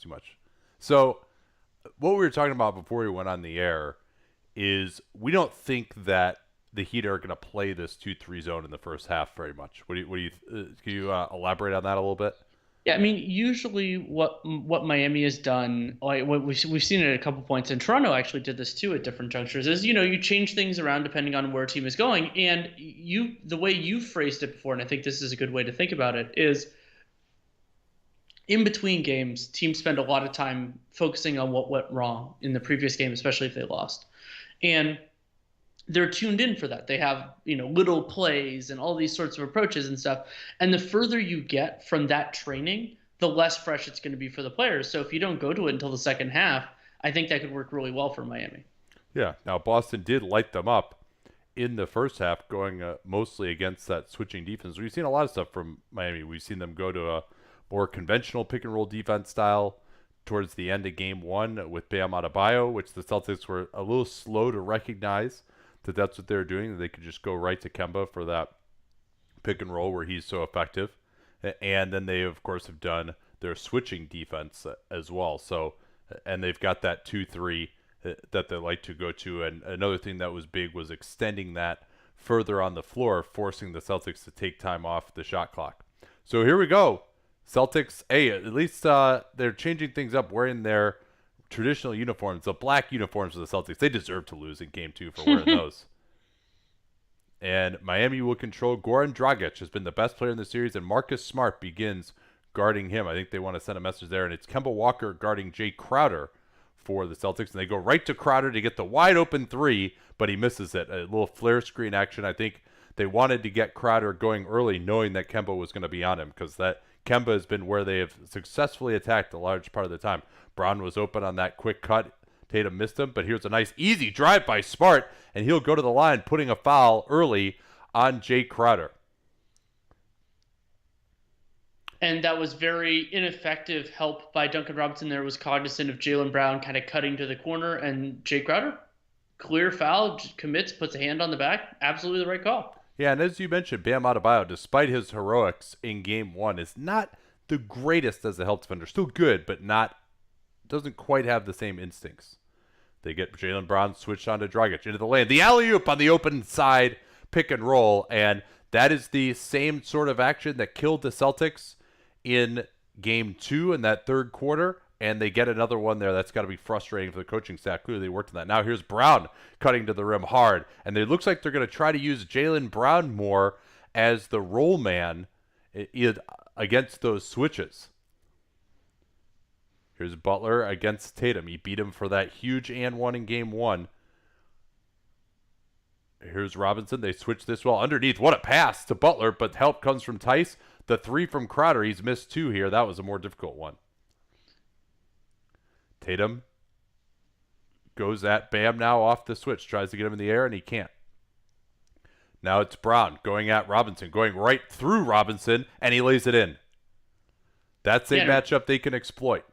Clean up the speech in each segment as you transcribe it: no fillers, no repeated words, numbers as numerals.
too much. So what we were talking about before we went on the air is we don't think that the Heat are going to play this 2-3 zone in the first half very much. Can you elaborate on that a little bit? Yeah, I mean, usually what Miami has done, like what we've seen it at a couple points, and Toronto actually did this too at different junctures, is you change things around depending on where a team is going, and the way you phrased it before, and I think this is a good way to think about it, is in between games, teams spend a lot of time focusing on what went wrong in the previous game, especially if they lost, and they're tuned in for that. They have, little plays and all these sorts of approaches and stuff. And the further you get from that training, the less fresh it's going to be for the players. So if you don't go to it until the second half, I think that could work really well for Miami. Yeah. Now Boston did light them up in the first half, going mostly against that switching defense. We've seen a lot of stuff from Miami. We've seen them go to a more conventional pick and roll defense style towards the end of game one with Bam Adebayo, which the Celtics were a little slow to recognize that that's what they're doing. They could just go right to Kemba for that pick and roll where he's so effective. And then they, of course, have done their switching defense as well. So, and they've got that 2-3 that they like to go to. And another thing that was big was extending that further on the floor, forcing the Celtics to take time off the shot clock. So here we go. Celtics, hey, at least they're changing things up, wearing their traditional uniforms, the black uniforms of the Celtics. They deserve to lose in game two for wearing those. And Miami will control. Goran Dragic has been the best player in the series, and Marcus Smart begins guarding him. I think they want to send a message there, and it's Kemba Walker guarding Jay Crowder for the Celtics, and they go right to Crowder to get the wide open three, but he misses it. A little flare screen action. I think they wanted to get Crowder going early, knowing that Kemba was going to be on him, because that Kemba has been where they have successfully attacked a large part of the time. Brown was open on that quick cut. Tatum missed him, but here's a nice easy drive by Smart, and he'll go to the line, putting a foul early on Jay Crowder. And that was very ineffective help by Duncan Robinson. There was cognizant of Jaylen Brown kind of cutting to the corner, and Jay Crowder, clear foul, commits, puts a hand on the back. Absolutely the right call. Yeah, and as you mentioned, Bam Adebayo, despite his heroics in game one, is not the greatest as a help defender. Still good, but doesn't quite have the same instincts. They get Jaylen Brown switched on to Dragic into the lane. The alley-oop on the open side pick and roll, and that is the same sort of action that killed the Celtics in game two in that third quarter, and they get another one there. That's got to be frustrating for the coaching staff. Clearly they worked on that. Now here's Brown cutting to the rim hard, and it looks like they're going to try to use Jaylen Brown more as the roll man against those switches. Here's Butler against Tatum. He beat him for that huge and one in game one. Here's Robinson. They switch this well underneath. What a pass to Butler, but help comes from Tice. The three from Crowder. He's missed two here. That was a more difficult one. Tatum goes at Bam now off the switch. Tries to get him in the air, and he can't. Now it's Brown going at Robinson, going right through Robinson, and he lays it in. That's a matchup they can exploit.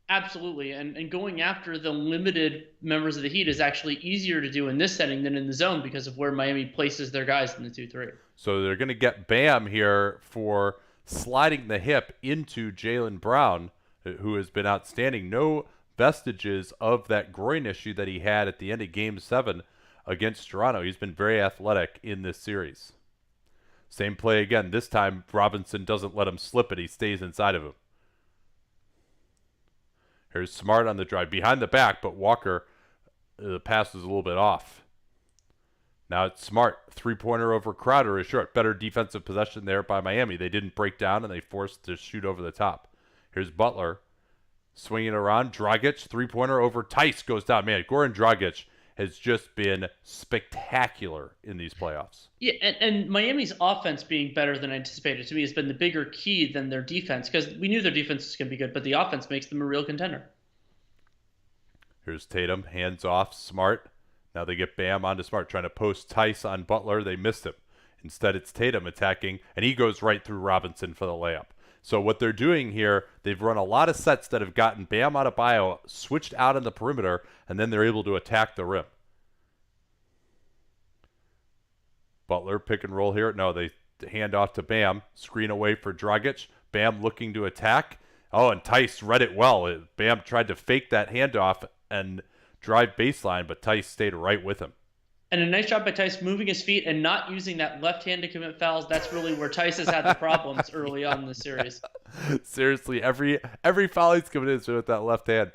Absolutely. And going after the limited members of the Heat is actually easier to do in this setting than in the zone because of where Miami places their guys in the 2-3. So they're going to get Bam here for sliding the hip into Jaylen Brown, who has been outstanding. No vestiges of that groin issue that he had at the end of Game 7 against Toronto. He's been very athletic in this series. Same play again. This time, Robinson doesn't let him slip it. He stays inside of him. Here's Smart on the drive. Behind the back, but Walker, the pass was a little bit off. Now it's Smart. Three-pointer over Crowder is short. Better defensive possession there by Miami. They didn't break down, and they forced to shoot over the top. Here's Butler swinging around. Dragic, three-pointer over Tice goes down. Man, Goran Dragic has just been spectacular in these playoffs. Yeah, and Miami's offense being better than anticipated to me has been the bigger key than their defense because we knew their defense was going to be good, but the offense makes them a real contender. Here's Tatum, hands off, Smart. Now they get Bam onto Smart, trying to post Tice on Butler. They missed him. Instead, it's Tatum attacking, and he goes right through Robinson for the layup. So what they're doing here, they've run a lot of sets that have gotten Bam Adebayo switched out on the perimeter, and then they're able to attack the rim. Butler pick and roll here. No, they hand off to Bam. Screen away for Dragic. Bam looking to attack. Oh, and Tice read it well. Bam tried to fake that handoff and drive baseline, but Tice stayed right with him. And a nice job by Tice moving his feet and not using that left hand to commit fouls. That's really where Tice has had the problems early on in the series. Seriously, every foul he's committed is with that left hand.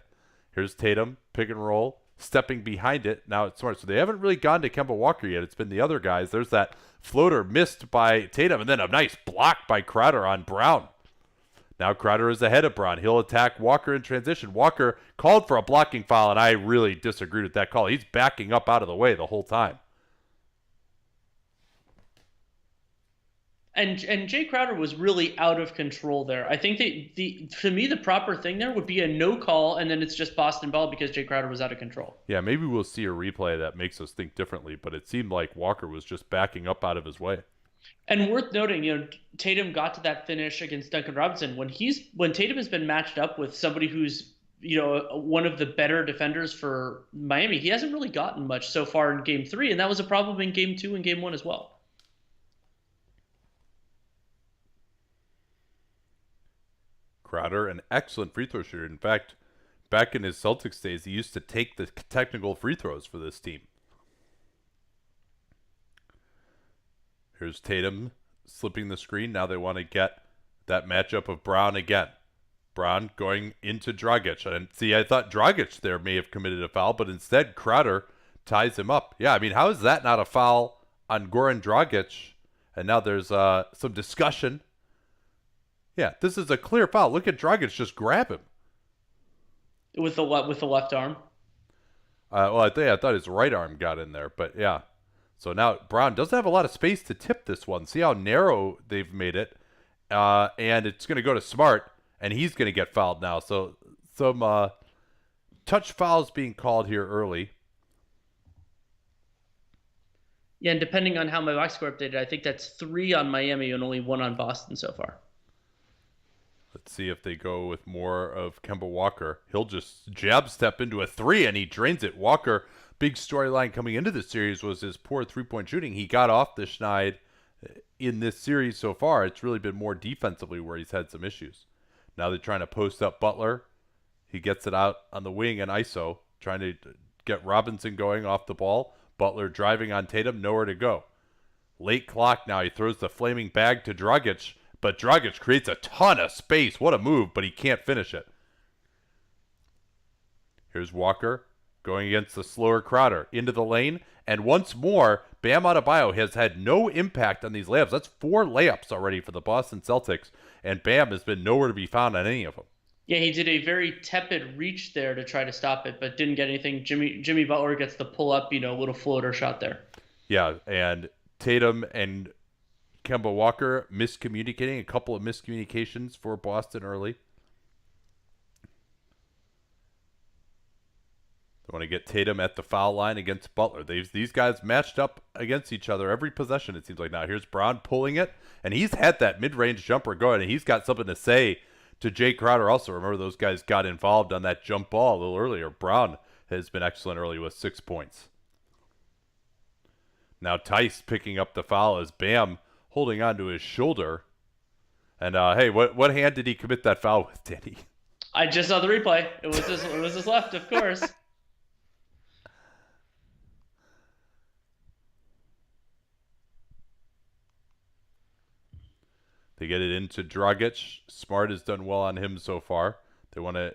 Here's Tatum, pick and roll, stepping behind it. Now it's Smart. So they haven't really gone to Kemba Walker yet. It's been the other guys. There's that floater missed by Tatum, and then a nice block by Crowder on Brown. Now Crowder is ahead of Brown. He'll attack Walker in transition. Walker called for a blocking foul, and I really disagreed with that call. He's backing up out of the way the whole time. And Jay Crowder was really out of control there. I think to me the proper thing there would be a no call, and then it's just Boston ball because Jay Crowder was out of control. Yeah, maybe we'll see a replay that makes us think differently, but it seemed like Walker was just backing up out of his way. And worth noting, Tatum got to that finish against Duncan Robinson when Tatum has been matched up with somebody who's one of the better defenders for Miami. He hasn't really gotten much so far in Game 3, and that was a problem in Game 2 and Game 1 as well. Crowder, an excellent free throw shooter. In fact, back in his Celtics days, he used to take the technical free throws for this team. Here's Tatum slipping the screen. Now they want to get that matchup of Brown again. Brown going into Dragic. And see, I thought Dragic there may have committed a foul, but instead Crowder ties him up. Yeah, I mean, how is that not a foul on Goran Dragic? And now there's some discussion. Yeah, this is a clear foul. Look at Dragic just grab him. With the left arm? Well, I thought his right arm got in there, but yeah. So now Brown doesn't have a lot of space to tip this one. See how narrow they've made it. And it's going to go to Smart, and he's going to get fouled now. So some touch fouls being called here early. Yeah, and depending on how my box score updated, I think that's 3 on Miami and only 1 on Boston so far. Let's see if they go with more of Kemba Walker. He'll just jab step into a 3, and he drains it. Walker, big storyline coming into the series was his poor three-point shooting. He got off the schneid in this series so far. It's really been more defensively where he's had some issues. Now they're trying to post up Butler. He gets it out on the wing and ISO, trying to get Robinson going off the ball. Butler driving on Tatum, nowhere to go. Late clock now. He throws the flaming bag to Dragic, but Dragic creates a ton of space. What a move, but he can't finish it. Here's Walker going against the slower Crowder into the lane. And once more, Bam Adebayo has had no impact on these layups. That's 4 layups already for the Boston Celtics, and Bam has been nowhere to be found on any of them. Yeah, he did a very tepid reach there to try to stop it, but didn't get anything. Jimmy Butler gets the pull up, little floater shot there. Yeah, and Tatum and Kemba Walker miscommunicating, a couple of miscommunications for Boston early. They want to get Tatum at the foul line against Butler. These guys matched up against each other every possession, it seems like. Now here's Brown pulling it, and he's had that mid-range jumper going, and he's got something to say to Jay Crowder also. Remember, those guys got involved on that jump ball a little earlier. Brown has been excellent early with 6 points. Now Tice picking up the foul as Bam holding onto his shoulder. And hey, what hand did he commit that foul with, Danny? I just saw the replay. It was his left, of course. They get it into Dragic. Smart has done well on him so far. They want to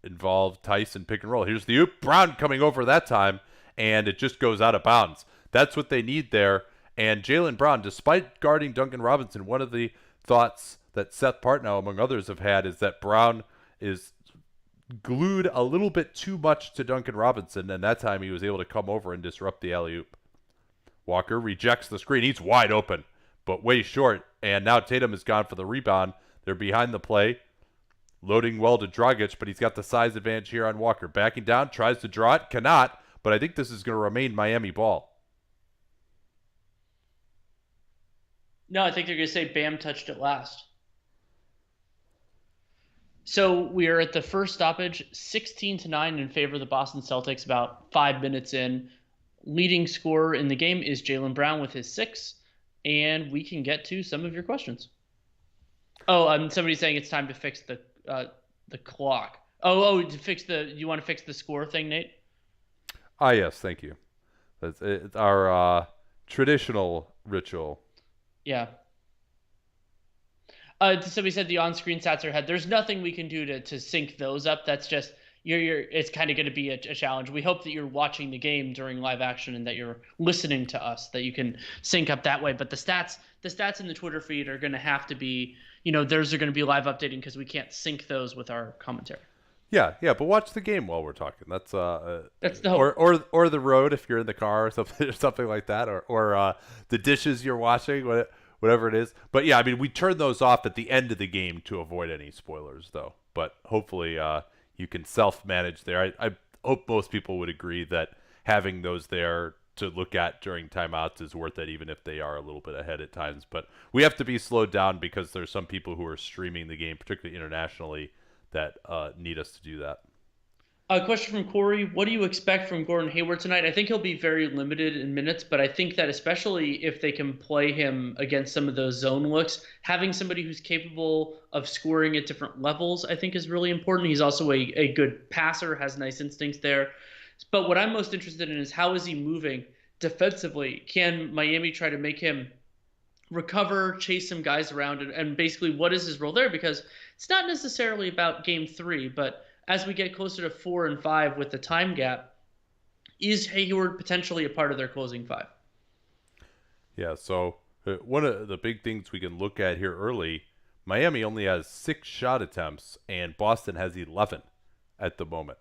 involve Tice in pick and roll. Here's the oop. Brown coming over that time, and it just goes out of bounds. That's what they need there. And Jaylen Brown, despite guarding Duncan Robinson, one of the thoughts that Seth Partnow, among others, have had is that Brown is glued a little bit too much to Duncan Robinson, and that time he was able to come over and disrupt the alley-oop. Walker rejects the screen. He's wide open, but way short. And now Tatum has gone for the rebound. They're behind the play. Loading well to Dragic, but he's got the size advantage here on Walker. Backing down, tries to draw it, cannot, but I think this is going to remain Miami ball. No, I think they're going to say Bam touched it last. So we are at the first stoppage, 16-9 in favor of the Boston Celtics, about 5 minutes in. Leading scorer in the game is Jaylen Brown with his 6, and we can get to some of your questions. Oh, somebody's saying it's time to fix the the clock. Oh, to fix you want to fix the score thing, Nate? Ah, yes, thank you. It's our traditional ritual. Yeah. So we said the on-screen stats are ahead. There's nothing we can do to sync those up. That's just you're it's kind of going to be a challenge. We hope that you're watching the game during live action and that you're listening to us, that you can sync up that way. But the stats in the Twitter feed are going to have to be, theirs are going to be live updating because we can't sync those with our commentary. Yeah, yeah, but watch the game while we're talking. That's the or hope. or the road if you're in the car or something or something like that, or the dishes you're washing, whatever it is. But yeah, I mean, we turn those off at the end of the game to avoid any spoilers, though. But hopefully, you can self-manage there. I hope most people would agree that having those there to look at during timeouts is worth it, even if they are a little bit ahead at times. But we have to be slowed down because there's some people who are streaming the game, particularly internationally, that need us to do that. A question from Corey. What do you expect from Gordon Hayward tonight? I think he'll be very limited in minutes, but I think that especially if they can play him against some of those zone looks, having somebody who's capable of scoring at different levels, I think is really important. He's also a good passer, has nice instincts there. But what I'm most interested in is how is he moving defensively? Can Miami try to make him recover, chase some guys around, and basically what is his role there? Because it's not necessarily about game 3, but as we get closer to 4 and 5 with the time gap, is Hayward potentially a part of their closing 5? Yeah, so one of the big things we can look at here early, Miami only has 6 shot attempts and Boston has 11 at the moment.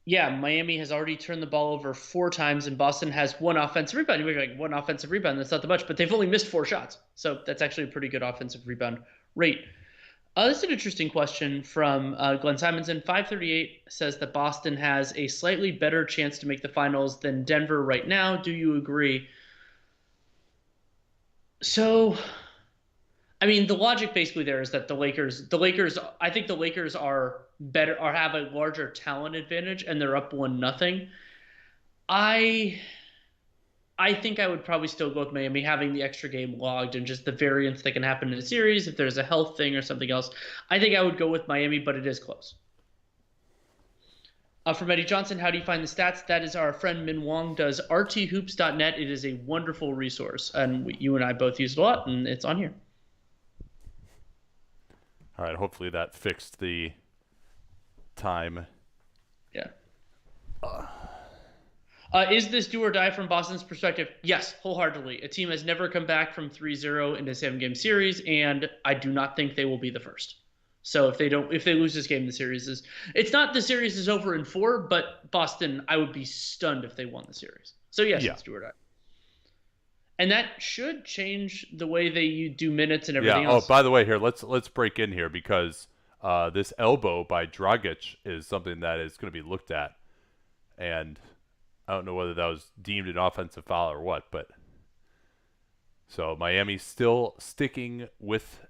Yeah, Miami has already turned the ball over 4 times, and Boston has 1 offensive rebound. You're like, 1 offensive rebound, that's not that much, but they've only missed 4 shots. So that's actually a pretty good offensive rebound rate. This is an interesting question from Glenn Simonson. 538 says that Boston has a slightly better chance to make the finals than Denver right now. Do you agree? So, I mean, the logic basically there is that I think the Lakers are better or have a larger talent advantage, and they're up 1-0. I I think I would probably still go with Miami having the extra game logged and just the variance that can happen in a series if there's a health thing or something else. I think I would go with Miami, but it is close. From Eddie Johnson, how do you find the stats? That is our friend Min Wong does rthoops.net. It is a wonderful resource, and you and I both use it a lot, and it's on here. All right, hopefully that fixed the time. Yeah. Is this do or die from Boston's perspective? Yes, wholeheartedly. A team has never come back from 3-0 in a 7-game series, and I do not think they will be the first. So if they lose this game, the series is over in 4, but Boston, I would be stunned if they won the series. So yes, Yeah. It's do or die. And that should change the way they do minutes and everything else. Oh, by the way, here let's break in here because this elbow by Dragic is something that is going to be looked at, and I don't know whether that was deemed an offensive foul or what, but so Miami still sticking with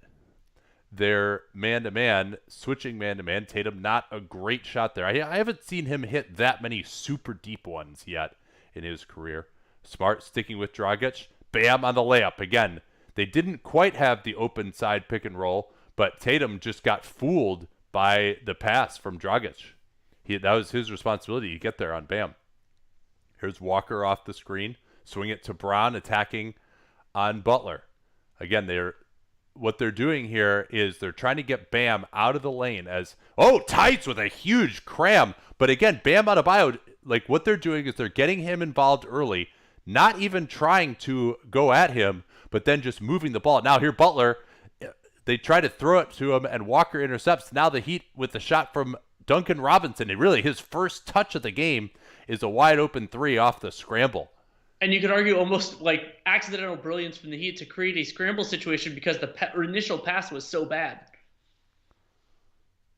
their man-to-man, switching man-to-man. Tatum, not a great shot there. I haven't seen him hit that many super deep ones yet in his career. Smart sticking with Dragic. Bam on the layup. Again, they didn't quite have the open side pick and roll, but Tatum just got fooled by the pass from Dragic. That was his responsibility to get there on Bam. Here's Walker off the screen. Swing it to Brown, attacking on Butler. Again, what they're doing here is they're trying to get Bam out of the lane as, Tights with a huge cram. But again, Bam Adebayo, like what they're doing is they're getting him involved early, not even trying to go at him, but then just moving the ball. Now here Butler, they try to throw it to him and Walker intercepts. Now the Heat with the shot from Duncan Robinson. And really his first touch of the game is a wide open 3 off the scramble. And you could argue almost like accidental brilliance from the Heat to create a scramble situation because the initial pass was so bad.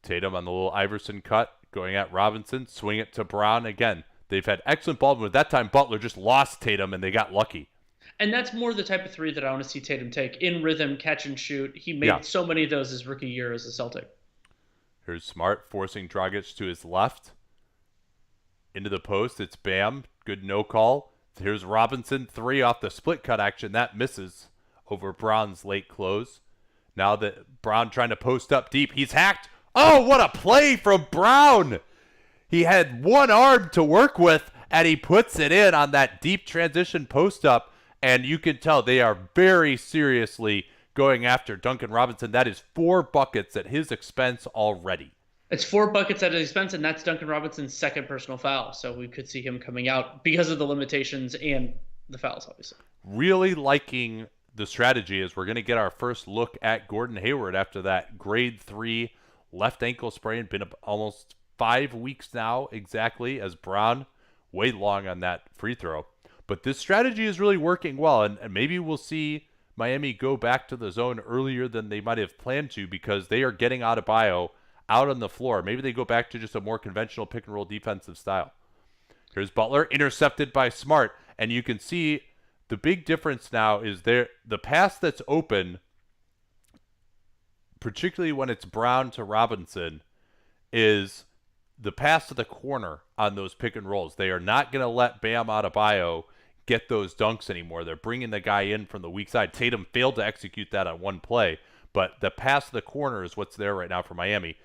Tatum on the little Iverson cut, going at Robinson, swing it to Brown. Again, they've had excellent ball movement. That time Butler just lost Tatum and they got lucky. And that's more the type of 3 that I want to see Tatum take. In rhythm, catch and shoot. He made so many of those his rookie year as a Celtic. Here's Smart forcing Dragic to his left. Into the post, it's Bam. Good no call. Here's Robinson, 3 off the split cut action. That misses over Brown's late close. Now that Brown trying to post up deep, he's hacked. Oh, what a play from Brown! He had one arm to work with, and he puts it in on that deep transition post up. And you can tell they are very seriously going after Duncan Robinson. That is 4 buckets at his expense already. It's 4 buckets at his expense, and that's Duncan Robinson's second personal foul. So we could see him coming out because of the limitations and the fouls, obviously. Really liking the strategy as we're going to get our first look at Gordon Hayward after that grade 3 left ankle sprain. Been almost 5 weeks now exactly, as Brown way long on that free throw. But this strategy is really working well, and maybe we'll see Miami go back to the zone earlier than they might have planned to because they are getting Adebayo out on the floor. Maybe they go back to just a more conventional pick and roll defensive style. Here's Butler, intercepted by Smart, and you can see the big difference now is there the pass that's open, particularly when it's Brown to Robinson, is the pass to the corner on those pick and rolls. They are not going to let Bam Adebayo get those dunks anymore. They're bringing the guy in from the weak side. Tatum failed to execute that on one play, but the pass to the corner is what's there right now for Miami.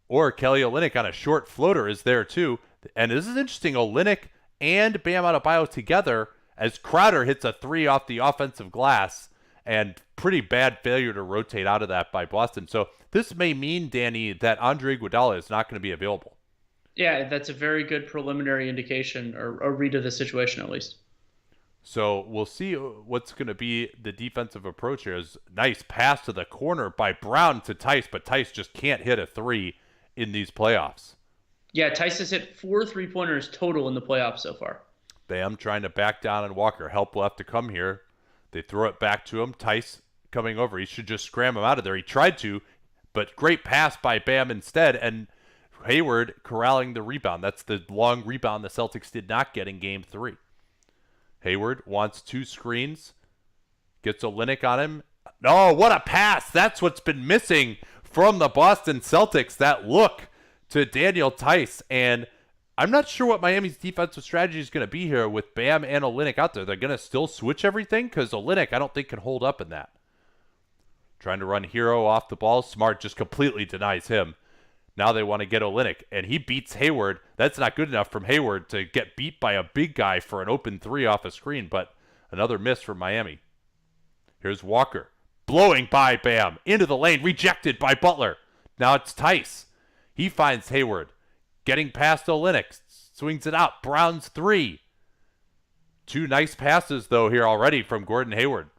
Or Kelly Olynyk on a short floater is there too. And this is interesting. Olynyk and Bam Adebayo together as Crowder hits a 3 off the offensive glass, and pretty bad failure to rotate out of that by Boston. So this may mean, Danny, that Andre Iguodala is not going to be available. Yeah, that's a very good preliminary indication or a read of the situation, at least. So we'll see what's going to be the defensive approach here. Is nice pass to the corner by Brown to Tice, but Tice just can't hit a 3 in these playoffs. Yeah, Tice has hit 4 3-pointers total in the playoffs so far. Bam trying to back down on Walker. Help will have to come here. They throw it back to him. Tice coming over. He should just scram him out of there. He tried to, but great pass by Bam instead, and Hayward corralling the rebound. That's the long rebound the Celtics did not get in Game 3. Hayward wants 2 screens. Gets Olynyk on him. Oh, what a pass. That's what's been missing from the Boston Celtics. That look to Daniel Tice. And I'm not sure what Miami's defensive strategy is going to be here with Bam and Olynyk out there. They're going to still switch everything because Olynyk, I don't think, can hold up in that. Trying to run Hero off the ball. Smart just completely denies him. Now they want to get Olynyk, and he beats Hayward. That's not good enough from Hayward to get beat by a big guy for an open 3 off a screen, but another miss from Miami. Here's Walker, blowing by Bam, into the lane, rejected by Butler. Now it's Tice. He finds Hayward, getting past Olynyk, swings it out. Brown's 3. 2 nice passes, though, here already from Gordon Hayward.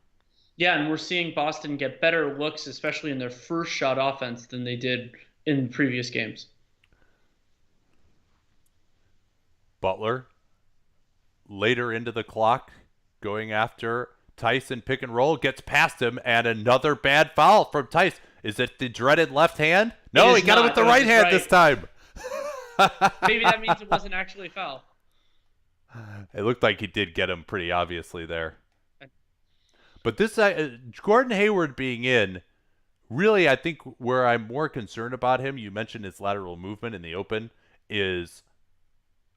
Yeah, and we're seeing Boston get better looks, especially in their first shot offense, than they did in previous games. Butler, later into the clock, going after Tyson pick and roll, gets past him, and another bad foul from Tice. Is it the dreaded left hand? No, he got it with the right hand this time. Maybe that means it wasn't actually a foul. It looked like he did get him pretty obviously there. But this Gordon Hayward being in, really, I think where I'm more concerned about him, you mentioned his lateral movement in the open, is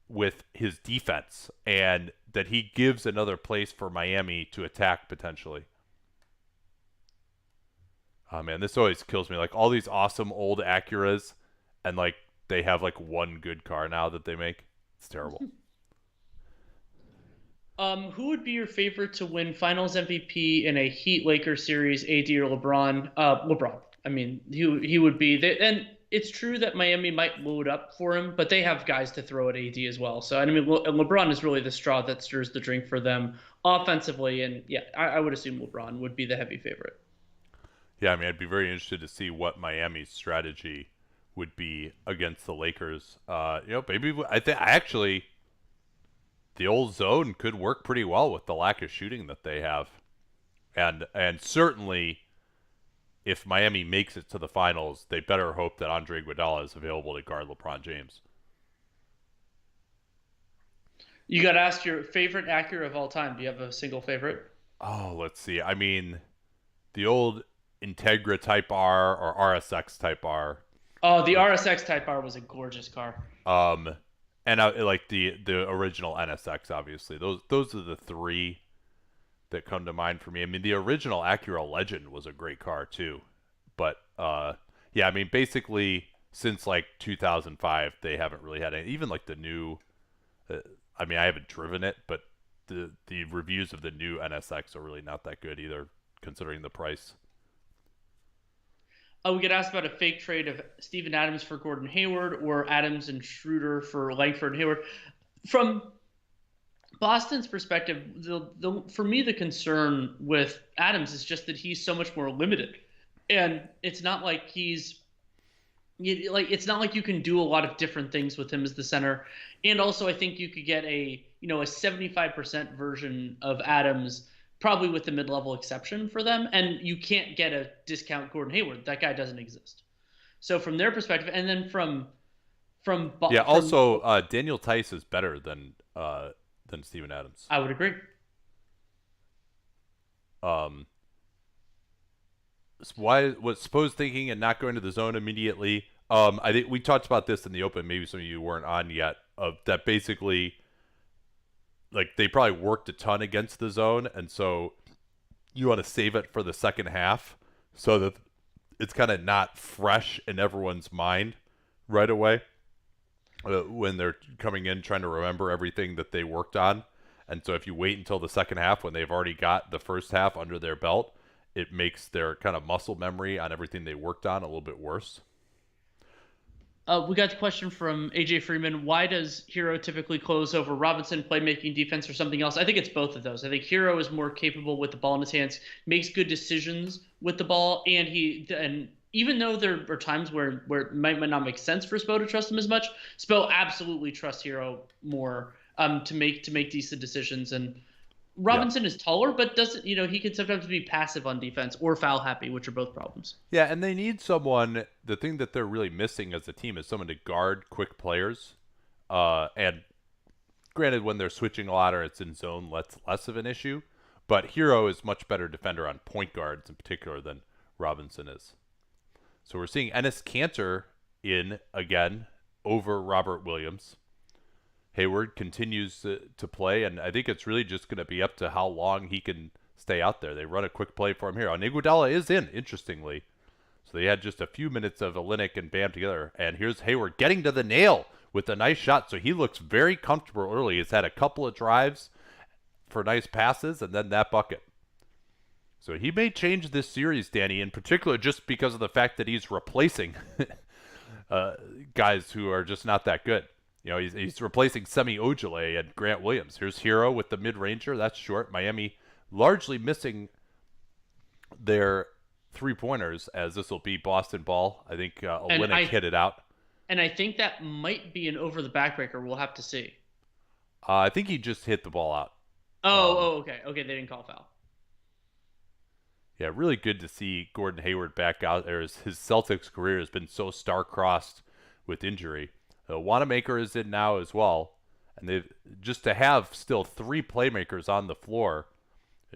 with his defense and that he gives another place for Miami to attack potentially. Oh, man, this always kills me. Like, all these awesome old Acuras, and, like, they have, like, one good car now that they make. It's terrible. Who would be your favorite to win Finals MVP in a Heat Lakers series, AD or LeBron? LeBron. I mean, he would be. And it's true that Miami might load up for him, but they have guys to throw at AD as well. So, I mean, LeBron is really the straw that stirs the drink for them offensively. And, yeah, I would assume LeBron would be the heavy favorite. Yeah, I mean, I'd be very interested to see what Miami's strategy would be against the Lakers. Maybe I actually, the old zone could work pretty well with the lack of shooting that they have, and certainly, if Miami makes it to the finals, they better hope that Andre Iguodala is available to guard LeBron James. You got asked your favorite Acura of all time. Do you have a single favorite? Oh, let's see. I mean, the old Integra Type R or RSX Type R. Oh, the RSX Type R was a gorgeous car. And I like the original NSX, obviously. Those are the 3 that come to mind for me. I mean, the original Acura Legend was a great car too, but yeah, I mean, basically since like 2005, they haven't really had any. Even like the new, uh, I mean, I haven't driven it, but the reviews of the new NSX are really not that good either, considering the price. We get asked about a fake trade of Steven Adams for Gordon Hayward or Adams and Schroeder for Langford and Hayward. From Boston's perspective, for me, the concern with Adams is just that he's so much more limited. And it's not like it's not like you can do a lot of different things with him as the center. And also, I think you could get a 75% version of Adams, probably with the mid-level exception for them, and you can't get a discount Gordon Hayward. That guy doesn't exist. So from their perspective, and then Yeah. from Also, Daniel Tice is better than Steven Adams. I would agree. Um, why was supposed thinking and not going to the zone immediately? I think we talked about this in the open. Maybe some of you weren't on yet. Of that, basically, like they probably worked a ton against the zone, and so you want to save it for the second half, so that it's kind of not fresh in everyone's mind right away when they're coming in trying to remember everything that they worked on. And so if you wait until the second half when they've already got the first half under their belt, it makes their kind of muscle memory on everything they worked on a little bit worse. We got the question from AJ Freeman. Why does Hero typically close over Robinson, playmaking, defense, or something else? I think it's both of those. I think Hero is more capable with the ball in his hands, makes good decisions with the ball, and even though there are times where it might not make sense for Spo to trust him as much, Spo absolutely trusts Hero more to make decent decisions. And Robinson is taller, but doesn't he can sometimes be passive on defense or foul happy, which are both problems. Yeah, and they need someone. The thing that they're really missing as a team is someone to guard quick players. And granted, when they're switching a lot or it's in zone, less of an issue. But Hero is much better defender on point guards in particular than Robinson is. So we're seeing Enes Kanter in again over Robert Williams. Hayward continues to play, and I think it's really just going to be up to how long he can stay out there. They run a quick play for him here. And Iguodala is in, interestingly. So they had just a few minutes of Olynyk and Bam together. And here's Hayward getting to the nail with a nice shot. So he looks very comfortable early. He's had a couple of drives for nice passes, and then that bucket. So he may change this series, Danny, in particular just because of the fact that he's replacing guys who are just not that good. He's replacing Semi Ojeleye and Grant Williams. Here's Hero with the mid-ranger. That's short. Miami largely missing their three-pointers, as this will be Boston ball. I think Olynyk hit it out. And I think that might be an over-the-backbreaker. We'll have to see. I think he just hit the ball out. Okay. Okay, they didn't call foul. Yeah, really good to see Gordon Hayward back out there. His Celtics career has been so star-crossed with injury. Wanamaker is in now as well, and they've just to have still three playmakers on the floor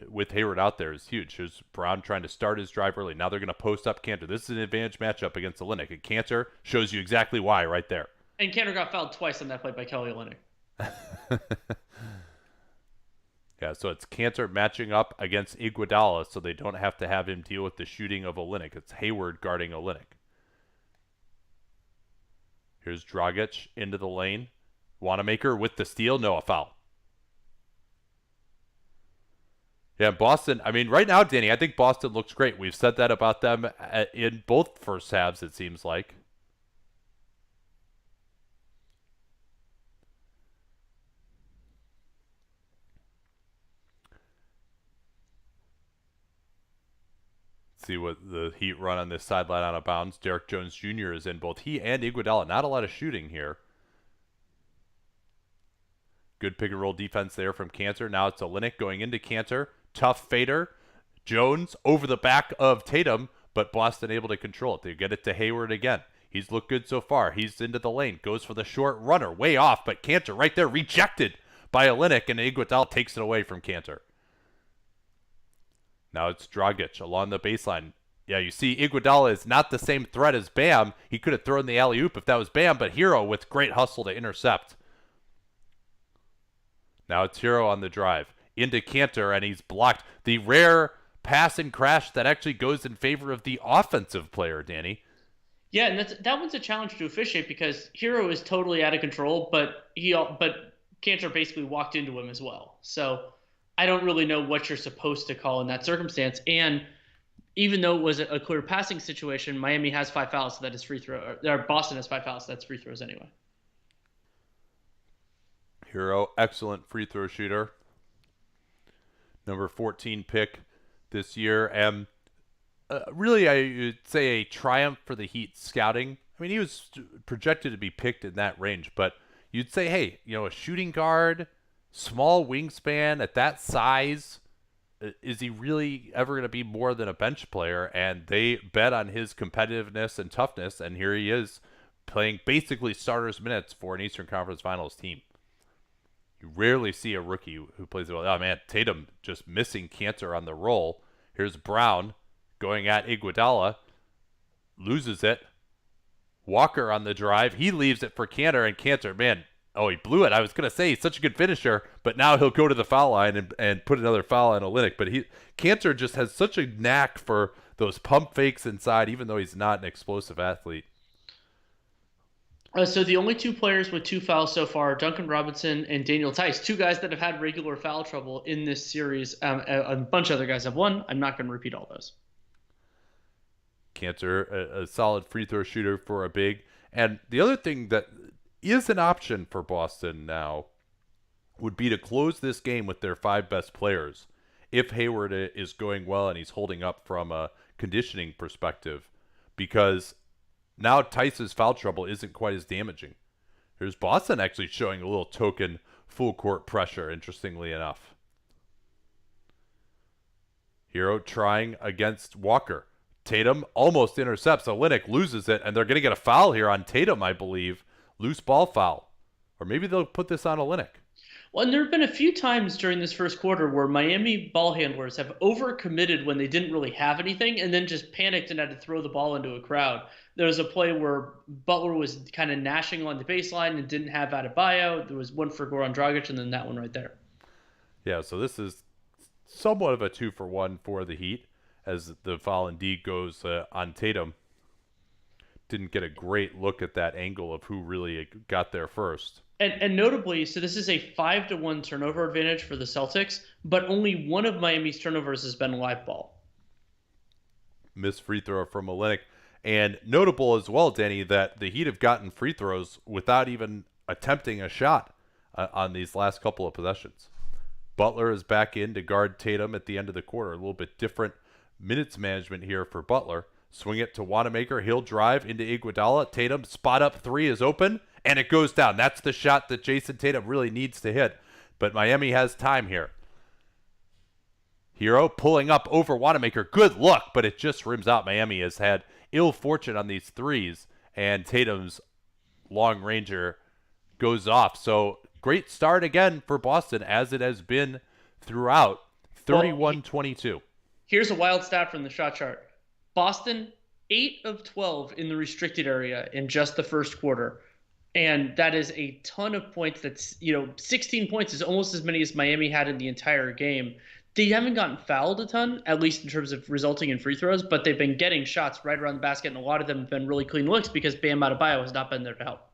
with Hayward out there is huge. Here's Brown trying to start his drive early. Now they're going to post up Kanter. This is an advantage matchup against Olynyk, and Kanter shows you exactly why right there. And Kanter got fouled twice on that play by Kelly Olynyk. Yeah, so it's Kanter matching up against Iguodala, so they don't have to have him deal with the shooting of Olynyk. It's Hayward guarding Olynyk. Here's Dragic into the lane. Wanamaker with the steal. No, a foul. Yeah, Boston, I mean, right now, Danny, I think Boston looks great. We've said that about them in both first halves, it seems like. See what the Heat run on this sideline out of bounds. Derek Jones Jr. is in. Both he and Iguodala. Not a lot of shooting here. Good pick and roll defense there from Kanter. Now it's Olynyk going into Kanter. Tough fader. Jones over the back of Tatum, but Boston able to control it. They get it to Hayward again. He's looked good so far. He's into the lane. Goes for the short runner. Way off, but Kanter right there rejected by Olynyk, and Iguodala takes it away from Kanter. Now it's Dragic along the baseline. Yeah, you see Iguodala is not the same threat as Bam. He could have thrown the alley-oop if that was Bam, but Hero with great hustle to intercept. Now it's Hero on the drive. into Cantor, and he's blocked. The rare pass and crash that actually goes in favor of the offensive player, Danny. Yeah, and that one's a challenge to officiate because Hero is totally out of control, but Cantor basically walked into him as well. So I don't really know what you're supposed to call in that circumstance. And even though it was a clear passing situation, Miami has 5 fouls, so that is free throw. Or Boston has 5 fouls, so that's free throws anyway. Hero, excellent free throw shooter. Number 14 pick this year. And really, I would say a triumph for the Heat scouting. I mean, he was projected to be picked in that range, but you'd say, hey, a shooting guard, small wingspan at that size, is he really ever going to be more than a bench player? And they bet on his competitiveness and toughness, and here he is playing basically starters minutes for an Eastern Conference Finals team. You rarely see a rookie who plays well. Oh, man, Tatum just missing Cantor on the roll. Here's Brown going at Iguodala, loses it. Walker on the drive. He leaves it for Cantor, and Cantor, man, he blew it. I was going to say he's such a good finisher, but now he'll go to the foul line and put another foul on Olynyk. But Cantor just has such a knack for those pump fakes inside, even though he's not an explosive athlete. So the only two players with 2 fouls so far, Duncan Robinson and Daniel Tice, two guys that have had regular foul trouble in this series. A bunch of other guys have one. I'm not going to repeat all those. Cantor, a solid free throw shooter for a big. And the other thing that is an option for Boston now would be to close this game with their 5 best players if Hayward is going well and he's holding up from a conditioning perspective, because now Tice's foul trouble isn't quite as damaging. Here's Boston actually showing a little token full court pressure, interestingly enough. Hero trying against Walker. Tatum almost intercepts. Olynyk loses it, and they're going to get a foul here on Tatum, I believe. Loose ball foul. Or maybe they'll put this on Olynyk. Well, and there have been a few times during this first quarter where Miami ball handlers have overcommitted when they didn't really have anything and then just panicked and had to throw the ball into a crowd. There was a play where Butler was kind of gnashing on the baseline and didn't have Adebayo. There was one for Goran Dragic, and then that one right there. Yeah, so this is somewhat of a 2-for-1 for the Heat, as the foul indeed goes on Tatum. Didn't get a great look at that angle of who really got there first. And notably, so this is a 5-1 turnover advantage for the Celtics, but only one of Miami's turnovers has been a live ball. Missed free throw from Olynyk. And notable as well, Danny, that the Heat have gotten free throws without even attempting a shot on these last couple of possessions. Butler is back in to guard Tatum at the end of the quarter. A little bit different minutes management here for Butler. Swing it to Wanamaker. He'll drive into Iguodala. Tatum, spot up 3 is open, and it goes down. That's the shot that Jason Tatum really needs to hit. But Miami has time here. Hero pulling up over Wanamaker. Good look, but it just rims out. Miami has had ill fortune on these threes, and Tatum's long ranger goes off. So great start again for Boston, as it has been throughout. 31-22. Here's a wild stat from the shot chart. Boston, 8 of 12 in the restricted area in just the first quarter. And that is a ton of points. That's, 16 points is almost as many as Miami had in the entire game. They haven't gotten fouled a ton, at least in terms of resulting in free throws, but they've been getting shots right around the basket, and a lot of them have been really clean looks because Bam Adebayo has not been there to help.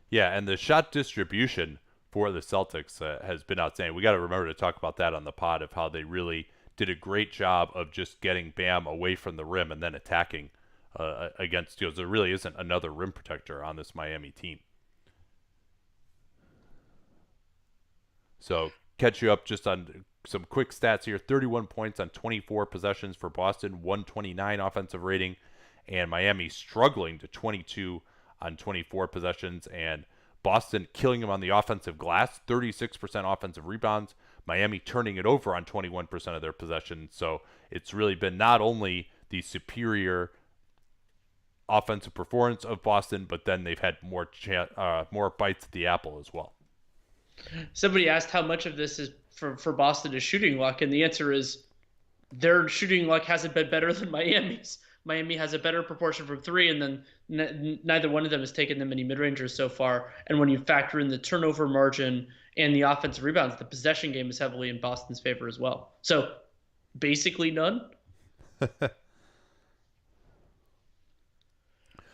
Yeah, and the shot distribution for the Celtics has been outstanding. We got to remember to talk about that on the pod, of how they really did a great job of just getting Bam away from the rim and then attacking against steals. There really isn't another rim protector on this Miami team. So catch you up just on some quick stats here. 31 points on 24 possessions for Boston, 129 offensive rating, and Miami struggling to 22 on 24 possessions, and Boston killing them on the offensive glass, 36% offensive rebounds, Miami turning it over on 21% of their possessions. So it's really been not only the superior offensive performance of Boston, but then they've had more bites at the apple as well. Somebody asked how much of this is for Boston is shooting luck, and the answer is their shooting luck hasn't been better than Miami's. Miami has a better proportion from three, and then neither one of them has taken them many mid-rangers so far. And when you factor in the turnover margin and the offensive rebounds, the possession game is heavily in Boston's favor as well. So basically none.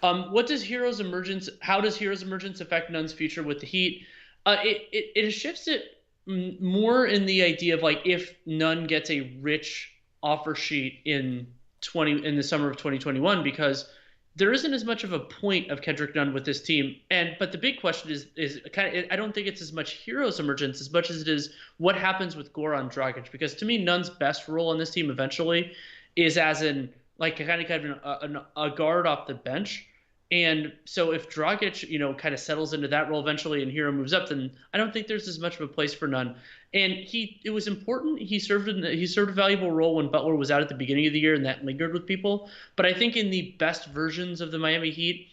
What does Heroes Emergence? How does Heroes Emergence affect Nunn's future with the Heat? It shifts it more in the idea of like if Nunn gets a rich offer sheet in the summer of 2021, because there isn't as much of a point of Kendrick Nunn with this team. But the big question is kind of, I don't think it's as much Heroes Emergence as much as it is what happens with Goran Dragic, because to me Nunn's best role on this team eventually is as in like kind of a guard off the bench. And so if Dragic, kind of settles into that role eventually and Hero moves up, then I don't think there's as much of a place for Nunn. And it was important. He served a valuable role when Butler was out at the beginning of the year, and that lingered with people. But I think in the best versions of the Miami Heat,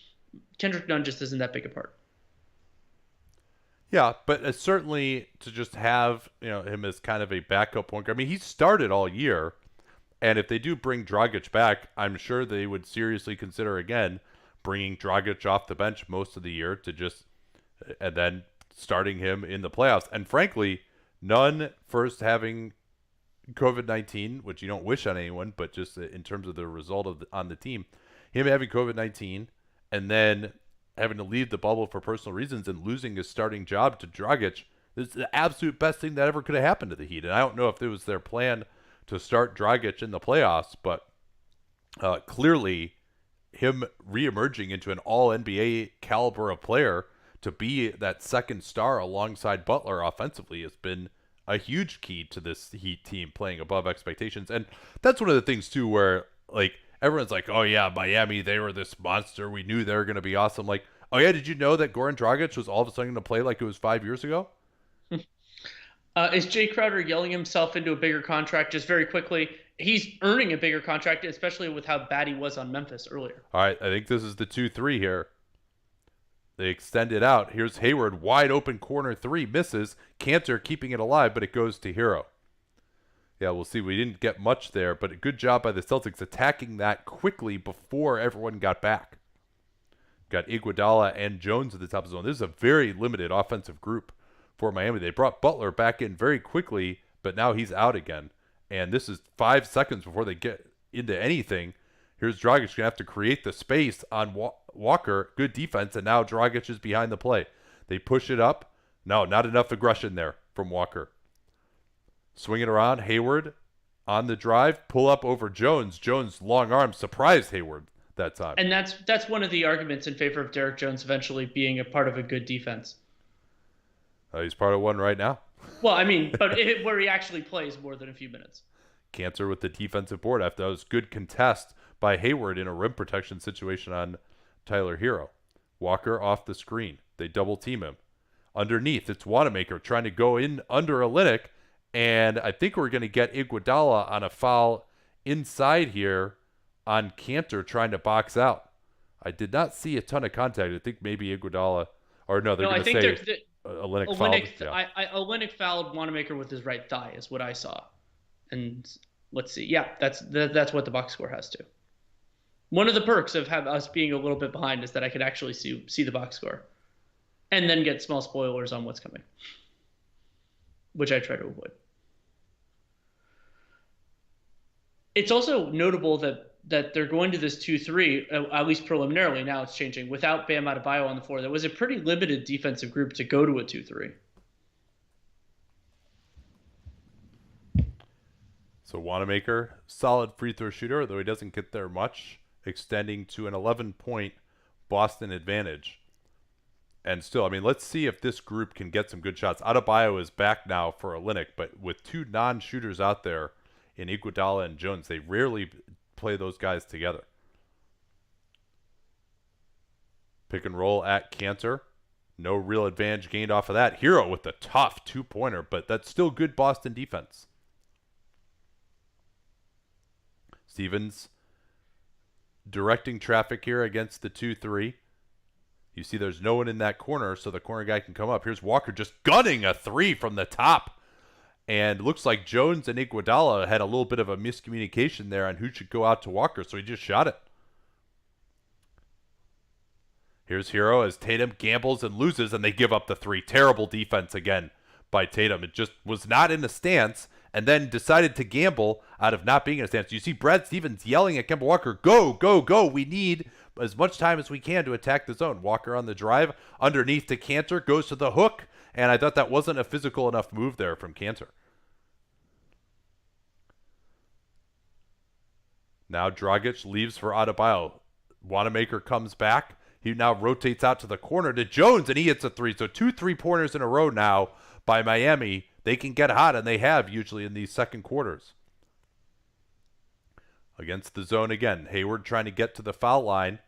Kendrick Nunn just isn't that big a part. Yeah, but certainly to just have him as kind of a backup point guard. I mean, he started all year, and if they do bring Dragic back, I'm sure they would seriously consider again bringing Dragic off the bench most of the year and then starting him in the playoffs. And frankly, Nunn first having COVID-19, which you don't wish on anyone, but just in terms of the result on the team, him having COVID-19 and then having to leave the bubble for personal reasons and losing his starting job to Dragic is the absolute best thing that ever could have happened to the Heat. And I don't know if it was their plan to start Dragic in the playoffs, but clearly him reemerging into an all-NBA caliber of player to be that second star alongside Butler offensively has been a huge key to this Heat team playing above expectations. And that's one of the things, too, where like everyone's like, oh, yeah, Miami, they were this monster. We knew they were going to be awesome. Like, oh, yeah, did you know that Goran Dragic was all of a sudden going to play like it was 5 years ago? Is Jay Crowder yelling himself into a bigger contract just very quickly? He's earning a bigger contract, especially with how bad he was on Memphis earlier. All right, I think this is the 2-3 here. They extend it out. Here's Hayward, wide open corner three, misses. Cantor keeping it alive, but it goes to Hero. Yeah, we'll see. We didn't get much there, but a good job by the Celtics attacking that quickly before everyone got back. Got Iguodala and Jones at the top of the zone. This is a very limited offensive group for Miami. They brought Butler back in very quickly, but now he's out again. And this is 5 seconds before they get into anything. Here's Dragic going to have to create the space on Walker. Good defense, and now Dragic is behind the play. They push it up. No, not enough aggression there from Walker. Swing it around. Hayward on the drive. Pull up over Jones. Jones, long arm, surprised Hayward that time. And that's one of the arguments in favor of Derek Jones eventually being a part of a good defense. He's part of one right now. Well, I mean, but where he actually plays more than a few minutes. Cantor with the defensive board after that was good contest by Hayward in a rim protection situation on Tyler Hero. Walker off the screen. They double team him. Underneath, it's Wanamaker trying to go in under Olynyk, and I think we're going to get Iguodala on a foul inside here on Cantor trying to box out. I did not see a ton of contact. I think maybe Iguodala, or no, they're going to say Olynyk fouled. Yeah. Olynyk fouled Wanamaker with his right thigh is what I saw. And let's see. Yeah, that's what the box score has to. One of the perks of us being a little bit behind is that I could actually see the box score and then get small spoilers on what's coming, which I try to avoid. It's also notable that they're going to this 2-3, at least preliminarily. Now it's changing. Without Bam Adebayo on the floor, there was a pretty limited defensive group to go to a 2-3. So Wanamaker, solid free throw shooter, though he doesn't get there much, extending to an 11-point Boston advantage. And still, I mean, let's see if this group can get some good shots. Adebayo is back now for Olynyk, but with two non-shooters out there in Iguodala and Jones, they rarely play those guys together. Pick and roll at Cantor. No real advantage gained off of that. Hero with the tough two-pointer, but that's still good Boston defense. Stevens directing traffic here against the 2-3. You see there's no one in that corner, so the corner guy can come up. Here's Walker just gunning a three from the top. And looks like Jones and Iguodala had a little bit of a miscommunication there on who should go out to Walker, so he just shot it. Here's Hero as Tatum gambles and loses, and they give up the three. Terrible defense again by Tatum. It just was not in a stance, and then decided to gamble out of not being in a stance. You see Brad Stevens yelling at Kemba Walker, go, go, go. We need as much time as we can to attack the zone. Walker on the drive, underneath to Cantor, goes to the hook, and I thought that wasn't a physical enough move there from Cantor. Now Dragic leaves for Adebayo. Wanamaker comes back. He now rotates out to the corner to Jones, and he hits a three. So 2 3-pointers in a row now by Miami. They can get hot, and they have usually in these second quarters. Against the zone again. Hayward trying to get to the foul line.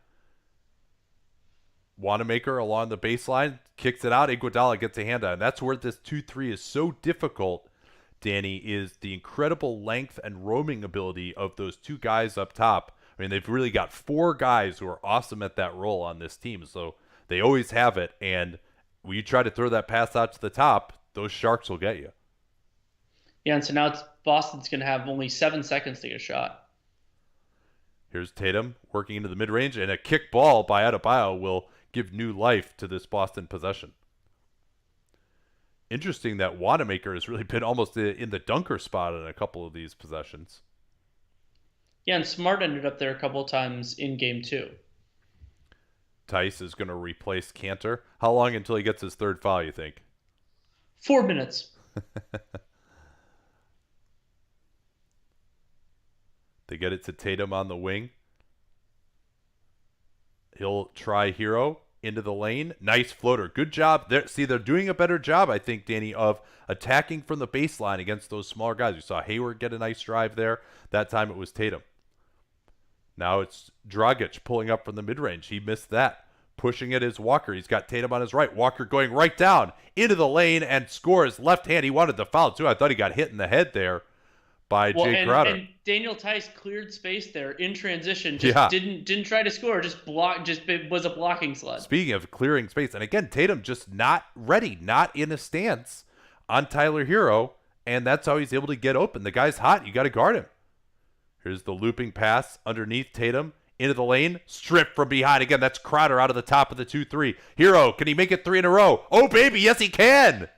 Wanamaker along the baseline, kicks it out. Iguodala gets a hand on it. And that's where this 2-3 is so difficult, Danny, is the incredible length and roaming ability of those two guys up top. I mean, they've really got 4 guys who are awesome at that role on this team, so they always have it. And when you try to throw that pass out to the top, those Sharks will get you. Yeah, and so now Boston's going to have only 7 seconds to get a shot. Here's Tatum working into the mid-range, and a kick ball by Adebayo will give new life to this Boston possession. Interesting that Wanamaker has really been almost in the dunker spot in a couple of these possessions. Yeah, and Smart ended up there a couple of times in game 2. Tice is going to replace Cantor. How long until he gets his third foul, you think? 4 minutes. They get it to Tatum on the wing. He'll try Hero into the lane. Nice floater. Good job. They're doing a better job, I think, Danny, of attacking from the baseline against those smaller guys. You saw Hayward get a nice drive there. That time it was Tatum. Now it's Dragic pulling up from the mid-range. He missed that. Pushing it is Walker. He's got Tatum on his right. Walker going right down into the lane and scores left hand. He wanted the foul, too. I thought he got hit in the head there by Jay Crowder. And Daniel Tice cleared space there in transition. Just didn't try to score. Just was a blocking sled. Speaking of clearing space, and again, Tatum just not ready, not in a stance on Tyler Hero, and that's how he's able to get open. The guy's hot. You got to guard him. Here's the looping pass underneath Tatum into the lane, stripped from behind. Again, that's Crowder out of the top of the 2-3. Hero, can he make it 3 in a row? Oh, baby, yes, he can.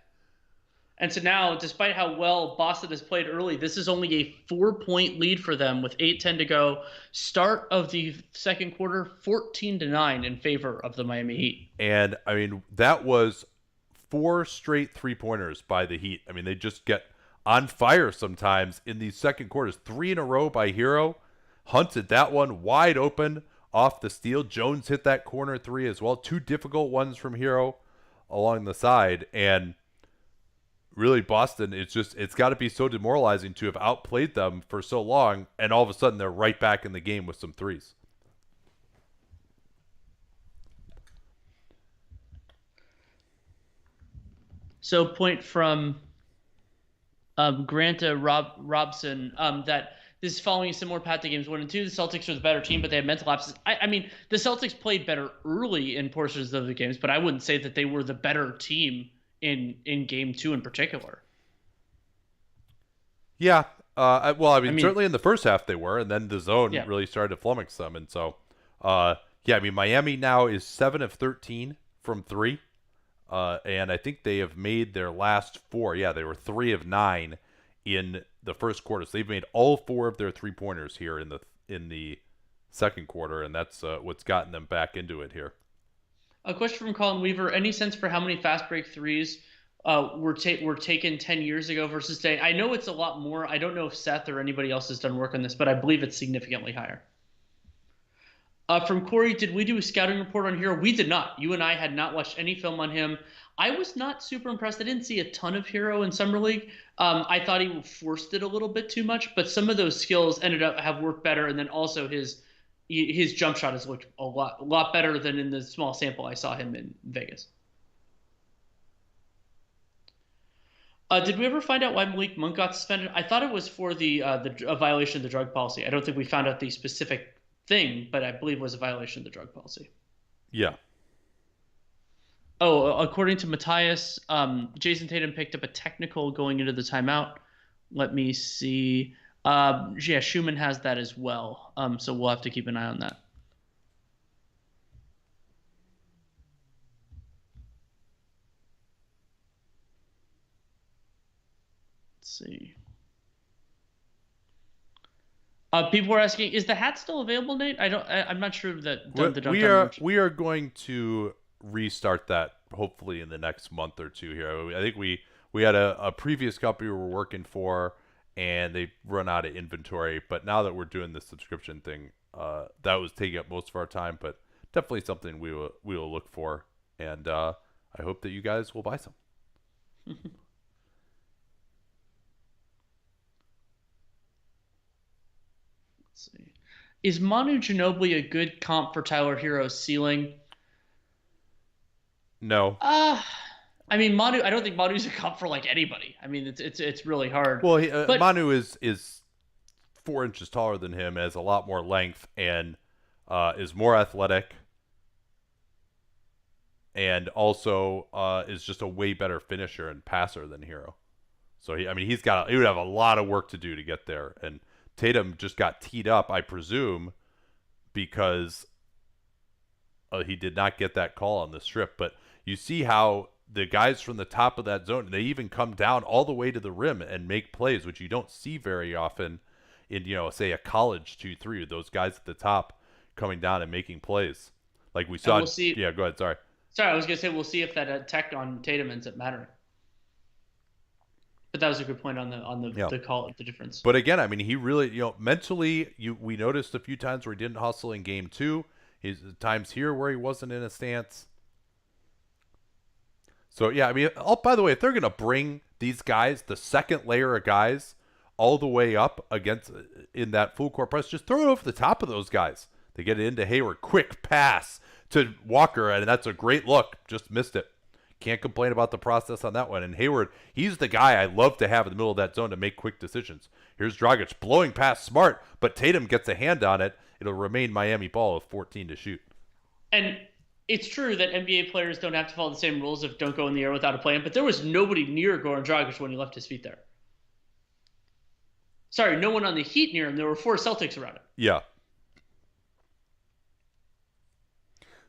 And so now, despite how well Boston has played early, this is only a 4-point lead for them with 8:10 to go. Start of the second quarter, 14-9 in favor of the Miami Heat. And, I mean, that was 4 straight three-pointers by the Heat. I mean, they just get on fire sometimes in these second quarters. 3 in a row by Hero. Hunted that one wide open off the steal. Jones hit that corner 3 as well. 2 difficult ones from Hero along the side. And really, Boston, it's got to be so demoralizing to have outplayed them for so long, and all of a sudden they're right back in the game with some threes. So, point from Granta Robson that this is following a similar path to games 1 and 2. The Celtics are the better team, but they had mental lapses. I mean, the Celtics played better early in portions of the games, but I wouldn't say that they were the better team in game 2 in particular. Yeah. Well, I mean, certainly in the first half they were, and then the zone really started to flummox them. And so, I mean, Miami now is 7 of 13 from 3. And I think they have made their last 4. Yeah, they were 3 of 9 in the first quarter. So they've made all 4 of their 3-pointers here in the second quarter, and that's what's gotten them back into it here. A question from Colin Weaver. Any sense for how many fast break threes were taken 10 years ago versus today? I know it's a lot more. I don't know if Seth or anybody else has done work on this, but I believe it's significantly higher. From Corey, did we do a scouting report on Hero? We did not. You and I had not watched any film on him. I was not super impressed. I didn't see a ton of Hero in Summer League. I thought he forced it a little bit too much, but some of those skills ended up have worked better, and then also his jump shot has looked a lot better than in the small sample I saw him in Vegas. Did we ever find out why Malik Monk got suspended? I thought it was for a violation of the drug policy. I don't think we found out the specific thing, but I believe it was a violation of the drug policy. Yeah. Oh, according to Matthias, Jason Tatum picked up a technical going into the timeout. Let me see. Schumann has that as well. So we'll have to keep an eye on that. Let's see. People were asking, is the hat still available, Nate? I'm not sure that the Dunk We Down are merch. we are going to restart that hopefully in the next month or two here. I think we had a previous company we were working for, and they run out of inventory. But now that we're doing the subscription thing, that was taking up most of our time. But definitely something we will look for, and I hope that you guys will buy some. Let's see. Is Manu Ginobili a good comp for Tyler Hero's ceiling? No. Uh I mean Manu. I don't think Manu's a comp for like anybody. I mean it's really hard. Well, But Manu is 4 inches taller than him, has a lot more length, and is more athletic, and also is just a way better finisher and passer than Hero. So he would have a lot of work to do to get there. And Tatum just got teed up, I presume, because he did not get that call on the strip. But you see how the guys from the top of that zone, they even come down all the way to the rim and make plays, which you don't see very often in, say a college 2-3, those guys at the top coming down and making plays. Like we and saw. we'll see. Yeah, go ahead. Sorry. Sorry, I was gonna say we'll see if that tech on Tatum ends up mattering. But that was a good point on Yeah. the call the difference. But again, he really, mentally, we noticed a few times where he didn't hustle in game two. His times here where he wasn't in a stance. So yeah, by the way, if they're gonna bring these guys, the second layer of guys, all the way up against in that full court press, just throw it over the top of those guys. They get it into Hayward, quick pass to Walker, and that's a great look. Just missed it. Can't complain about the process on that one. And Hayward, he's the guy I love to have in the middle of that zone to make quick decisions. Here's Dragic blowing past Smart, but Tatum gets a hand on it. It'll remain Miami ball with 14 to shoot. And it's true that NBA players don't have to follow the same rules of don't go in the air without a plan, but there was nobody near Goran Dragic when he left his feet there. Sorry, no one on the Heat near him. There were 4 Celtics around him. Yeah.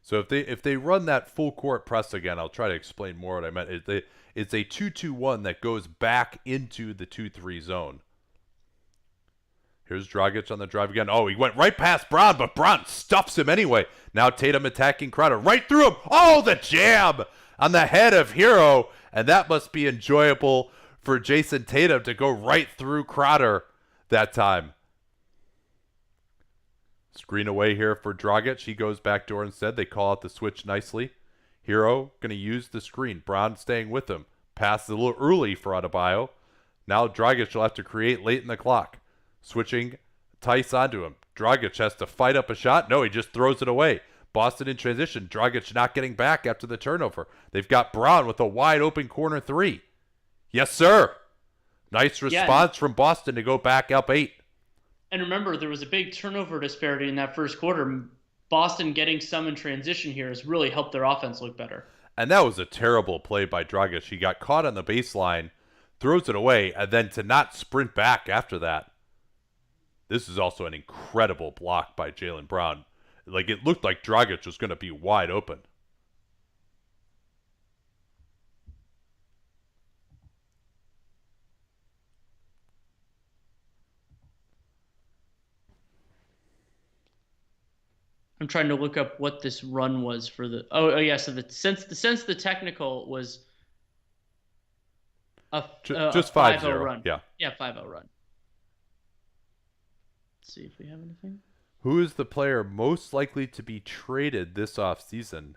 So if they run that full court press again, I'll try to explain more what I meant. It's a 2-2-1 that goes back into the 2-3 zone. Here's Dragic on the drive again. Oh, he went right past Brown, but Brown stuffs him anyway. Now Tatum attacking Crowder. Right through him. Oh, the jam on the head of Hero. And that must be enjoyable for Jason Tatum to go right through Crowder that time. Screen away here for Dragic. He goes backdoor instead. They call out the switch nicely. Hero going to use the screen. Brown staying with him. Pass a little early for Adebayo. Now Dragic will have to create late in the clock. Switching Tice onto him. Dragic has to fight up a shot. No, he just throws it away. Boston in transition. Dragic not getting back after the turnover. They've got Brown with a wide open corner 3. Yes, sir. Nice response from Boston to go back up 8. And remember, there was a big turnover disparity in that first quarter. Boston getting some in transition here has really helped their offense look better. And that was a terrible play by Dragic. He got caught on the baseline, throws it away, and then to not sprint back after that. This is also an incredible block by Jaylen Brown. Like, it looked like Dragic was going to be wide open. I'm trying to look up what this run was for the. Oh yeah. So since the technical was just 5-0 5-0 run. Yeah. Yeah, 5-0 run. Let's see if we have anything. Who is the player most likely to be traded this offseason?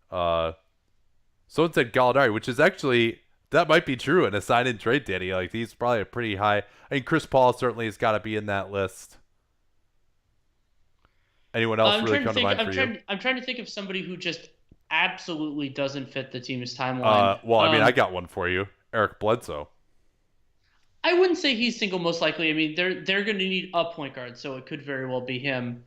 Someone said Gallinari, which is actually, that might be true in a sign-in trade, Danny. Like, he's probably a pretty high. I mean, Chris Paul certainly has got to be in that list. Anyone else really come to mind for you? I'm trying to think of somebody who just absolutely doesn't fit the team's timeline. Well, I mean, I got one for you. Eric Bledsoe. I wouldn't say he's single most likely. I mean, they're going to need a point guard, so it could very well be him.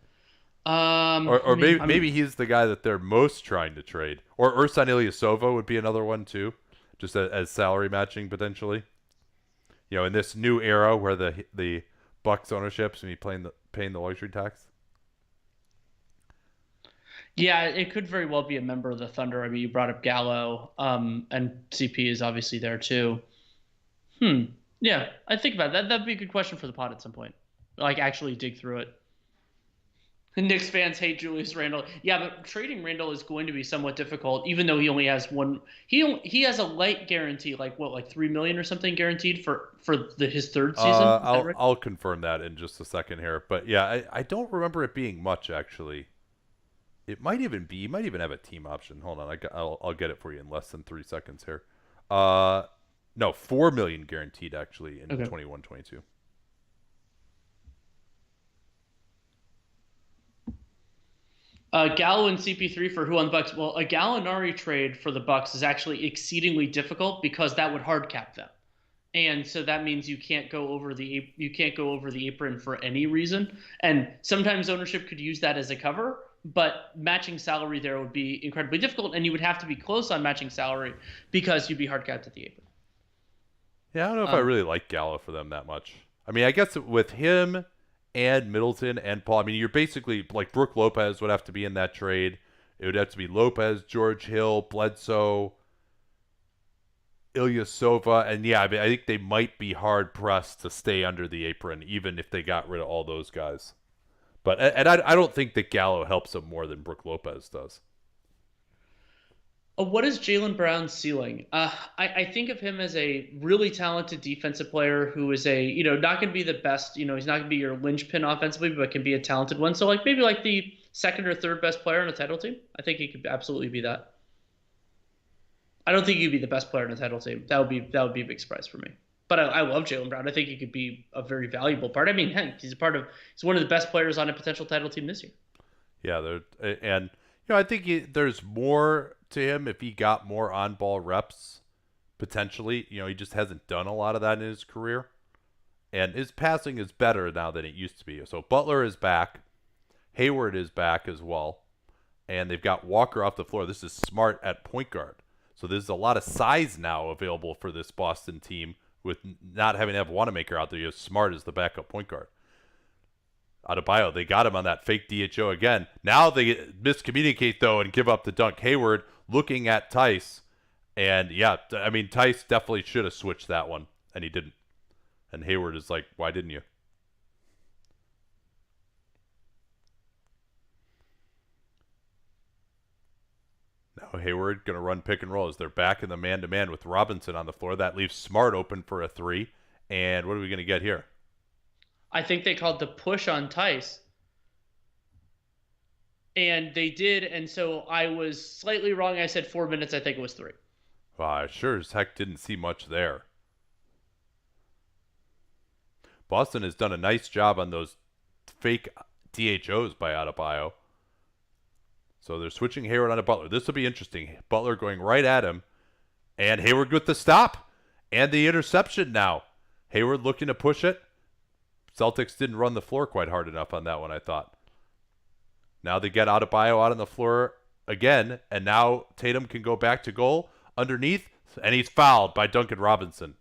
Maybe he's the guy that they're most trying to trade. Or Ersan Ilyasova would be another one too, just as salary matching potentially. In this new era where the Bucks ownership's and paying the luxury tax. Yeah, it could very well be a member of the Thunder. I mean, you brought up Gallo, and CP is obviously there too. Yeah, I think about that. That'd be a good question for the pod at some point. Like actually dig through it. Knicks fans hate Julius Randle. Yeah, but trading Randle is going to be somewhat difficult, even though he only has one. He has a light guarantee, like what, like 3 million or something guaranteed for his third season. Is that right? I'll confirm that in just a second here, but yeah, I don't remember it being much actually. It might even be. You might even have a team option. Hold on, I'll get it for you in less than 3 seconds here. Uh, no, 4 million guaranteed actually in Okay. 21-22. Gallo and CP3 for who on the Bucks? Well, a Gallinari trade for the Bucks is actually exceedingly difficult because that would hard cap them, and so that means you can't go over the apron for any reason. And sometimes ownership could use that as a cover, but matching salary there would be incredibly difficult, and you would have to be close on matching salary because you'd be hard capped at the apron. Yeah, I don't know if I Um, really like Gallo for them that much. I mean, I guess with him and Middleton and Paul, I mean, you're basically like Brooke Lopez would have to be in that trade. It would have to be Lopez, George Hill, Bledsoe, Ilyasova, and yeah, I mean, I think they might be hard pressed to stay under the apron, even if they got rid of all those guys. But and I don't think that Gallo helps them more than Brooke Lopez does. What is Jaylen Brown's ceiling? I think of him as a really talented defensive player who is not going to be the best. He's not going to be your linchpin offensively, but can be a talented one. So like maybe like the second or third best player on a title team. I think he could absolutely be that. I don't think he'd be the best player on a title team. That would be a big surprise for me. But I love Jaylen Brown. I think he could be a very valuable part. I mean, heck, he's one of the best players on a potential title team this year. Yeah, and I think there's more to him if he got more on-ball reps potentially. He just hasn't done a lot of that in his career, and his passing is better now than it used to be. So Butler is back, Hayward is back as well, and they've got Walker off the floor. This is Smart at point guard. So there's a lot of size now available for this Boston team with not having to have Wanamaker out there. You have Smart as the backup point guard. Adebayo, they got him on that fake DHO again. Now they miscommunicate, though, and give up the dunk. Hayward looking at Tice. And, yeah, I mean, Tice definitely should have switched that one, and he didn't. And Hayward is like, why didn't you? Now Hayward going to run pick and roll as they're back in the man-to-man with Robinson on the floor. That leaves Smart open for a three. And what are we going to get here? I think they called the push on Tice, and they did. And so I was slightly wrong. I said 4 minutes. I think it was three. Well, I sure as heck didn't see much there. Boston has done a nice job on those fake DHOs by Adebayo. So they're switching Hayward onto Butler. This will be interesting. Butler going right at him. And Hayward with the stop. And the interception now. Hayward looking to push it. Celtics didn't run the floor quite hard enough on that one, I thought. Now they get Adebayo out on the floor again. And now Tatum can go back to goal underneath. And he's fouled by Duncan Robinson.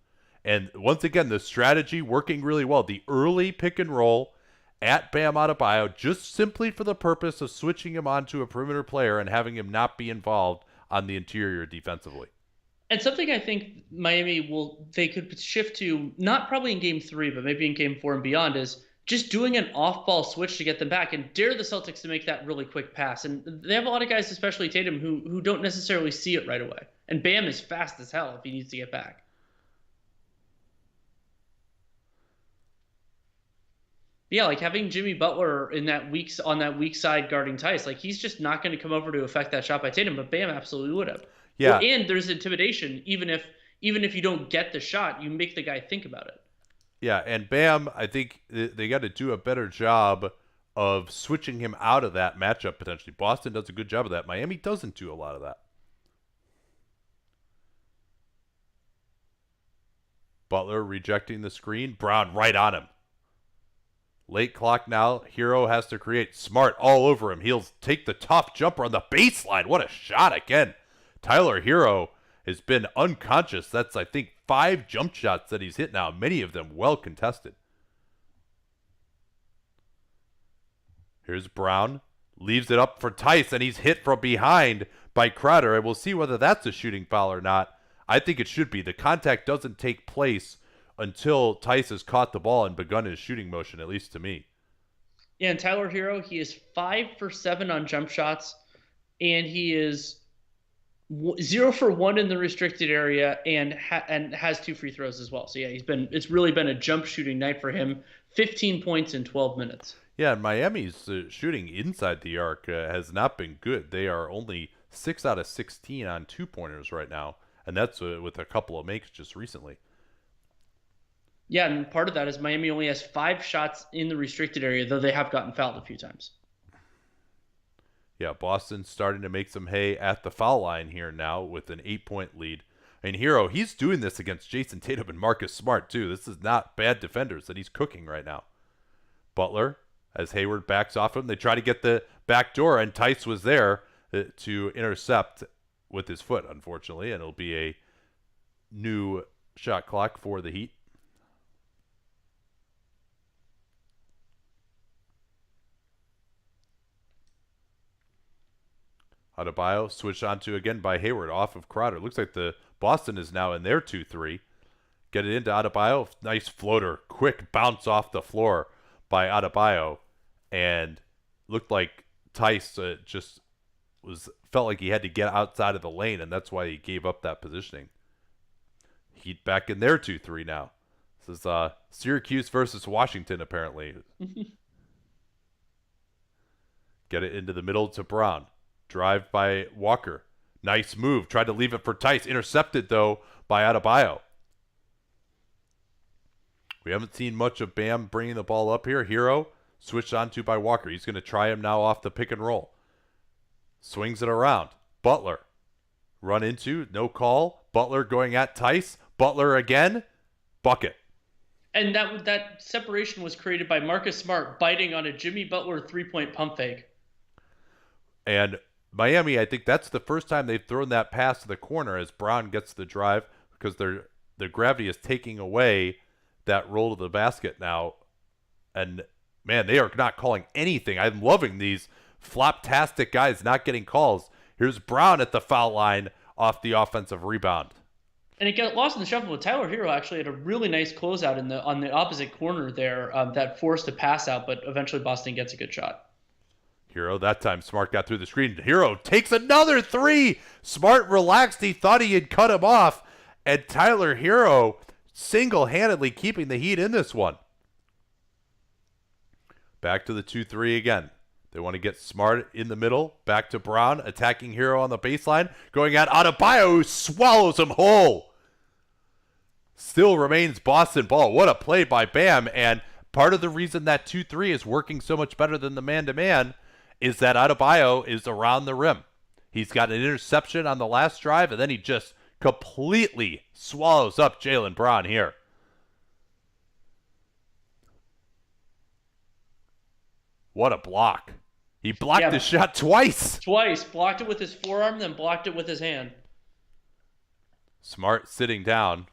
And once again, the strategy working really well. The early pick and roll at Bam Adebayo just simply for the purpose of switching him onto a perimeter player and having him not be involved on the interior defensively. And something I think they could shift to, not probably in game 3, but maybe in game 4 and beyond, is just doing an off-ball switch to get them back and dare the Celtics to make that really quick pass. And they have a lot of guys, especially Tatum, who don't necessarily see it right away. And Bam is fast as hell if he needs to get back. Yeah, like having Jimmy Butler on that weak side guarding Tice, like he's just not going to come over to affect that shot by Tatum, but Bam absolutely would have. Yeah. Well, and there's intimidation, even if you don't get the shot, you make the guy think about it. Yeah, and Bam, I think they got to do a better job of switching him out of that matchup potentially. Boston does a good job of that. Miami doesn't do a lot of that. Butler rejecting the screen. Brown right on him. Late clock now. Hero has to create. Smart all over him. He'll take the tough jumper on the baseline. What a shot again. Tyler Hero has been unconscious. That's, I think, 5 jump shots that he's hit now. Many of them well contested. Here's Brown. Leaves it up for Tice, and he's hit from behind by Crowder. And we'll see whether that's a shooting foul or not. I think it should be. The contact doesn't take place until Tice has caught the ball and begun his shooting motion, at least to me. Yeah, and Tyler Hero, he is 5 for 7 on jump shots, and he is 0 for 1 in the restricted area, and has 2 free throws as well. So yeah, it's really been a jump shooting night for him. 15 points in 12 minutes. Yeah, and Miami's shooting inside the arc has not been good. They are only 6 out of 16 on 2-pointers right now, and that's with a couple of makes just recently. Yeah, and part of that is Miami only has 5 shots in the restricted area, though they have gotten fouled a few times. Yeah, Boston's starting to make some hay at the foul line here now with an 8-point lead. And Hero, he's doing this against Jason Tatum and Marcus Smart, too. This is not bad defenders that he's cooking right now. Butler, as Hayward backs off him, they try to get the back door, and Tice was there to intercept with his foot, unfortunately, and it'll be a new shot clock for the Heat. Adebayo switched onto again by Hayward off of Crowder. Looks like the Boston is now in their 2-3. Get it into Adebayo. Nice floater. Quick bounce off the floor by Adebayo. And looked like Tice just felt like he had to get outside of the lane, and that's why he gave up that positioning. Heat back in their 2-3 now. This is Syracuse versus Washington, apparently. Get it into the middle to Brown. Drive by Walker. Nice move. Tried to leave it for Tice. Intercepted, though, by Adebayo. We haven't seen much of Bam bringing the ball up here. Hero switched onto by Walker. He's going to try him now off the pick and roll. Swings it around. Butler. Run into. No call. Butler going at Tice. Butler again. Bucket. And that separation was created by Marcus Smart biting on a Jimmy Butler 3-point pump fake. And Miami, I think that's the first time they've thrown that pass to the corner as Brown gets the drive because the gravity is taking away that roll to the basket now. And, man, they are not calling anything. I'm loving these flop-tastic guys not getting calls. Here's Brown at the foul line off the offensive rebound. And it got lost in the shuffle, but Tyler Hero actually had a really nice closeout on the opposite corner there that forced a pass out, but eventually Boston gets a good shot. Hero, that time Smart got through the screen. Hero takes another 3. Smart relaxed. He thought he had cut him off. And Tyler Hero single-handedly keeping the Heat in this one. Back to the 2-3 again. They want to get Smart in the middle. Back to Brown, attacking Hero on the baseline. Going at Adebayo, who swallows him whole. Still remains Boston ball. What a play by Bam. And part of the reason that 2-3 is working so much better than the man-to-man is that Adebayo is around the rim. He's got an interception on the last drive, and then he just completely swallows up Jaylen Brown here. What a block. He blocked the shot twice. Twice. Blocked it with his forearm, then blocked it with his hand. Smart sitting down.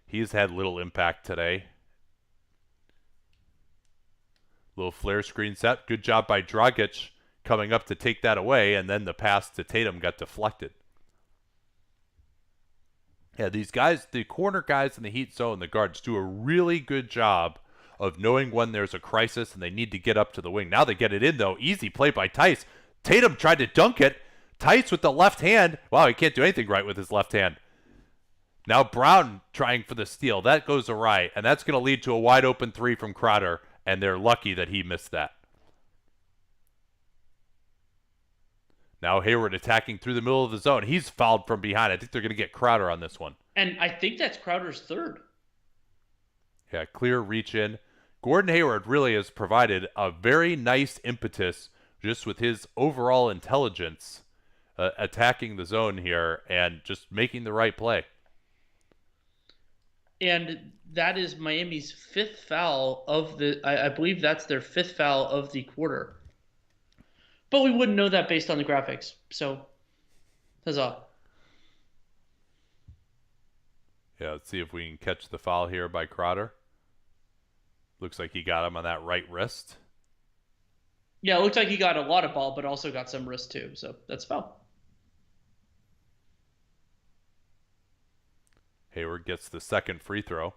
He's had little impact today. Little flare screen set. Good job by Dragic coming up to take that away, and then the pass to Tatum got deflected. Yeah, these guys, the corner guys in the Heat zone, the guards, do a really good job of knowing when there's a crisis and they need to get up to the wing. Now they get it in, though. Easy play by Tice. Tatum tried to dunk it. Tice with the left hand. Wow, he can't do anything right with his left hand. Now Brown trying for the steal. That goes awry, and that's going to lead to a wide open 3 from Crowder, and they're lucky that he missed that. Now Hayward attacking through the middle of the zone. He's fouled from behind. I think they're going to get Crowder on this one. And I think that's Crowder's third. Yeah, clear reach in. Gordon Hayward really has provided a very nice impetus just with his overall intelligence attacking the zone here and just making the right play. And that is Miami's 5th foul of the I believe that's their 5th foul of the quarter. But we wouldn't know that based on the graphics. So, huzzah. Yeah, let's see if we can catch the foul here by Crowder. Looks like he got him on that right wrist. Yeah, it looks like he got a lot of ball, but also got some wrist too. So, that's foul. Hayward gets the second free throw.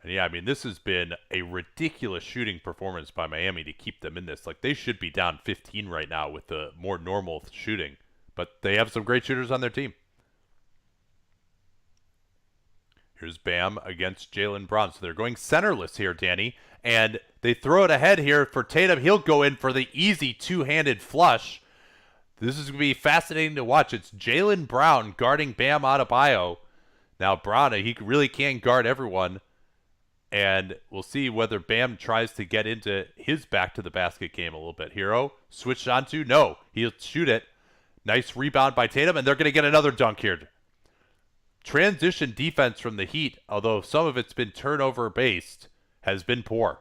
And yeah, I mean, this has been a ridiculous shooting performance by Miami to keep them in this. Like, they should be down 15 right now with the more normal shooting. But they have some great shooters on their team. Here's Bam against Jaylen Brown. So they're going centerless here, Danny. And they throw it ahead here for Tatum. He'll go in for the easy two-handed flush. This is going to be fascinating to watch. It's Jaylen Brown guarding Bam Adebayo. Now, Brown, he really can guard everyone. And we'll see whether Bam tries to get into his back-to-the-basket game a little bit. Hero, switched onto? No. He'll shoot it. Nice rebound by Tatum, and they're going to get another dunk here. Transition defense from the Heat, although some of it's been turnover-based, has been poor.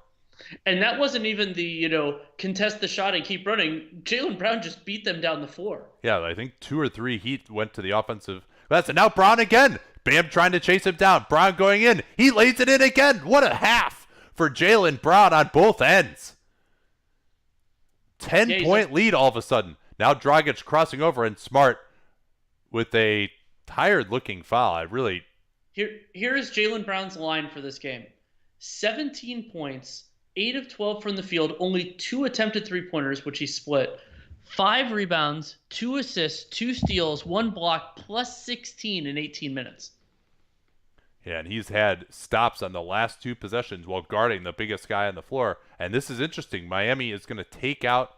And that wasn't even the, contest the shot and keep running. Jaylen Brown just beat them down the floor. Yeah, I think 2 or 3 Heat went to the offensive. And now Brown again. Bam trying to chase him down. Brown going in. He lays it in again. What a half for Jaylen Brown on both ends. 10-point lead all of a sudden. Now Dragic crossing over, and Smart with a tired-looking foul. Here is Jaylen Brown's line for this game. 17 points, 8 of 12 from the field, only 2 attempted three-pointers, which he split. 5 rebounds, 2 assists, 2 steals, 1 block, plus 16 in 18 minutes. Yeah, and he's had stops on the last 2 possessions while guarding the biggest guy on the floor. And this is interesting. Miami is going to take out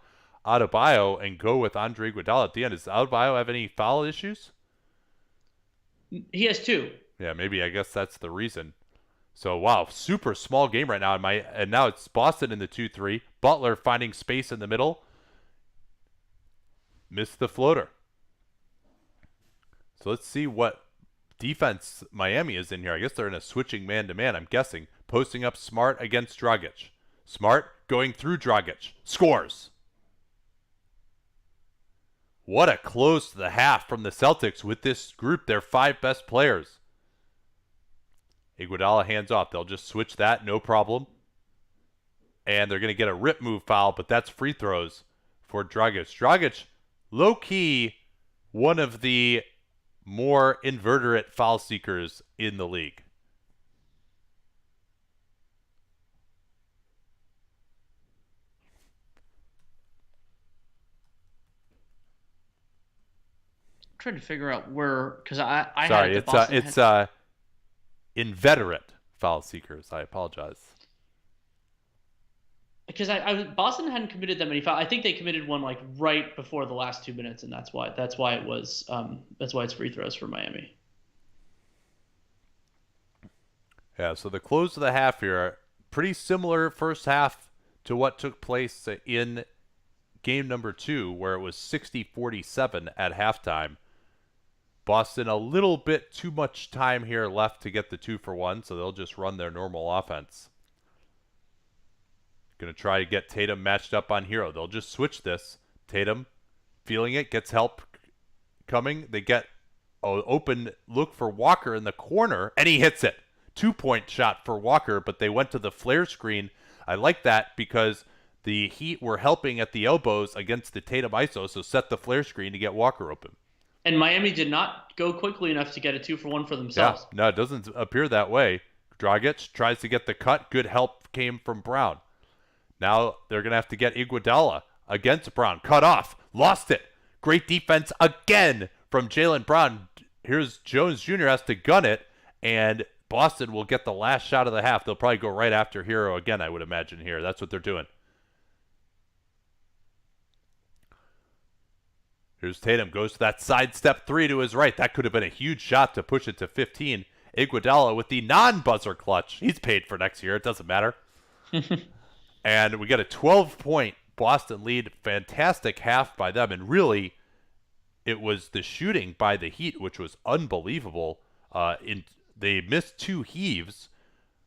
Adebayo and go with Andre Iguodala at the end. Does Adebayo have any foul issues? He has 2. Yeah, maybe. I guess that's the reason. So, wow, super small game right now. And now it's Boston in the 2-3. Butler finding space in the middle. Missed the floater. So let's see what defense Miami is in here. I guess they're in a switching man-to-man, I'm guessing. Posting up Smart against Dragic. Smart going through Dragic. Scores. What a close to the half from the Celtics with this group. Their 5 best players. Iguodala hands off. They'll just switch that, no problem. And they're going to get a rip move foul, but that's free throws for Dragic. Dragic, low-key, one of the more inveterate foul seekers in the league. I'm trying to figure out where, because I Sorry, had the it's inveterate foul seekers. I apologize. Because Boston hadn't committed that many fouls. I think they committed one like right before the last 2 minutes, and that's why it's free throws for Miami. Yeah, so the close of the half here, pretty similar first half to what took place in game number 2, where it was 60-47 at halftime. Boston a little bit too much time here left to get the 2-for-1, so they'll just run their normal offense. Going to try to get Tatum matched up on Hero. They'll just switch this. Tatum feeling it, gets help coming. They get an open look for Walker in the corner, and he hits it. 2-point shot for Walker, but they went to the flare screen. I like that because the Heat were helping at the elbows against the Tatum ISO, so set the flare screen to get Walker open. And Miami did not go quickly enough to get a 2-for-1 for themselves. Yeah, no, it doesn't appear that way. Dragic tries to get the cut. Good help came from Brown. Now they're going to have to get Iguodala against Brown. Cut off. Lost it. Great defense again from Jaylen Brown. Here's Jones Jr. has to gun it, and Boston will get the last shot of the half. They'll probably go right after Hero again, I would imagine here. That's what they're doing. Here's Tatum. Goes to that sidestep 3 to his right. That could have been a huge shot to push it to 15. Iguodala with the non-buzzer clutch. He's paid for next year. It doesn't matter. And we get a 12-point Boston lead. Fantastic half by them. And really, it was the shooting by the Heat, which was unbelievable. They missed 2 heaves,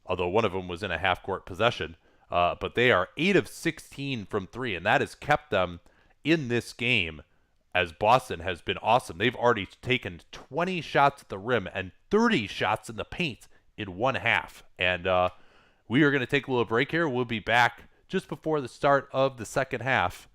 although one of them was in a half-court possession. But they are 8 of 16 from 3, and that has kept them in this game, as Boston has been awesome. They've already taken 20 shots at the rim and 30 shots in the paint in one half. And we are going to take a little break here. We'll be back just before the start of the second half.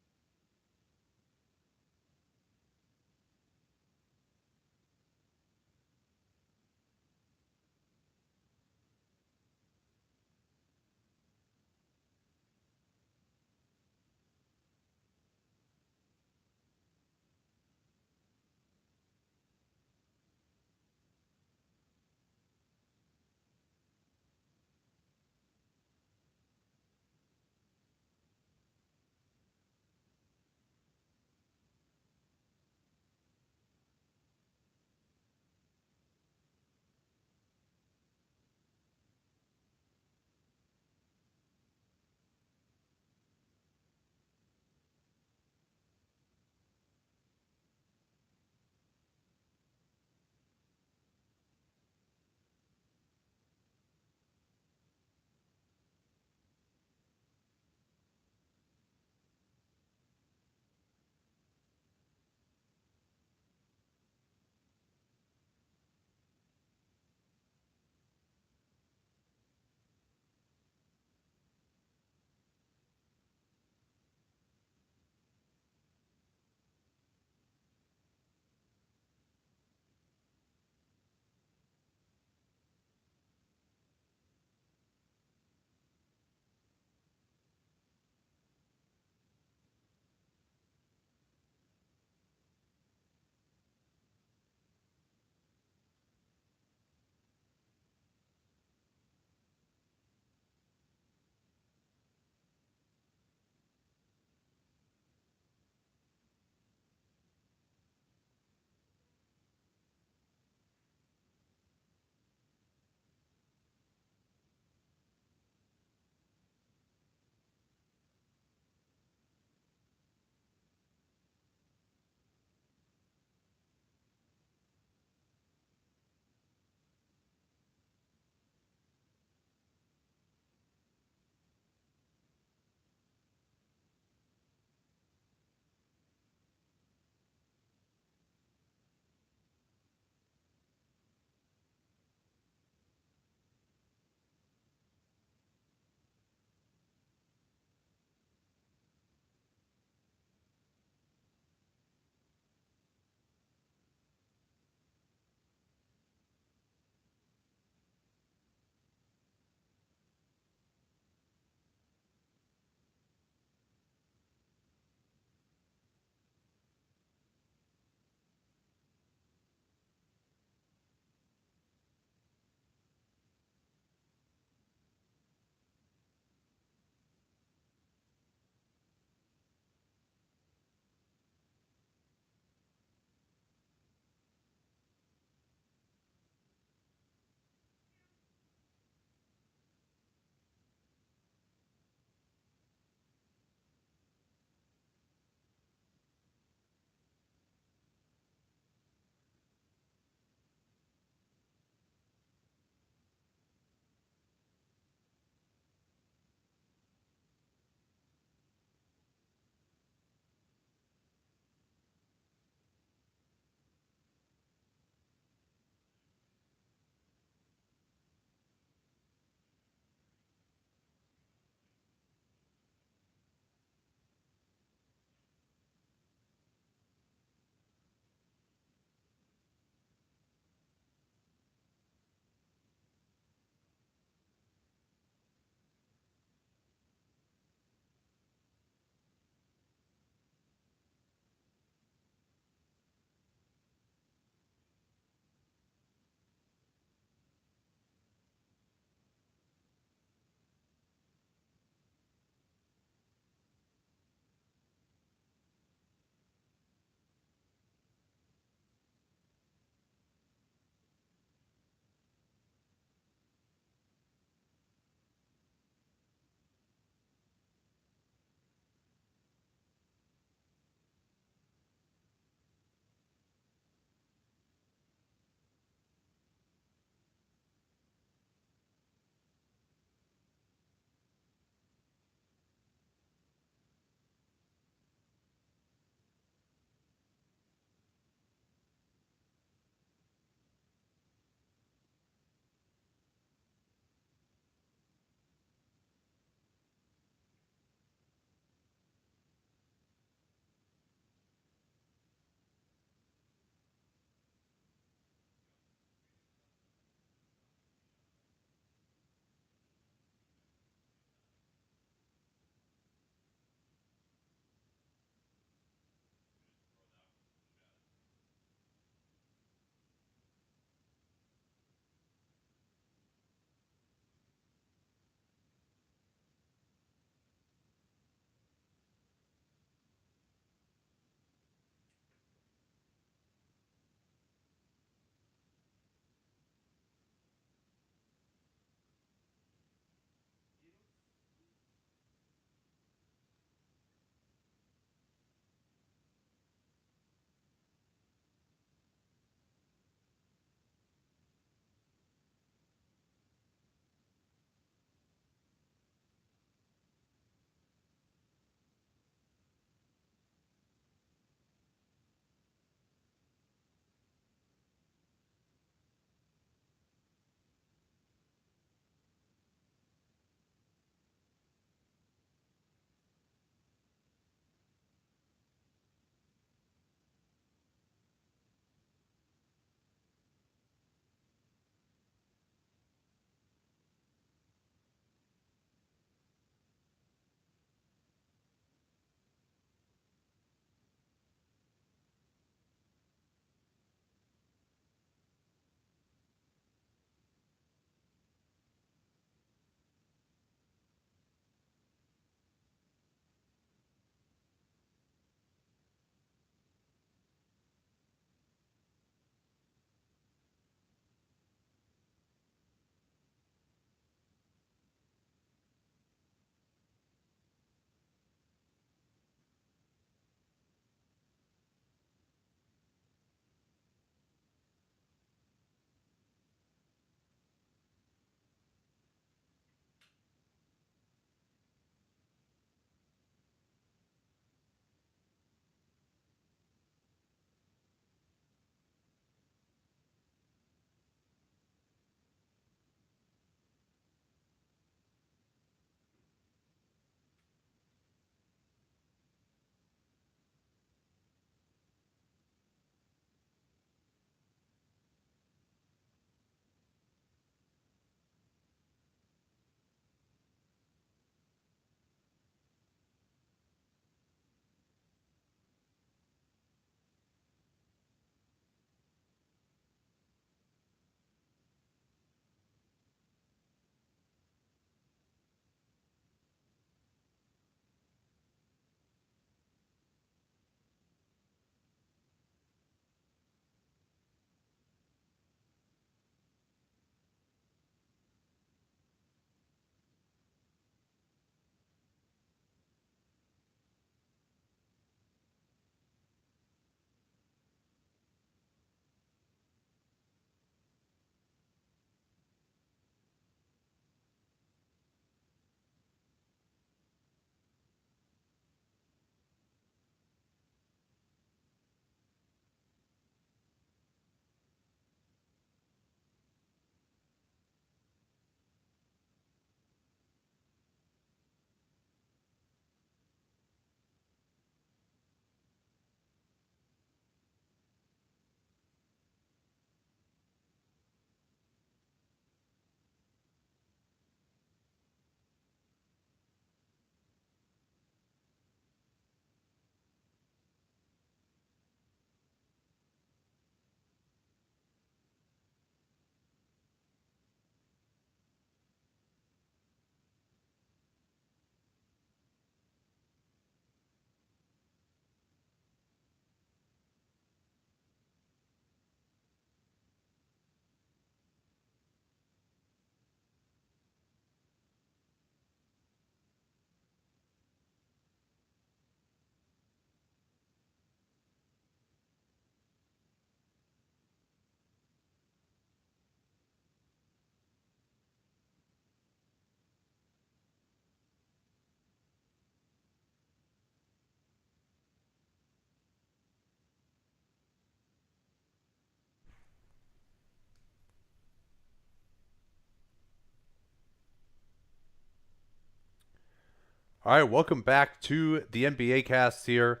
All right, welcome back to the NBA cast here.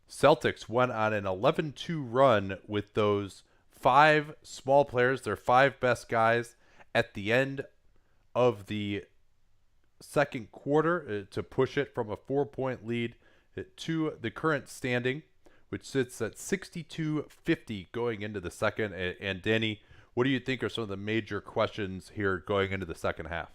Celtics went on an 11-2 run with those five small players, their five best guys, at the end of the second quarter to push it from a 4-point lead to the current standing, which sits at 62-50 going into the second. And Danny, what do you think are some of the major questions here going into the second half?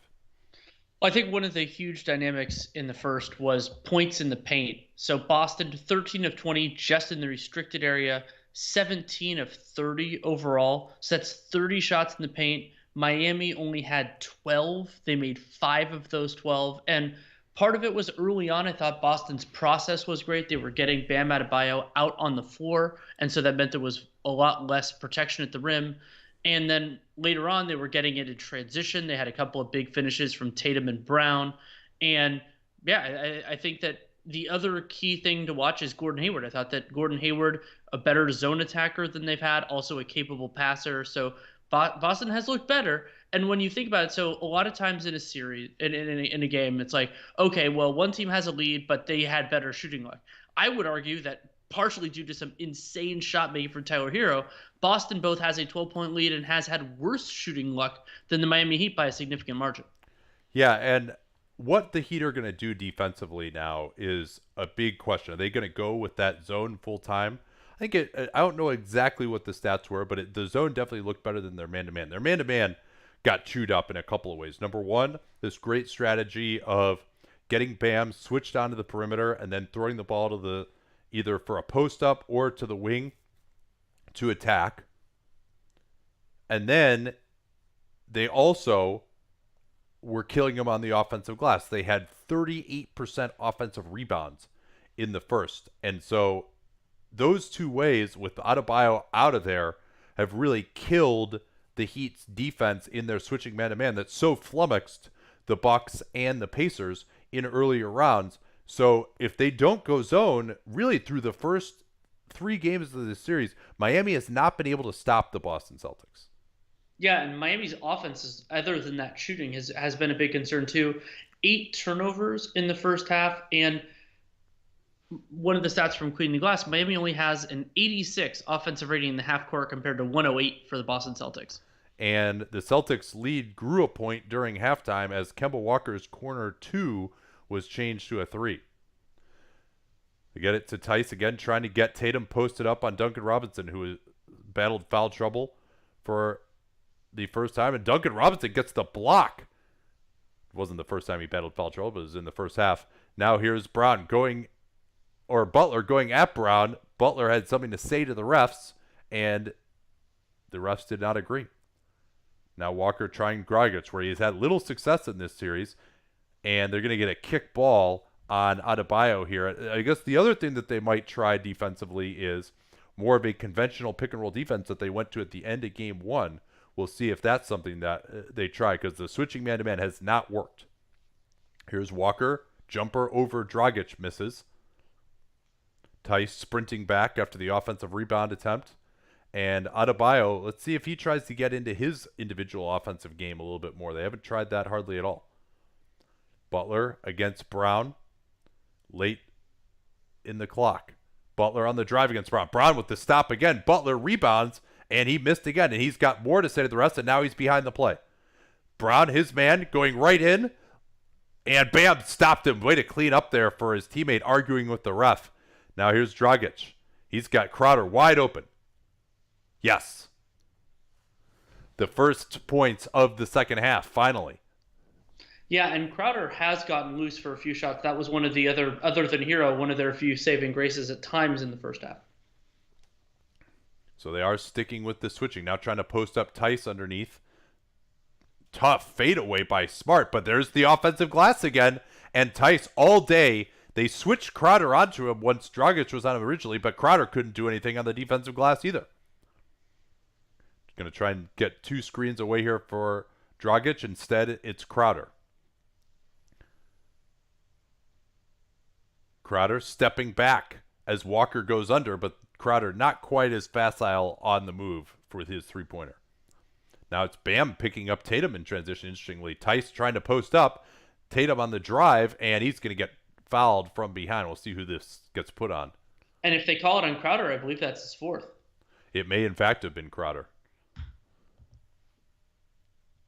Well, I think one of the huge dynamics in the first was points in the paint. So Boston 13 of 20 just in the restricted area, 17 of 30 overall. So that's 30 shots in the paint. Miami only had 12. They made 5 of those 12. And part of it was early on. I thought Boston's process was great. They were getting Bam Adebayo out on the floor, and so that meant there was a lot less protection at the rim. And then later on, they were getting it in transition. They had a couple of big finishes from Tatum and Brown. And yeah, I think that the other key thing to watch is Gordon Hayward. I thought that Gordon Hayward, a better zone attacker than they've had, also a capable passer. So Boston has looked better. And when you think about it, so a lot of times in a series, in a game, it's like, okay, well, one team has a lead, but they had better shooting luck. I would argue that partially due to some insane shot making from Tyler Hero, Boston both has a 12-point lead and has had worse shooting luck than the Miami Heat by a significant margin. Yeah, and what the Heat are going to do defensively now is a big question. Are they going to go with that zone full time? I don't know exactly what the stats were, but the zone definitely looked better than their man-to-man. Their man-to-man got chewed up in a couple of ways. Number one, this great strategy of getting Bam switched onto the perimeter and then throwing the ball to the either for a post up or to the wing to attack. And then they also were killing him on the offensive glass. They had 38% offensive rebounds in the first. And so those two ways with Adebayo out of there have really killed the Heat's defense in their switching man-to-man that so flummoxed the Bucks and the Pacers in earlier rounds. So if they don't go zone, really through the first 3 games of the series, Miami has not been able to stop the Boston Celtics. Yeah, and Miami's offense, is, other than that shooting, has been a big concern too. 8 turnovers in the first half, and one of the stats from Cleaning the Glass, Miami only has an 86 offensive rating in the half court compared to 108 for the Boston Celtics. And the Celtics lead grew a point during halftime as Kemba Walker's corner 2 was changed to a 3. They get it to Tice again, trying to get Tatum posted up on Duncan Robinson, who battled foul trouble for the first time. And Duncan Robinson gets the block. It wasn't the first time he battled foul trouble, but it was in the first half. Now here's Butler going at Brown. Butler had something to say to the refs, and the refs did not agree. Now Walker trying Dragic, where he's had little success in this series, and they're going to get a kick ball on Adebayo here. I guess the other thing that they might try defensively is more of a conventional pick and roll defense that they went to at the end of game 1. We'll see if that's something that they try, because the switching man-to-man has not worked. Here's Walker. Jumper over Dragic, misses. Tice sprinting back after the offensive rebound attempt. And Adebayo, let's see if he tries to get into his individual offensive game a little bit more. They haven't tried that hardly at all. Butler against Brown late in the clock. Butler on the drive against Brown. Brown with the stop again. Butler rebounds, and he missed again. And he's got more to say to the rest, and now he's behind the play. Brown, his man, going right in, and Bam stopped him. Way to clean up there for his teammate arguing with the ref. Now here's Dragic. He's got Crowder wide open. Yes. The first points of the second half, finally. Yeah, and Crowder has gotten loose for a few shots. That was one of the other than Hero, one of their few saving graces at times in the first half. So they are sticking with the switching. Now trying to post up Tice underneath. Tough fadeaway by Smart, but there's the offensive glass again. And Tice all day, they switched Crowder onto him once Dragic was on him originally, but Crowder couldn't do anything on the defensive glass either. Going to try and get 2 screens away here for Dragic. Instead, it's Crowder. Crowder stepping back as Walker goes under, but Crowder not quite as facile on the move with his 3-pointer. Now it's Bam picking up Tatum in transition, interestingly. Tice trying to post up. Tatum on the drive, and he's going to get fouled from behind. We'll see who this gets put on. And if they call it on Crowder, I believe that's his fourth. It may, in fact, have been Crowder.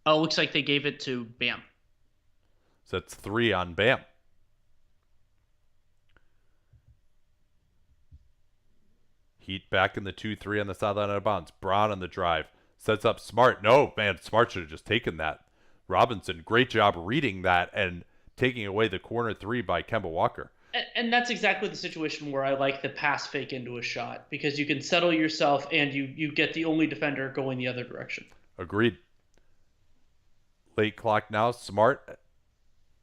Oh, it looks like they gave it to Bam. So that's 3 on Bam. Heat back in the 2-3 on the sideline out of bounds. Brown on the drive. Sets up Smart. No, man, Smart should have just taken that. Robinson, great job reading that and taking away the corner 3 by Kemba Walker. And that's exactly the situation where I like the pass fake into a shot, because you can settle yourself and you get the only defender going the other direction. Agreed. Late clock now. Smart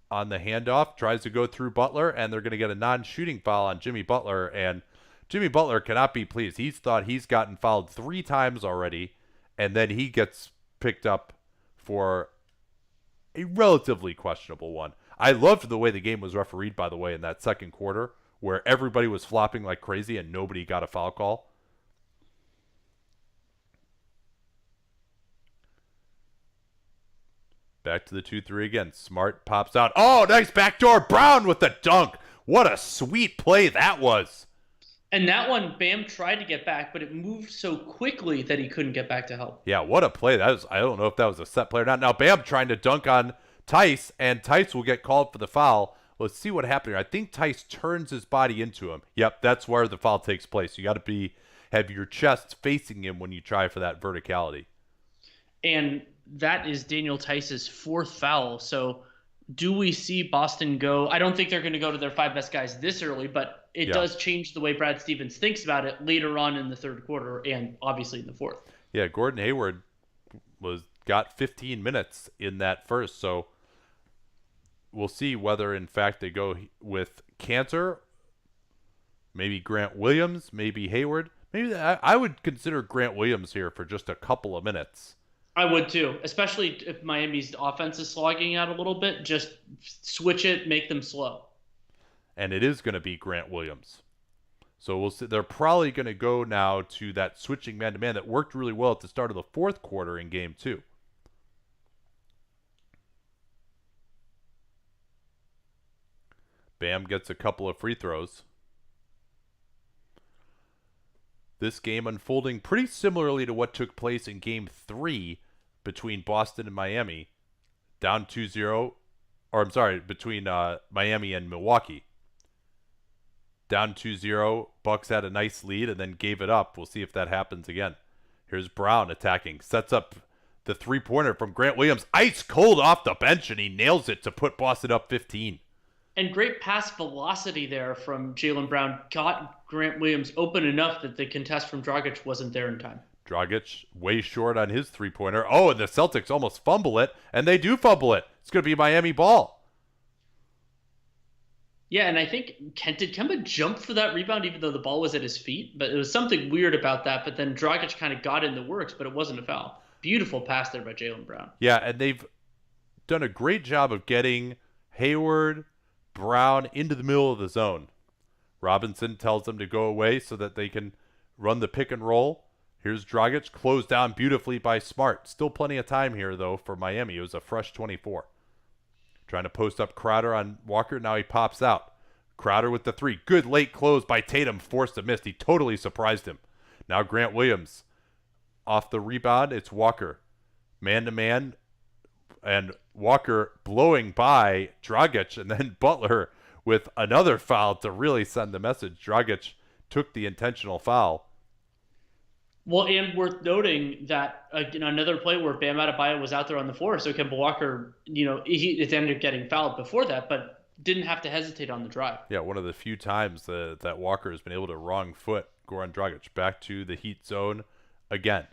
on the handoff. Tries to go through Butler, and they're going to get a non-shooting foul on Jimmy Butler. And Jimmy Butler cannot be pleased. He's thought he's gotten fouled 3 times already, and then he gets picked up for a relatively questionable one. I loved the way the game was refereed, by the way, in that second quarter, where everybody was flopping like crazy and nobody got a foul call. Back to the 2-3 again. Smart pops out. Oh, nice backdoor. Brown with the dunk. What a sweet play that was. And that one, Bam tried to get back, but it moved so quickly that he couldn't get back to help. Yeah, what a play. That was. I don't know if that was a set play or not. Now Bam trying to dunk on Tice, and Tice will get called for the foul. Let's see what happened here. I think Tice turns his body into him. Yep, that's where the foul takes place. You got to have your chest facing him when you try for that verticality. And that is Daniel Tice's 4th foul. So do we see Boston go? I don't think they're going to go to their 5 best guys this early, but it does change the way Brad Stevens thinks about it later on in the third quarter and obviously in the fourth. Yeah, Gordon Hayward got 15 minutes in that first, so we'll see whether in fact they go with Cantor, maybe Grant Williams, maybe Hayward. Maybe I would consider Grant Williams here for just a couple of minutes. I would too, especially if Miami's offense is slogging out a little bit. Just switch it, make them slow. And it is going to be Grant Williams. So we'll see. They're probably going to go now to that switching man-to-man that worked really well at the start of the fourth quarter in Game 2. Bam gets a couple of free throws. This game unfolding pretty similarly to what took place in Game 3 between Boston and Miami. Down 2-0. Or, I'm sorry, between Miami and Milwaukee. Down 2-0. Bucks had a nice lead and then gave it up. We'll see if that happens again. Here's Brown attacking. Sets up the three-pointer from Grant Williams. Ice cold off the bench, and he nails it to put Boston up 15. And great pass velocity there from Jaylen Brown. Got Grant Williams open enough that the contest from Dragic wasn't there in time. Dragic way short on his three-pointer. Oh, and the Celtics almost fumble it, and they do fumble it. It's going to be Miami ball. Yeah, and I think, did Kemba jump for that rebound even though the ball was at his feet? But it was something weird about that. But then Dragic kind of got in the works, but it wasn't a foul. Beautiful pass there by Jaylen Brown. Yeah, and they've done a great job of getting Hayward, Brown into the middle of the zone. Robinson tells them to go away so that they can run the pick and roll. Here's Dragic, closed down beautifully by Smart. Still plenty of time here, though, for Miami. It was a fresh 24. Trying to post up Crowder on Walker. Now he pops out. Crowder with the 3. Good late close by Tatum. Forced a miss. He totally surprised him. Now Grant Williams. Off the rebound, it's Walker. Man-to-man. And Walker blowing by Dragic. And then Butler with another foul to really send the message. Dragic took the intentional foul. Well, and worth noting that another play where Bam Adebayo was out there on the floor, so Kemba Walker, he ended up getting fouled before that, but didn't have to hesitate on the drive. Yeah, one of the few times that Walker has been able to wrong foot Goran Dragic. Back to the Heat zone again.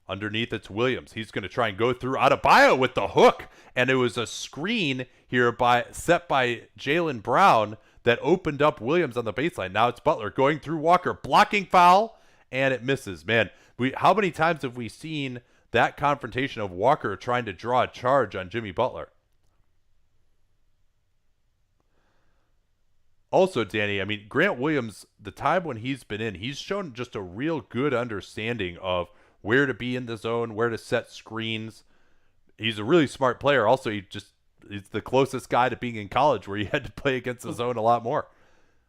Underneath, it's Williams. He's going to try and go through Adebayo with the hook, and it was a screen here set by Jaylen Brown that opened up Williams on the baseline. Now it's Butler going through Walker, blocking foul. And it misses. Man, how many times have we seen that confrontation of Walker trying to draw a charge on Jimmy Butler? Also, Danny, I mean, Grant Williams, the time when he's been in, he's shown just a real good understanding of where to be in the zone, where to set screens. He's a really smart player. Also, he just He's the closest guy to being in college where you had to play against the zone a lot more.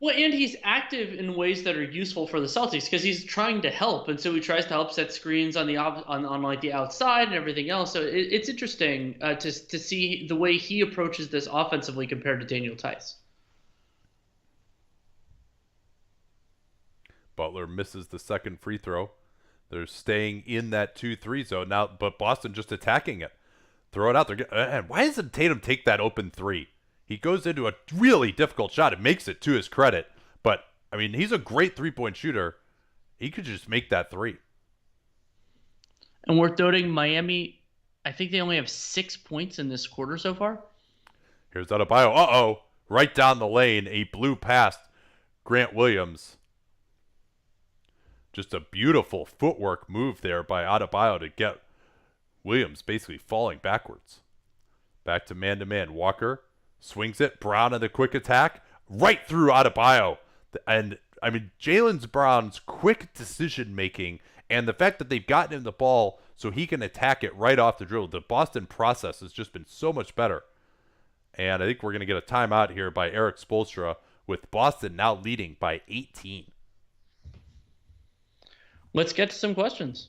Well, and he's active in ways that are useful for the Celtics because he's trying to help, and so he tries to help set screens on on like the outside and everything else. So it's interesting to see the way he approaches this offensively compared to Daniel Tice. Butler misses the second free throw. They're staying in that 2-3 zone now, but Boston just attacking it. Throw it out there. And why doesn't Tatum take that open three? He goes into a really difficult shot and makes it to his credit. But, I mean, he's a great three-point shooter. He could just make that three. And worth noting, Miami, I think they only have 6 points in this quarter so far. Here's Adebayo. Uh-oh. Right down the lane. A blue past Grant Williams. Just a beautiful footwork move there by Adebayo to get Williams basically falling backwards. Back to man-to-man. Walker swings it. Brown on the quick attack. Right through Adebayo. And, I mean, Jaylen Brown's quick decision-making and the fact that they've gotten him the ball so he can attack it right off the dribble. The Boston process has just been so much better. And I think we're going to get a timeout here by Eric Spoelstra with Boston now leading by 18. Let's get to some questions.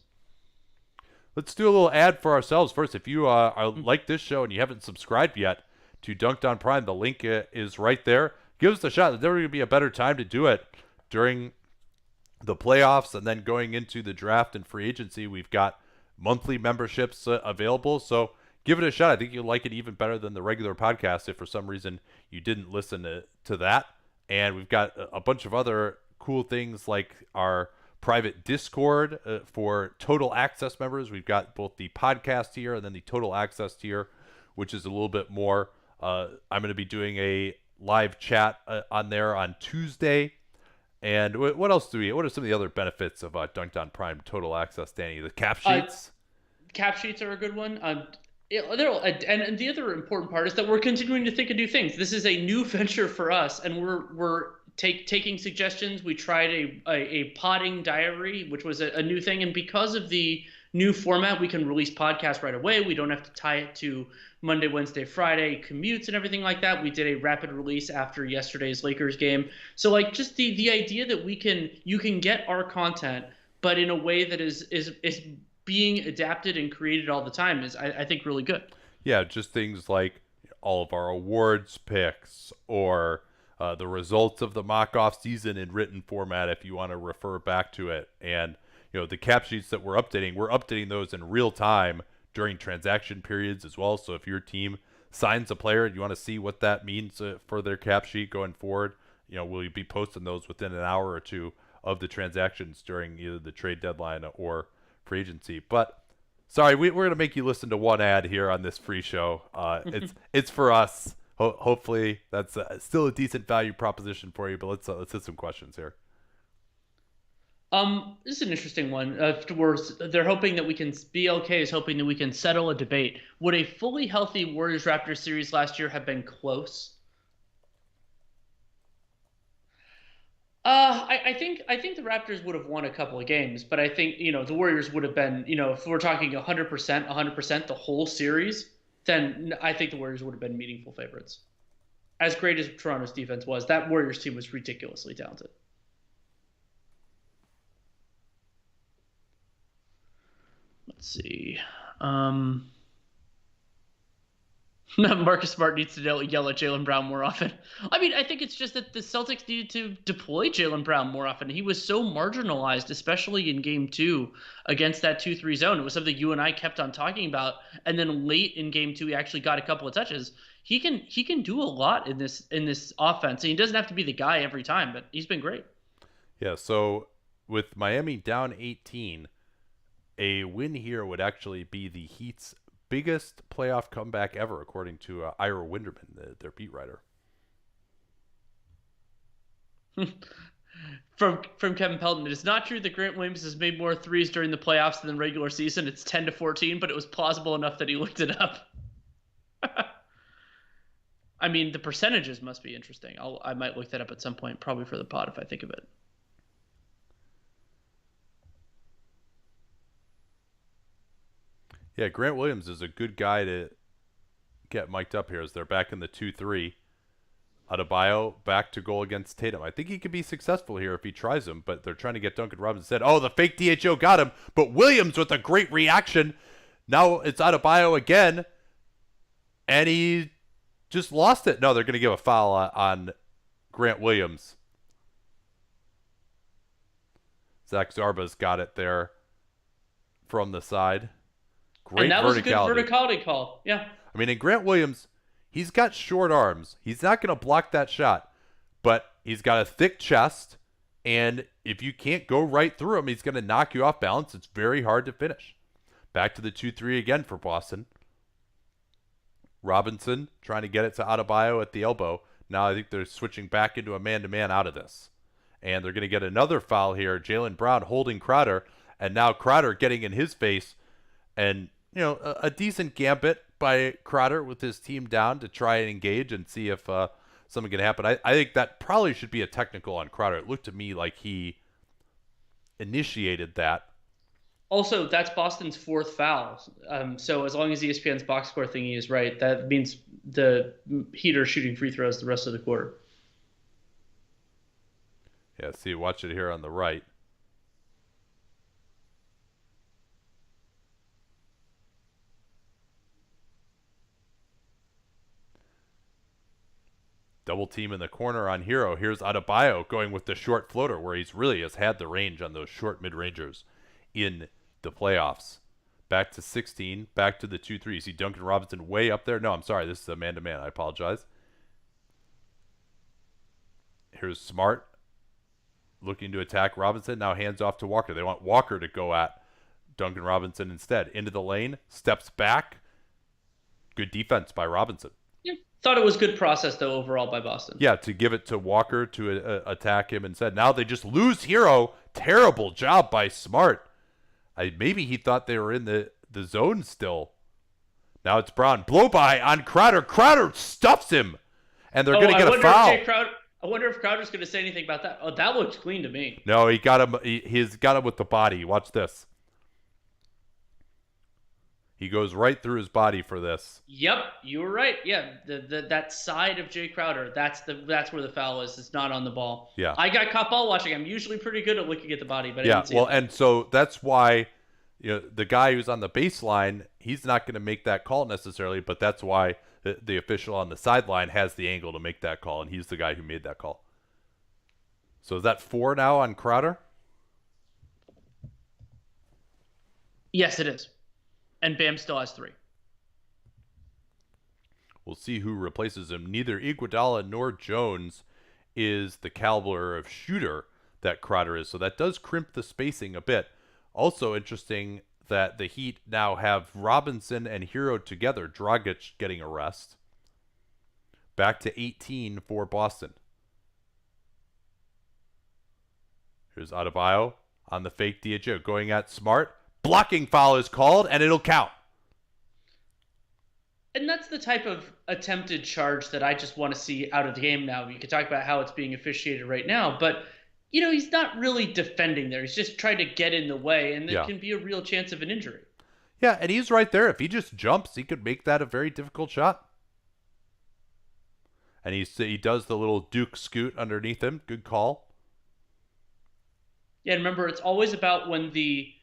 Let's do a little ad for ourselves first. If you like this show and you haven't subscribed yet to Dunked on Prime, the link is right there. Give us a shot. There's never going to be a better time to do it during the playoffs and then going into the draft and free agency. We've got monthly memberships available, so give it a shot. I think you'll like it even better than the regular podcast if for some reason you didn't listen to that. And we've got a bunch of other cool things like our private Discord for total access members. We've got both the podcast tier and then the total access tier, which is a little bit more. I'm going to be doing a live chat on there on Tuesday. And what else what are some of the other benefits of Dunked on Prime Total Access, Danny? The cap sheets? Cap sheets are a good one. And the other important part is that we're continuing to think of new things. This is a new venture for us, and we're taking suggestions. We tried a potting diary, which was a new thing, and because of the new format, we can release podcasts right away. We don't have to tie it to Monday, Wednesday, Friday commutes and everything like that. We did a rapid release after yesterday's Lakers game. So like just the idea that you can get our content, but in a way that is being adapted and created all the time is I think really good. Yeah, just things like all of our awards picks or the results of the mock-off season in written format if you want to refer back to it. And the cap sheets that we're updating those in real time during transaction periods as well. So if your team signs a player and you want to see what that means for their cap sheet going forward, will you be posting those within an hour or two of the transactions during either the trade deadline or free agency. But sorry, we're going to make you listen to one ad here on this free show. It's for us. Hopefully that's still a decent value proposition for you, but let's hit some questions here. This is an interesting one. They're hoping that BLK is hoping that we can settle a debate. Would a fully healthy Warriors-Raptors series last year have been close? I think the Raptors would have won a couple of games, but I think the Warriors would have been if we're talking 100% the whole series, then I think the Warriors would have been meaningful favorites. As great as Toronto's defense was, that Warriors team was ridiculously talented. Let's see. Marcus Smart needs to yell at Jaylen Brown more often. I mean, I think it's just that the Celtics needed to deploy Jaylen Brown more often. He was so marginalized, especially in Game 2 against that 2-3 zone. It was something you and I kept on talking about. And then late in Game 2, he actually got a couple of touches. He can do a lot in this offense. And he doesn't have to be the guy every time, but he's been great. Yeah, so with Miami down 18, a win here would actually be the Heat's biggest playoff comeback ever, according to Ira Winderman, their beat writer. From Kevin Pelton, it is not true that Grant Williams has made more threes during the playoffs than regular season. It's 10-14, but it was plausible enough that he looked it up. I mean, the percentages must be interesting. I might look that up at some point, probably for the pod if I think of it. Yeah, Grant Williams is a good guy to get mic'd up here as they're back in the 2-3. Adebayo back to goal against Tatum. I think he could be successful here if he tries him, but they're trying to get Duncan Robinson. Said, oh, the fake DHO got him, but Williams with a great reaction. Now it's Adebayo again, and he just lost it. No, they're going to give a foul on Grant Williams. Zach Zarba's got it there from the side. Great and that was a good verticality. verticality call. Yeah. I mean, in Grant Williams, he's got short arms. He's not going to block that shot, but he's got a thick chest, and if you can't go right through him, he's going to knock you off balance. It's very hard to finish. Back to the 2-3 again for Boston. Robinson trying to get it to Adebayo at the elbow. Now I think they're switching back into a man-to-man out of this. And they're going to get another foul here. Jaylen Brown holding Crowder, and now Crowder getting in his face. And, you know, a decent gambit by Crowder with his team down to try and engage and see if something can happen. I think that probably should be a technical on Crowder. It looked to me like he initiated that. Also, that's Boston's fourth foul. So as long as ESPN's box score thingy is right, that means the Heat are shooting free throws the rest of the quarter. Yeah, see, watch it here on the right. Double team in the corner on Hero. Here's Adebayo going with the short floater where he's really has had the range on those short mid-rangers in the playoffs. Back to 16, back to the 2-3. You see Duncan Robinson way up there. No, I'm sorry. This is a man-to-man. I apologize. Here's Smart looking to attack Robinson. Now hands off to Walker. They want Walker to go at Duncan Robinson instead. Into the lane, steps back. Good defense by Robinson. Yeah. Thought it was good process, though, overall by Boston. Yeah, to give it to Walker to attack him instead. Now they just lose Hero. Terrible job by Smart. Maybe he thought they were in the zone still. Now it's Brown. Blow by on Crowder. Crowder stuffs him. And they're going to get a foul. I wonder if Crowder's going to say anything about that. Oh, that looks clean to me. No, he got him. He's got him with the body. Watch this. He goes right through his body for this. Yep, you were right. Yeah, that side of Jay Crowder, that's where the foul is. It's not on the ball. Yeah. I got caught ball watching. I'm usually pretty good at looking at the body, but I yeah, didn't see well, it. and so that's why the guy who's on the baseline, he's not going to make that call necessarily, but that's why the official on the sideline has the angle to make that call, and he's the guy who made that call. So is that 4 now on Crowder? Yes, it is. And Bam still has 3. We'll see who replaces him. Neither Iguodala nor Jones is the caliber of shooter that Crowder is, so that does crimp the spacing a bit. Also interesting that the Heat now have Robinson and Hero together. Dragic getting a rest. Back to 18 for Boston. Here's Adebayo on the fake DHO going at Smart. Blocking foul is called, and it'll count. And that's the type of attempted charge that I just want to see out of the game now. You could talk about how it's being officiated right now, but he's not really defending there. He's just trying to get in the way, and there can be a real chance of an injury. Yeah, and he's right there. If he just jumps, he could make that a very difficult shot. And he does the little Duke scoot underneath him. Good call. Yeah, and remember, it's always about when the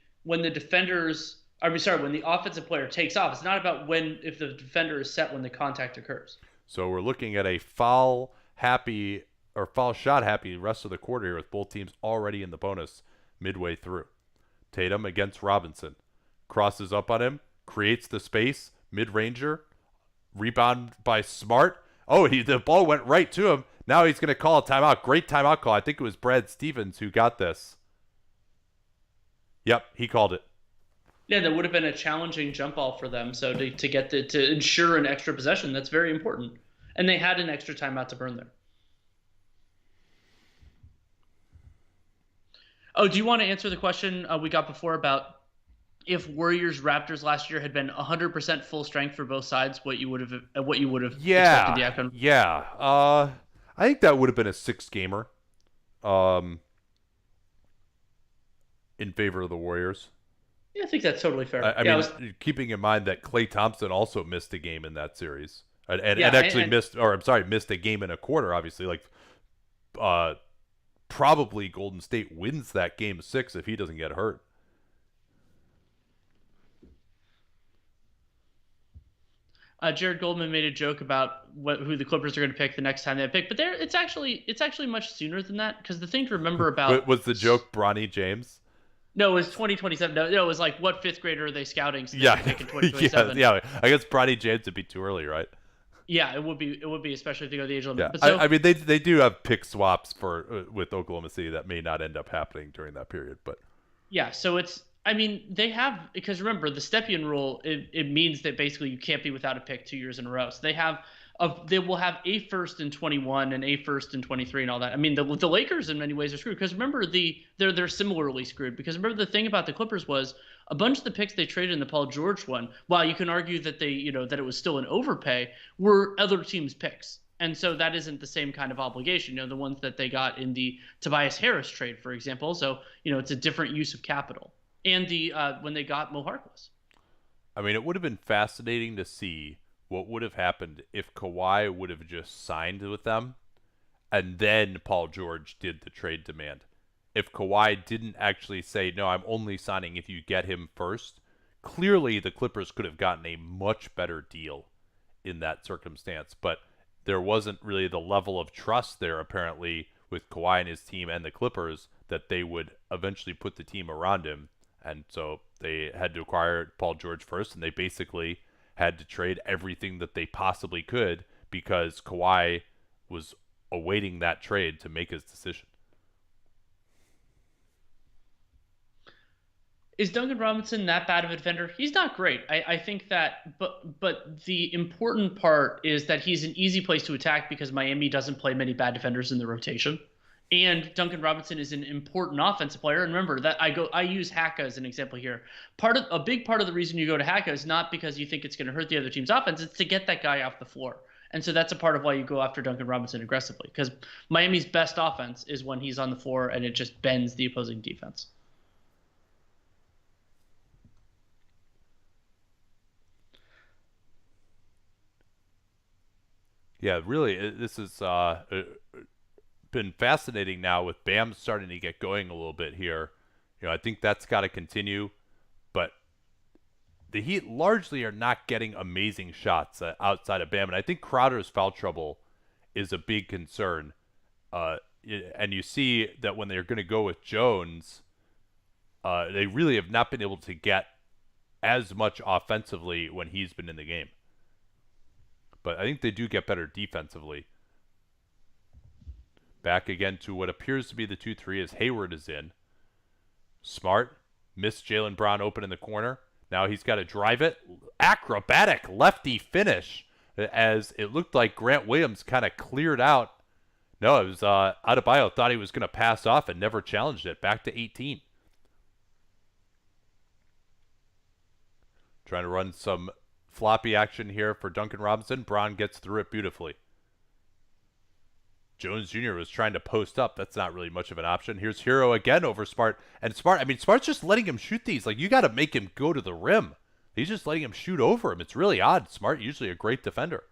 offensive player takes off. It's not about if the defender is set when the contact occurs. So we're looking at a foul shot happy rest of the quarter here with both teams already in the bonus midway through. Tatum against Robinson. Crosses up on him, creates the space, mid-ranger, rebound by Smart. Oh, the ball went right to him. Now he's going to call a timeout. Great timeout call. I think it was Brad Stevens who got this. Yep, he called it. Yeah, that would have been a challenging jump ball for them. So to ensure an extra possession, that's very important. And they had an extra timeout to burn there. Oh, do you want to answer the question we got before about if Warriors Raptors last year had been 100% full strength for both sides, what you would have expected the outcome? Yeah. I think that would have been a 6-gamer. In favor of the Warriors. Yeah, I think that's totally fair. I Yeah, mean, keeping in mind that Klay Thompson also missed a game in that series, and yeah, actually and missed, or I'm sorry, missed a game and a quarter. Obviously, like uh, probably Golden State wins that game 6 if he doesn't get hurt. Jared Goldman made a joke about who the Clippers are going to pick the next time they pick, but it's actually much sooner than that because the thing to remember about Was the joke Bronny James? no, it was 2027. No, it was like what fifth grader are they scouting so they Yeah, can pick in yeah, 2027. yeah. I guess Bronny James would be too early, right? Yeah, it would be especially if they go the age limit. Yeah, But I so mean they do have pick swaps for with Oklahoma City that may not end up happening during that period, but yeah, so it's I mean they have because remember the Stepien rule it means that basically you can't be without a pick 2 years in a row. So they will have a first in 21 and a first in 23 and all that. I mean the Lakers in many ways are screwed because remember they're similarly screwed because remember the thing about the Clippers was a bunch of the picks they traded in the Paul George one, while you can argue that that it was still an overpay, were other teams' picks. And so that isn't the same kind of obligation, the ones that they got in the Tobias Harris trade, for example. So, it's a different use of capital. And the when they got Mo Harkless. I mean, it would have been fascinating to see what would have happened if Kawhi would have just signed with them and then Paul George did the trade demand. If Kawhi didn't actually say, no, I'm only signing if you get him first, clearly the Clippers could have gotten a much better deal in that circumstance. But there wasn't really the level of trust there, apparently, with Kawhi and his team and the Clippers that they would eventually put the team around him. And so they had to acquire Paul George first, and they basically had to trade everything that they possibly could because Kawhi was awaiting that trade to make his decision. Is Duncan Robinson that bad of a defender? He's not great. I think that, but the important part is that he's an easy place to attack because Miami doesn't play many bad defenders in the rotation. And Duncan Robinson is an important offensive player. And remember that I use Haka as an example here. A big part of the reason you go to Haka is not because you think it's going to hurt the other team's offense. It's to get that guy off the floor. And so that's a part of why you go after Duncan Robinson aggressively because Miami's best offense is when he's on the floor and it just bends the opposing defense. Yeah, really, this has been fascinating now with Bam starting to get going a little bit here. I think that's got to continue, but the Heat largely are not getting amazing shots outside of Bam, and I think Crowder's foul trouble is a big concern. And you see that when they're going to go with Jones, they really have not been able to get as much offensively when he's been in the game. But I think they do get better defensively. Back again to what appears to be the 2-3 as Hayward is in. Smart. Missed Jaylen Brown open in the corner. Now he's got to drive it. Acrobatic lefty finish as it looked like Grant Williams kind of cleared out. No, it was Adebayo thought he was going to pass off and never challenged it. Back to 18. Trying to run some floppy action here for Duncan Robinson. Braun gets through it beautifully. Jones Jr. was trying to post up. That's not really much of an option. Here's Hero again over Smart. And Smart's just letting him shoot these. Like, you got to make him go to the rim. He's just letting him shoot over him. It's really odd. Smart, usually a great defender.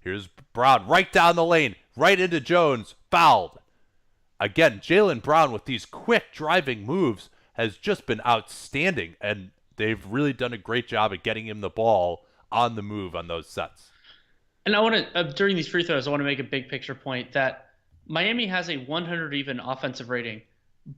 Here's Brown right down the lane. Right into Jones. Fouled. Again, Jaylen Brown with these quick driving moves has just been outstanding. And they've really done a great job at getting him the ball on the move on those sets. And I want to, during these free throws, I want to make a big picture point that Miami has a 100 even offensive rating,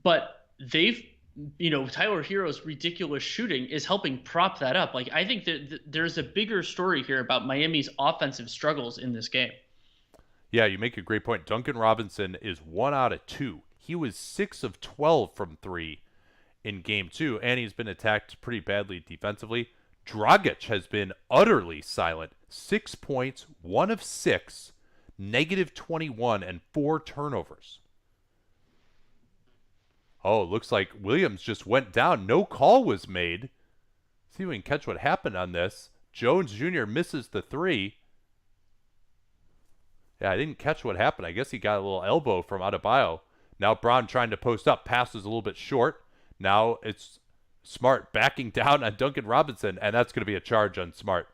but Tyler Hero's ridiculous shooting is helping prop that up. Like, I think that there's a bigger story here about Miami's offensive struggles in this game. Yeah, you make a great point. Duncan Robinson is 1 out of 2. He was 6 of 12 from 3 in game 2, and he's been attacked pretty badly defensively. Dragic has been utterly silent. 6 points, 1 of 6, -21, and 4 turnovers. Oh, looks like Williams just went down. No call was made. See if we can catch what happened on this. Jones Jr. misses the 3. Yeah, I didn't catch what happened. I guess he got a little elbow from Adebayo. Now Brown trying to post up. Passes a little bit short. Now it's Smart backing down on Duncan Robinson, and that's going to be a charge on Smart.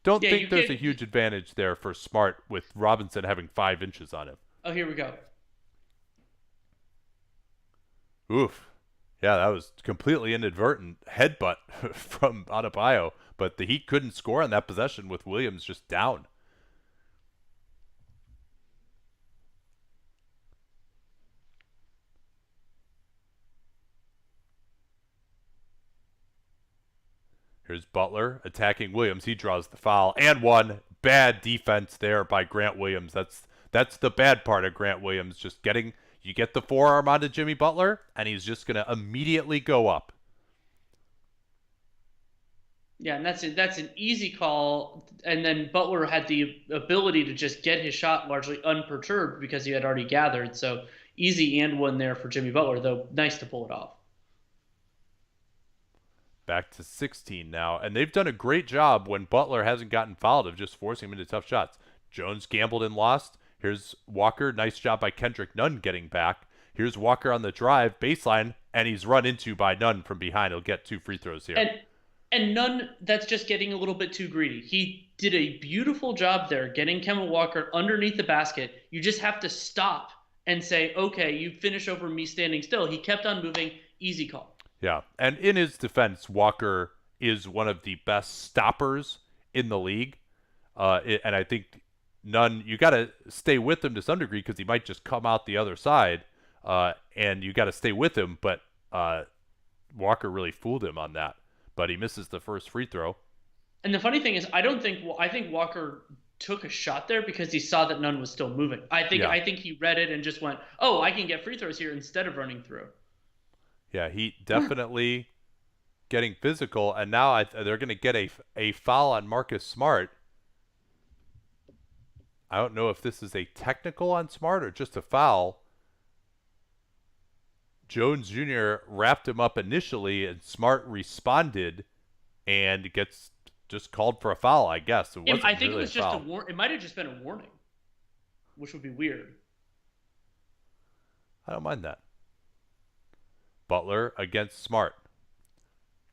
Don't Yeah, think you there's a can't. huge advantage there for Smart with Robinson having 5 inches on him. Oh, here we go. Oof. Yeah, that was completely inadvertent headbutt from Adebayo, but the Heat couldn't score on that possession with Williams just down. Here's Butler attacking Williams. He draws the foul and one. Bad defense there by Grant Williams. That's the bad part of Grant Williams. Just getting you get the forearm onto Jimmy Butler, and he's just gonna immediately go up. Yeah, and that's an easy call. And then Butler had the ability to just get his shot largely unperturbed because he had already gathered. So easy and one there for Jimmy Butler, though nice to pull it off. Back to 16 now, and they've done a great job when Butler hasn't gotten fouled of just forcing him into tough shots. Jones gambled and lost. Here's Walker. Nice job by Kendrick Nunn getting back. Here's Walker on the drive, baseline, and he's run into by Nunn from behind. He'll get 2 free throws here. And Nunn, that's just getting a little bit too greedy. He did a beautiful job there getting Kemba Walker underneath the basket. You just have to stop and say, okay, you finish over me standing still. He kept on moving. Easy call. Yeah, and in his defense, Walker is one of the best stoppers in the league. And I think Nunn, you got to stay with him to some degree because he might just come out the other side, and you got to stay with him. But Walker really fooled him on that. But he misses the first free throw. And the funny thing is, I think Walker took a shot there because he saw that Nunn was still moving. I think he read it and just went, oh, I can get free throws here instead of running through. Yeah, he definitely getting physical, and now they're going to get a foul on Marcus Smart. I don't know if this is a technical on Smart or just a foul. Jones Jr. wrapped him up initially, and Smart responded and gets just called for a foul, I guess. I think it was just a warning. It might have just been a warning, which would be weird. I don't mind that. Butler against Smart.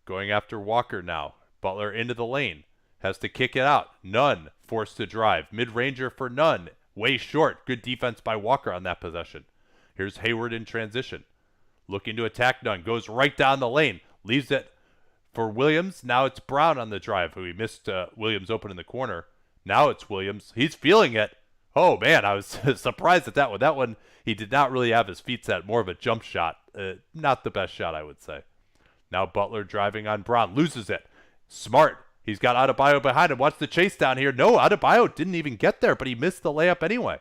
Going after Walker now. Butler into the lane. Has to kick it out. Nunn forced to drive. Mid-ranger for Nunn. Way short. Good defense by Walker on that possession. Here's Hayward in transition. Looking to attack Nunn. Goes right down the lane. Leaves it for Williams. Now it's Brown on the drive, who he missed Williams open in the corner. Now it's Williams. He's feeling it. Oh, man, I was surprised at that one. That one, he did not really have his feet set. More of a jump shot. Not the best shot, I would say. Now Butler driving on Brown. Loses it. Smart. He's got Adebayo behind him. Watch the chase down here. No, Adebayo didn't even get there, but he missed the layup anyway.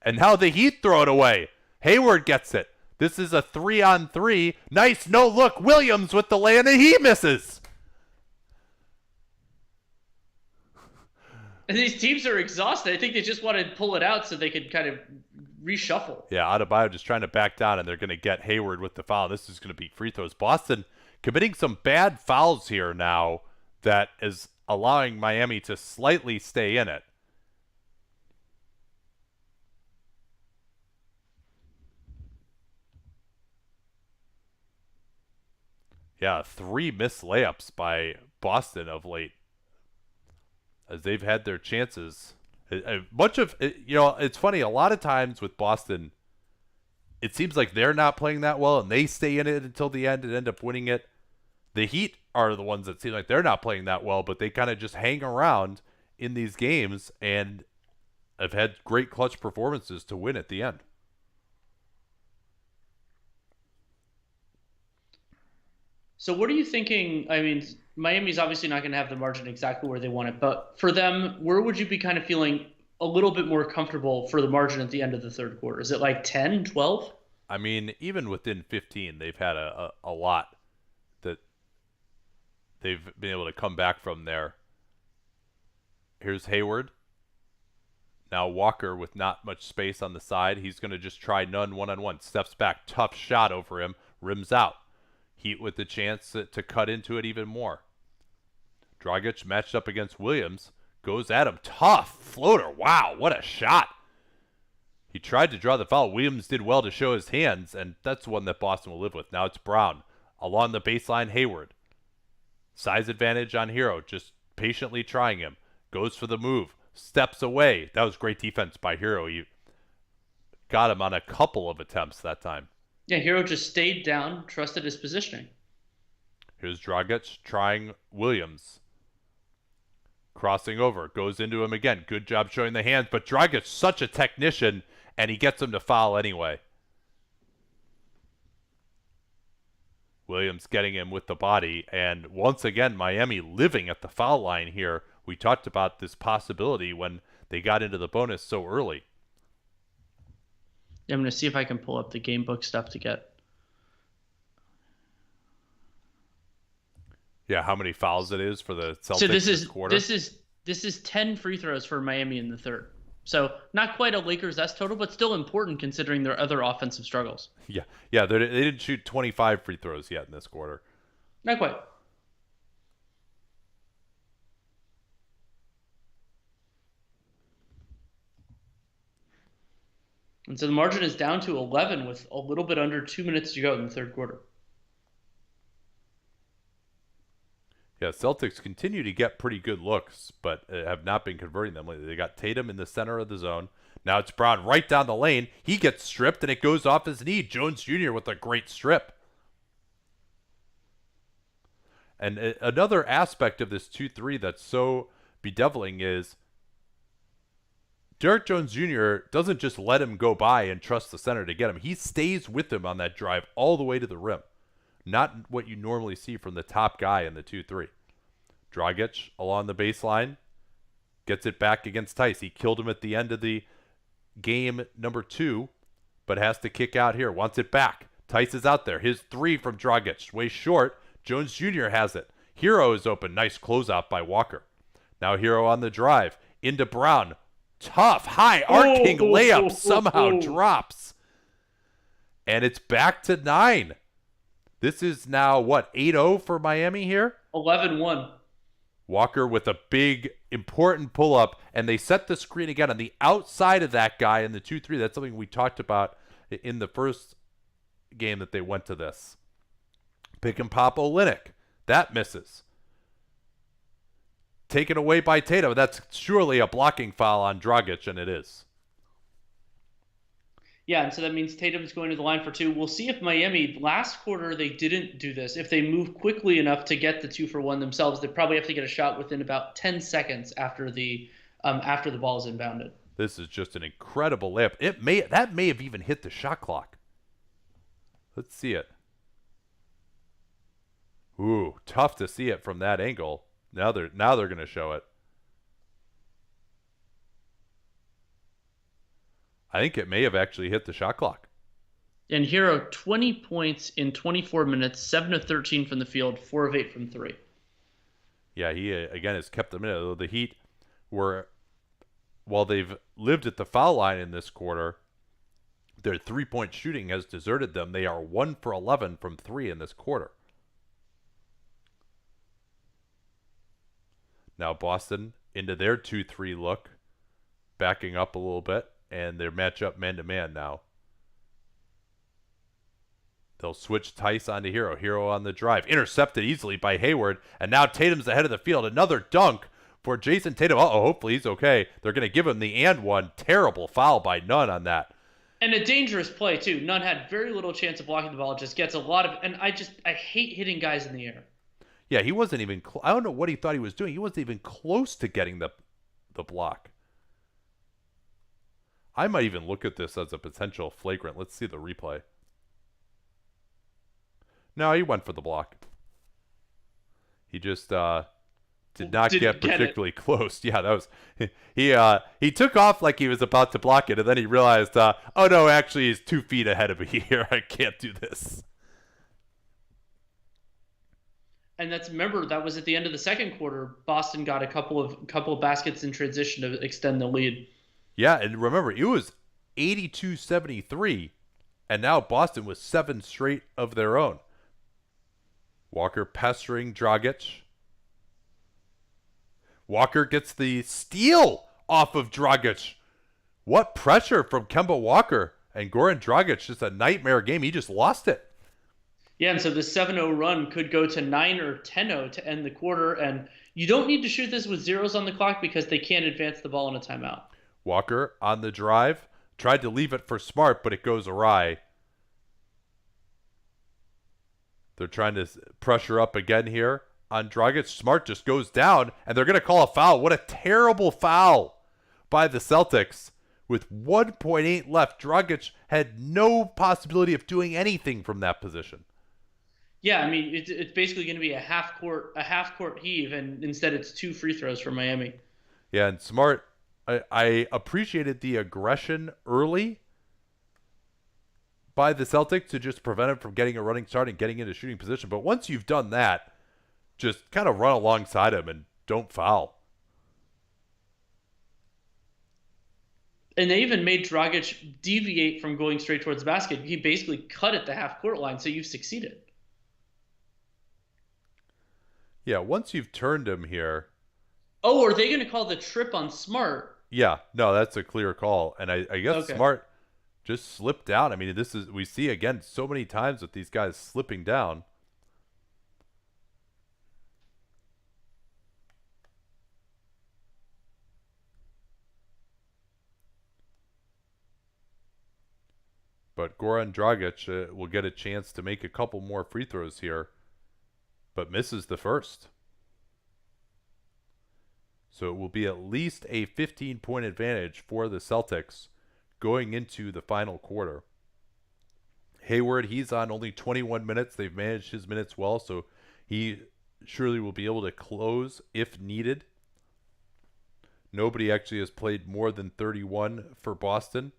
And now the Heat throw it away. Hayward gets it. This is a 3-on-3. Nice no-look. Williams with the lay-in, and he misses. And these teams are exhausted. I think they just want to pull it out so they could kind of reshuffle. Yeah, Adebayo just trying to back down, and they're going to get Hayward with the foul. This is going to be free throws. Boston committing some bad fouls here now that is allowing Miami to slightly stay in it. Yeah, 3 missed layups by Boston of late, as they've had their chances. Much of it's funny. A lot of times with Boston, it seems like they're not playing that well, and they stay in it until the end and end up winning it. The Heat are the ones that seem like they're not playing that well, but they kind of just hang around in these games and have had great clutch performances to win at the end. So what are you thinking? I mean, Miami's obviously not going to have the margin exactly where they want it, but for them, where would you be kind of feeling a little bit more comfortable for the margin at the end of the third quarter? Is it like 10, 12? I mean, even within 15, they've had a lot that they've been able to come back from there. Here's Hayward. Now Walker with not much space on the side. He's going to just try Nunn one-on-one. Steps back. Tough shot over him. Rims out. Heat with the chance to cut into it even more. Dragic matched up against Williams. Goes at him. Tough floater. Wow, what a shot. He tried to draw the foul. Williams did well to show his hands, and that's one that Boston will live with. Now it's Brown. Along the baseline, Hayward. Size advantage on Hero, just patiently trying him. Goes for the move. Steps away. That was great defense by Hero. He got him on a couple of attempts that time. Yeah, Hero just stayed down, trusted his positioning. Here's Dragic trying Williams. Crossing over. Goes into him again. Good job showing the hands, but Dragic's such a technician, and he gets him to foul anyway. Williams getting him with the body, and once again, Miami living at the foul line here. We talked about this possibility when they got into the bonus so early. Yeah, I'm going to see if I can pull up the game book stuff to get. Yeah, how many fouls it is for the Celtics So this quarter? This is 10 free throws for Miami in the third. So not quite a Lakers-esque total, but still important considering their other offensive struggles. Yeah, they didn't shoot 25 free throws yet in this quarter. Not quite. And so the margin is down to 11 with a little bit under 2 minutes to go in the third quarter. Yeah, Celtics continue to get pretty good looks, but have not been converting them lately. They got Tatum in the center of the zone. Now it's Brown right down the lane. He gets stripped, and it goes off his knee. Jones Jr. with a great strip. And another aspect of this 2-3 that's so bedeviling is Derrick Jones Jr. doesn't just let him go by and trust the center to get him. He stays with him on that drive all the way to the rim. Not what you normally see from the top guy in the 2-3. Dragic along the baseline gets it back against Tice. He killed him at the end of the game number 2, but has to kick out here. Wants it back. Tice is out there. His 3 from Dragic. Way short. Jones Jr. has it. Hero is open. Nice closeout by Walker. Now Hero on the drive. Into Brown. Tough, high arcing layup somehow drops. And it's back to 9. This is now, what, 8-0 for Miami here? 11-1. Walker with a big, important pull-up, and they set the screen again on the outside of that guy in the 2-3. That's something we talked about in the first game that they went to this. Pick and pop Olynyk. That misses. Taken away by Tatum. That's surely a blocking foul on Dragic, and it is. Yeah, and so that means Tatum's going to the line for 2. We'll see if Miami, last quarter, they didn't do this. If they move quickly enough to get the 2-for-1 themselves, they probably have to get a shot within about 10 seconds after the ball is inbounded. This is just an incredible layup. That may have even hit the shot clock. Let's see it. Ooh, tough to see it from that angle. Now they're going to show it. I think it may have actually hit the shot clock. And Hero, 20 points in 24 minutes, 7 of 13 from the field, 4 of 8 from 3. Yeah, he again has kept them in it. The Heat were, while they've lived at the foul line in this quarter, their 3-point shooting has deserted them. They are 1 for 11 from 3 in this quarter. Now Boston into their 2-3 look, backing up a little bit, and their matchup man-to-man now. They'll switch Tice onto Hero. Hero on the drive. Intercepted easily by Hayward, and now Tatum's ahead of the field. Another dunk for Jason Tatum. Uh-oh, hopefully he's okay. They're going to give him the and one. Terrible foul by Nunn on that. And a dangerous play, too. Nunn had very little chance of blocking the ball. Just gets a lot of... And I hate hitting guys in the air. Yeah, he wasn't even... I don't know what he thought he was doing. He wasn't even close to getting the block. I might even look at this as a potential flagrant. Let's see the replay. No, he went for the block. He just did not get particularly close. Yeah, that was... He took off like he was about to block it, and then he realized, oh no, actually he's 2 feet ahead of me here. I can't do this. And remember, that was at the end of the second quarter. Boston got a couple of baskets in transition to extend the lead. Yeah, and remember, it was 82-73, and now Boston was 7 straight of their own. Walker pestering Dragic. Walker gets the steal off of Dragic. What pressure from Kemba Walker and Goran Dragic. Just a nightmare game. He just lost it. Yeah, and so the 7-0 run could go to 9 or 10-0 to end the quarter. And you don't need to shoot this with zeros on the clock because they can't advance the ball in a timeout. Walker on the drive. Tried to leave it for Smart, but it goes awry. They're trying to pressure up again here on Dragic. Smart just goes down, and they're going to call a foul. What a terrible foul by the Celtics. With 1.8 left, Dragic had no possibility of doing anything from that position. Yeah, I mean it's basically going to be a half court heave, and instead it's 2 free throws for Miami. Yeah, and Smart, I appreciated the aggression early by the Celtics to just prevent him from getting a running start and getting into shooting position. But once you've done that, just kind of run alongside him and don't foul. And they even made Dragic deviate from going straight towards the basket. He basically cut at the half court line, so you've succeeded. Yeah, once you've turned him here, Oh, are they going to call the trip on Smart? yeah, no, that's a clear call. And I guess Okay. Smart just slipped down. I mean, this is we see again so many times with these guys slipping down. But Goran Dragic will get a chance to make a couple more free throws here, but misses the first. So it will be at least a 15-point advantage for the Celtics going into the final quarter. Hayward, he's on only 21 minutes. They've managed his minutes well, so he surely will be able to close if needed. Nobody actually has played more than 31 for Boston.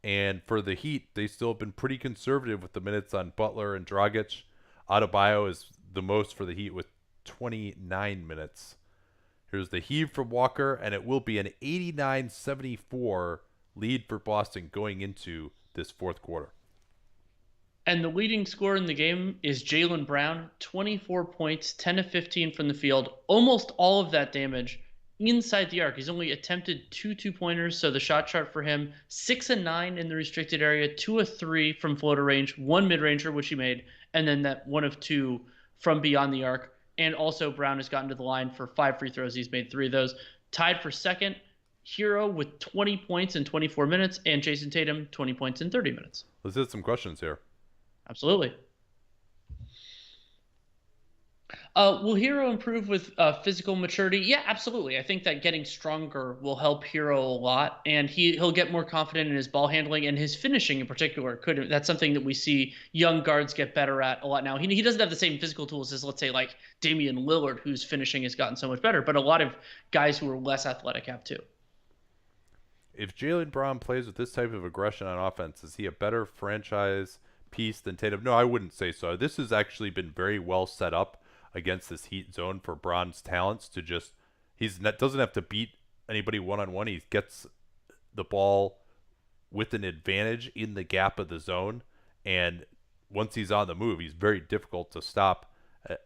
And for the Heat, they still have been pretty conservative with the minutes on Butler and Dragic. Adebayo is the most for the Heat with 29 minutes. Here's the heave from Walker, and it will be an 89-74 lead for Boston going into this fourth quarter. And the leading scorer in the game is Jaylen Brown, 24 points, 10 of 15 from the field, almost all of that damage inside the arc. He's only attempted two two-pointers, so the shot chart for him, 6 and 9 in the restricted area, 2 of 3 from floater range, 1 mid-ranger, which he made, and then that 1 of 2 from beyond the arc. And also Brown has gotten to the line for 5 free throws. He's made 3 of those. Tied for second, Hero with 20 points in 24 minutes, and Jason Tatum, 20 points in 30 minutes. Let's hit some questions here. Absolutely. Will Hero improve with physical maturity? Yeah, absolutely. I think that getting stronger will help Hero a lot, and he'll get more confident in his ball handling and his finishing in particular. That's something that we see young guards get better at a lot now. He doesn't have the same physical tools as, let's say, like Damian Lillard, whose finishing has gotten so much better, but a lot of guys who are less athletic have too. If Jaylen Brown plays with this type of aggression on offense, is he a better franchise piece than Tatum? No, I wouldn't say so. This has actually been very well set up against this Heat zone for Brown's talents to just doesn't have to beat anybody one-on-one. He gets the ball with an advantage in the gap of the zone, and once he's on the move, he's very difficult to stop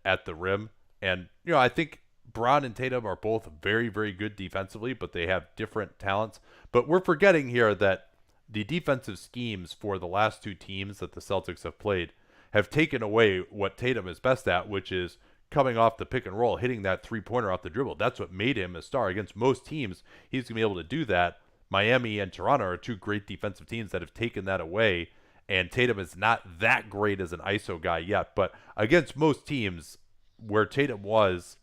at the rim. And I think Brown and Tatum are both very, very good defensively, but they have different talents. But we're forgetting here that the defensive schemes for the last two teams that the Celtics have played have taken away what Tatum is best at, which is coming off the pick and roll, hitting that three-pointer off the dribble. That's what made him a star. Against most teams, he's going to be able to do that. Miami and Toronto are two great defensive teams that have taken that away, and Tatum is not that great as an ISO guy yet. But against most teams where Tatum was,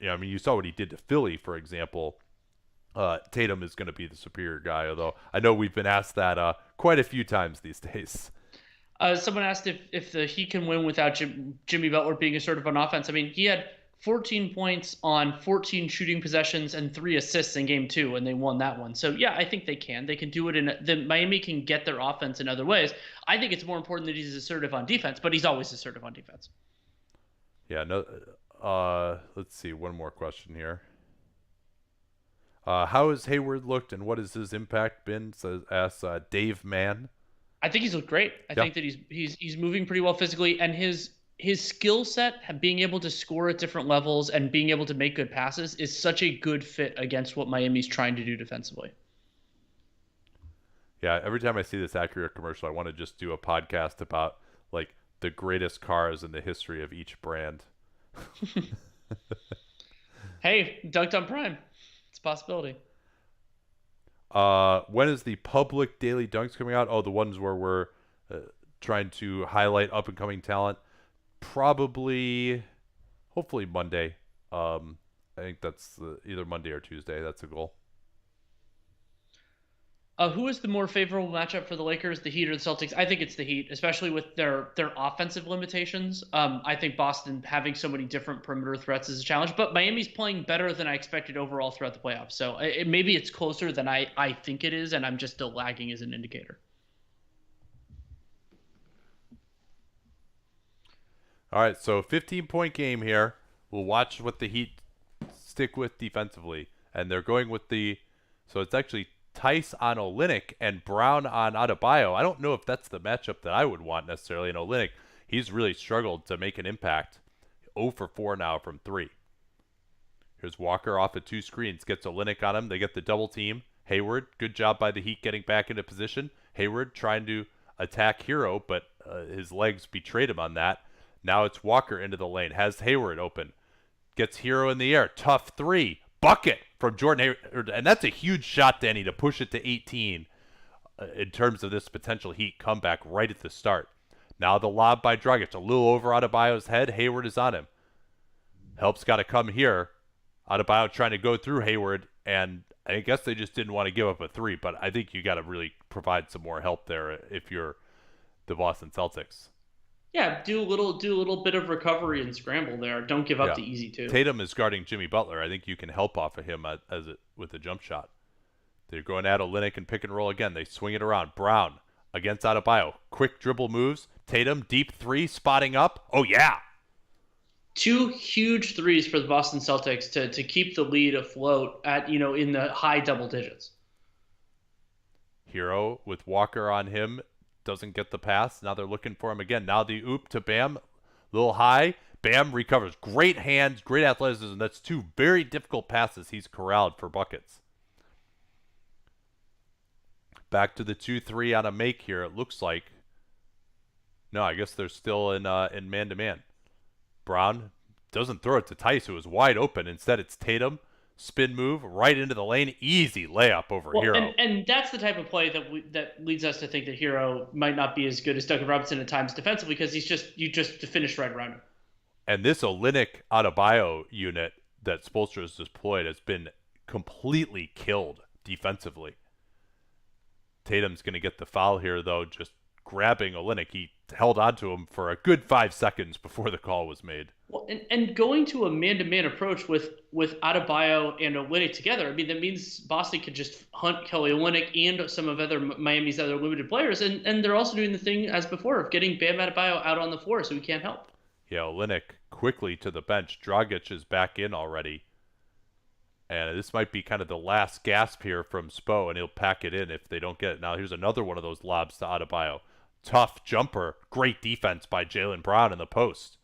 I mean, you saw what he did to Philly, for example. Tatum is going to be the superior guy, although I know we've been asked that quite a few times these days. Someone asked if the Heat can win without Jimmy Butler being assertive on offense. I mean, he had 14 points on 14 shooting possessions and 3 assists in game 2, and they won that one. So, yeah, I think they can. They can do it Miami can get their offense in other ways. I think it's more important that he's assertive on defense, but he's always assertive on defense. Yeah, no. Let's see, one more question here. How has Hayward looked, and what has his impact been? Asks Dave Mann. I think he's looked great. I think that he's moving pretty well physically, and his skill set, being able to score at different levels and being able to make good passes, is such a good fit against what Miami's trying to do defensively. Yeah, every time I see this Acura commercial, I want to just do a podcast about like the greatest cars in the history of each brand. Hey, dunked on Prime. It's a possibility. When is the public daily dunks coming out? Oh, the ones where we're uh, trying to highlight up and coming talent. Probably, hopefully Monday. I think that's either Monday or Tuesday. That's the goal. Who is the more favorable matchup for the Lakers, the Heat or the Celtics? I think it's the Heat, especially with their offensive limitations. I think Boston having so many different perimeter threats is a challenge, but Miami's playing better than I expected overall throughout the playoffs. So maybe it's closer than I think it is, and I'm just still lagging as an indicator. All right, so 15-point game here. We'll watch what the Heat stick with defensively, and they're going with the. So it's actually Tice on Olynyk and Brown on Adebayo. I don't know if that's the matchup that I would want necessarily. And Olynyk, he's really struggled to make an impact. 0 for 4 now from 3. Here's Walker off of 2 screens, gets Olynyk on him. They get the double team. Hayward, good job by the Heat getting back into position. Hayward trying to attack Hero, but his legs betrayed him on that. Now it's Walker into the lane, has Hayward open, gets Hero in the air, tough 3, bucket from Jordan Hayward, and that's a huge shot, Danny, to push it to 18 in terms of this potential Heat comeback right at the start. Now the lob by Dragic, a little over Adebayo's head. Hayward is on him. Help's got to come here. Adebayo trying to go through Hayward, and I guess they just didn't want to give up a 3, but I think you got to really provide some more help there if you're the Boston Celtics. Yeah, do a little bit of recovery and scramble there. Don't give up Yeah. the easy two. Tatum is guarding Jimmy Butler. I think you can help off of him with a jump shot. They're going at Olynyk and pick and roll again. They swing it around. Brown against Adebayo. Quick dribble moves. Tatum, deep 3, spotting up. Oh, yeah. Two huge threes for the Boston Celtics to keep the lead afloat at in the high double digits. Hero with Walker on him. Doesn't get the pass. Now they're looking for him again. Now the oop to Bam. Little high. Bam recovers. Great hands, great athleticism. That's 2 very difficult passes he's corralled for buckets. Back to the 2-3 on a make here, it looks like. No, I guess they're still in man-to-man. Brown doesn't throw it to Tice, who was wide open. Instead, it's Tatum. Spin move right into the lane. Easy layup over Well, Hero. and that's the type of play that leads us to think that Hero might not be as good as Duncan Robinson at times defensively because you just finish right around him. And this Olynyk Adebayo unit that Spoelstra has deployed has been completely killed defensively. Tatum's going to get the foul here, though, just grabbing Olynyk. He held on to him for a good 5 seconds before the call was made. Well, and going to a man-to-man approach with Adebayo and Olynyk together, I mean, that means Boston could just hunt Kelly Olynyk and some of Miami's other limited players, and they're also doing the thing as before of getting Bam Adebayo out on the floor so he can't help. Yeah, Olynyk quickly to the bench. Dragic is back in already. And this might be kind of the last gasp here from Spo, and he'll pack it in if they don't get it. Now here's another one of those lobs to Adebayo. Tough jumper. Great defense by Jaylen Brown in the post.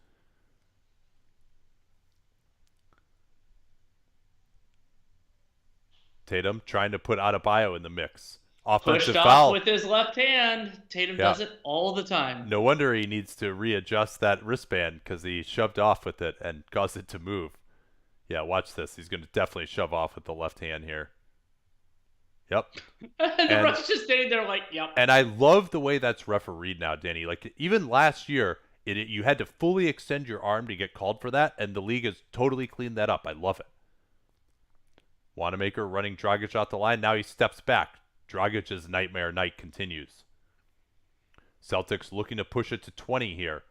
Tatum trying to put Adebayo in the mix. Offensive Pushed foul. off with his left hand. Tatum does it all the time. No wonder he needs to readjust that wristband because he shoved off with it and caused it to move. Yeah, watch this. He's going to definitely shove off with the left hand here. Yep. The ref's just standing there like, yep. And I love the way that's refereed now, Danny. Like, even last year, you had to fully extend your arm to get called for that, and the league has totally cleaned that up. I love it. Wanamaker running Dragic out the line. Now he steps back. Dragic's nightmare night continues. Celtics looking to push it to 20 here.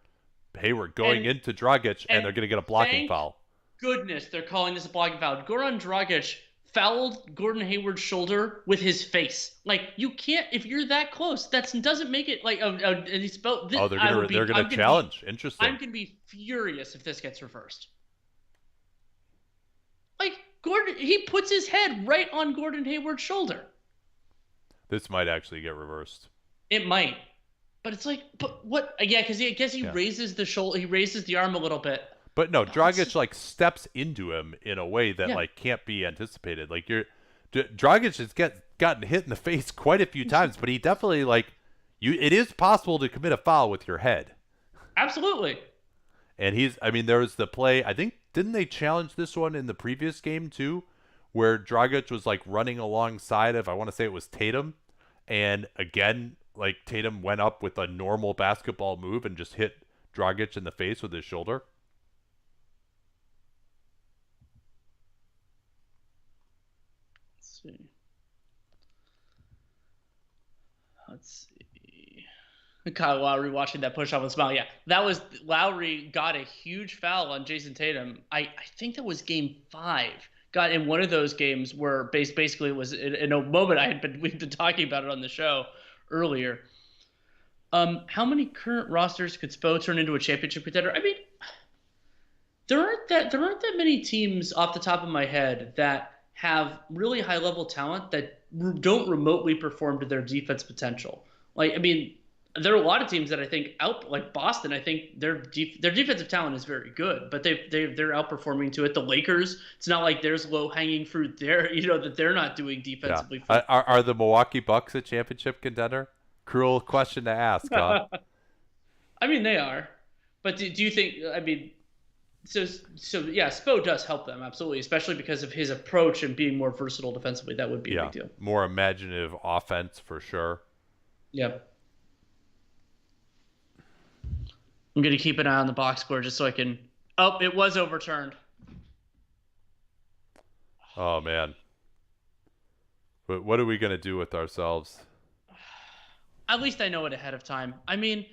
Hayward going into Dragic, and they're going to get a blocking foul. Goodness, they're calling this a blocking foul. Goran Dragic fouled Gordon Hayward's shoulder with his face. Like, you can't, if you're that close, that doesn't make it like they're gonna challenge. Interesting. I'm gonna be furious if this gets reversed. Like, Gordon, he puts his head right on Gordon Hayward's shoulder. This might actually get reversed. It might, but it's like, but what? Yeah, because I guess he raises the shoulder, he raises the arm a little bit. But no, Dragic like steps into him in a way that like can't be anticipated. Like Dragic has gotten hit in the face quite a few times, but he definitely it is possible to commit a foul with your head. Absolutely. And I mean, there was the play, I think, didn't they challenge this one in the previous game too, where Dragic was like running alongside of, I want to say it was Tatum, and again, like Tatum went up with a normal basketball move and just hit Dragic in the face with his shoulder. Let's see. Let's see. Kyle Lowry watching that push off and smile. Yeah, that was Lowry got a huge foul on Jason Tatum. I think that was game 5. Got in one of those games where basically it was in a moment we've been talking about it on the show earlier. How many current rosters could Spo turn into a championship contender? I mean, there aren't that many teams off the top of my head that have really high level talent that don't remotely perform to their defense potential. Like, I mean, there are a lot of teams that I think like Boston. I think their defensive talent is very good, but they're outperforming to it. The Lakers, it's not like there's low hanging fruit there. That they're not doing defensively. Yeah. Are the Milwaukee Bucks a championship contender? Cruel question to ask, huh? I mean, they are, but do you think? I mean, so yeah, Spo does help them absolutely, especially because of his approach and being more versatile defensively. That would be a big deal. More imaginative offense for sure. Yep. I'm going to keep an eye on the box score just so I can. Oh, it was overturned. Oh man. But what are we going to do with ourselves? At least I know it ahead of time. I mean,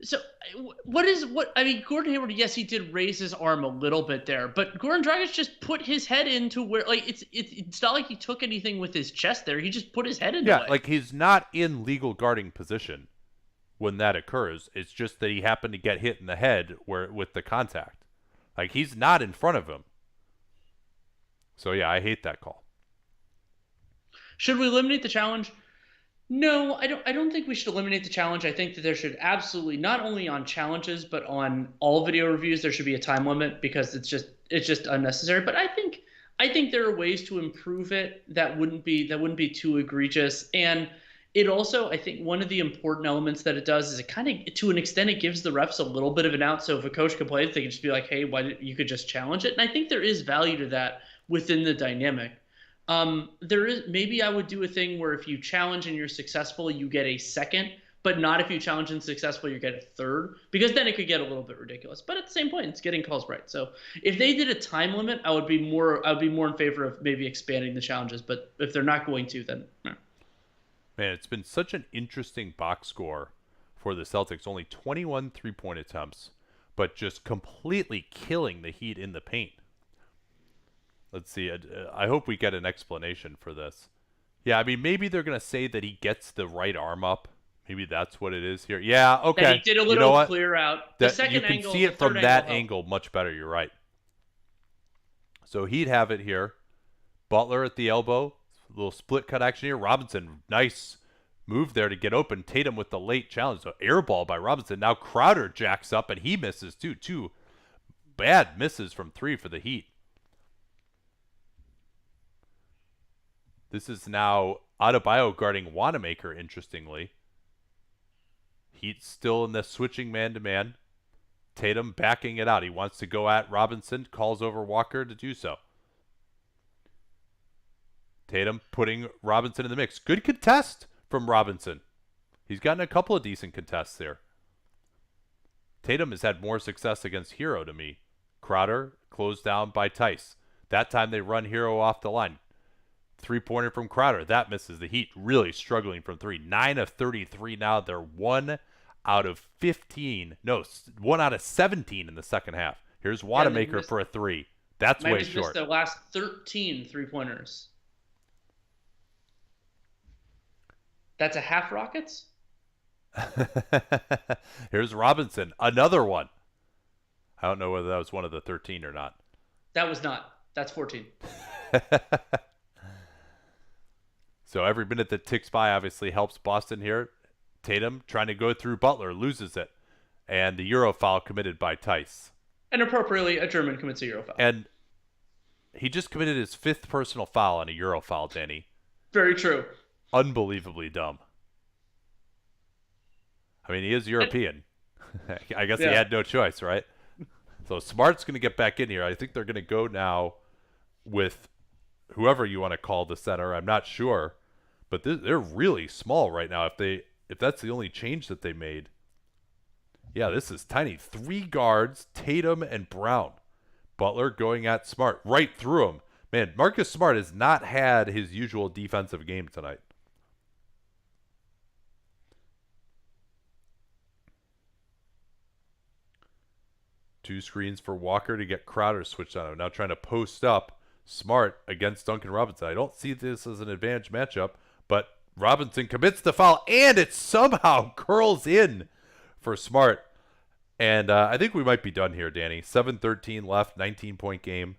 so I mean, Gordon Hayward, yes, he did raise his arm a little bit there, but Goran Dragic just put his head into where, like, it's not like he took anything with his chest there. He just put his head into it. Yeah, like he's not in legal guarding position when that occurs. It's just that he happened to get hit in the head with the contact. Like, he's not in front of him. So yeah, I hate that call. Should we eliminate the challenge? No, I don't think we should eliminate the challenge. I think that there should absolutely, not only on challenges but on all video reviews, there should be a time limit, because it's just unnecessary. But I think there are ways to improve it that wouldn't be too egregious. And it also, I think one of the important elements that it does is it kind of, to an extent, it gives the refs a little bit of an out. So if a coach complains, they can just be like, hey, you could just challenge it. And I think there is value to that within the dynamic. There is, maybe I would do a thing where if you challenge and you're successful, you get a second, but not if you challenge and successful, you get a third, because then it could get a little bit ridiculous. But at the same point, it's getting calls right. So if they did a time limit, I would be more in favor of maybe expanding the challenges. But if they're not going to, then no. Man, it's been such an interesting box score for the Celtics. Only 21 three-point attempts, but just completely killing the Heat in the paint. Let's see. I hope we get an explanation for this. Yeah, I mean, maybe they're going to say that he gets the right arm up. Maybe that's what it is here. Yeah, okay. That he did a little clear out. The second you can angle, see it from that angle much better. You're right. So Heat have it here. Butler at the elbow. A little split cut action here. Robinson, nice move there to get open. Tatum with the late challenge. So air ball by Robinson. Now Crowder jacks up and he misses too. 2 bad misses from 3 for the Heat. This is now Adebayo guarding Wanamaker, interestingly. Heat still in the switching man-to-man. Tatum backing it out. He wants to go at Robinson, calls over Walker to do so. Tatum putting Robinson in the mix. Good contest from Robinson. He's gotten a couple of decent contests there. Tatum has had more success against Hero to me. Crowder closed down by Tice. That time they run Hero off the line. 3-pointer from Crowder. That misses. The Heat really struggling from 3. 9 of 33 now. They're 1 out of 15. No, 1 out of 17 in the second half. Here's Wanamaker for a 3. That's way short. Missed the last 13 3-pointers. That's a half Rockets? Here's Robinson. Another one. I don't know whether that was one of the 13 or not. That was not. That's 14. So every minute that ticks by obviously helps Boston here. Tatum trying to go through Butler, loses it. And the Euro foul committed by Tice. And appropriately, a German commits a Euro foul. And He just committed his 5th personal foul on a Euro foul, Danny. Very true. Unbelievably dumb. I mean, he is European. I guess he Yeah. had no choice, right? So Smart's going to get back in here. I think they're going to go now with whoever you want to call the center. I'm not sure, but they're really small right now. If that's the only change that they made, yeah, this is tiny. 3 guards, Tatum and Brown. Butler going at Smart right through him. Man, Marcus Smart has not had his usual defensive game tonight. Two screens for Walker to get Crowder switched on him. Now trying to post up Smart against Duncan Robinson. I don't see this as an advantage matchup, but Robinson commits the foul, and it somehow curls in for Smart. And I think we might be done here, Danny. 7:13 left, 19-point game.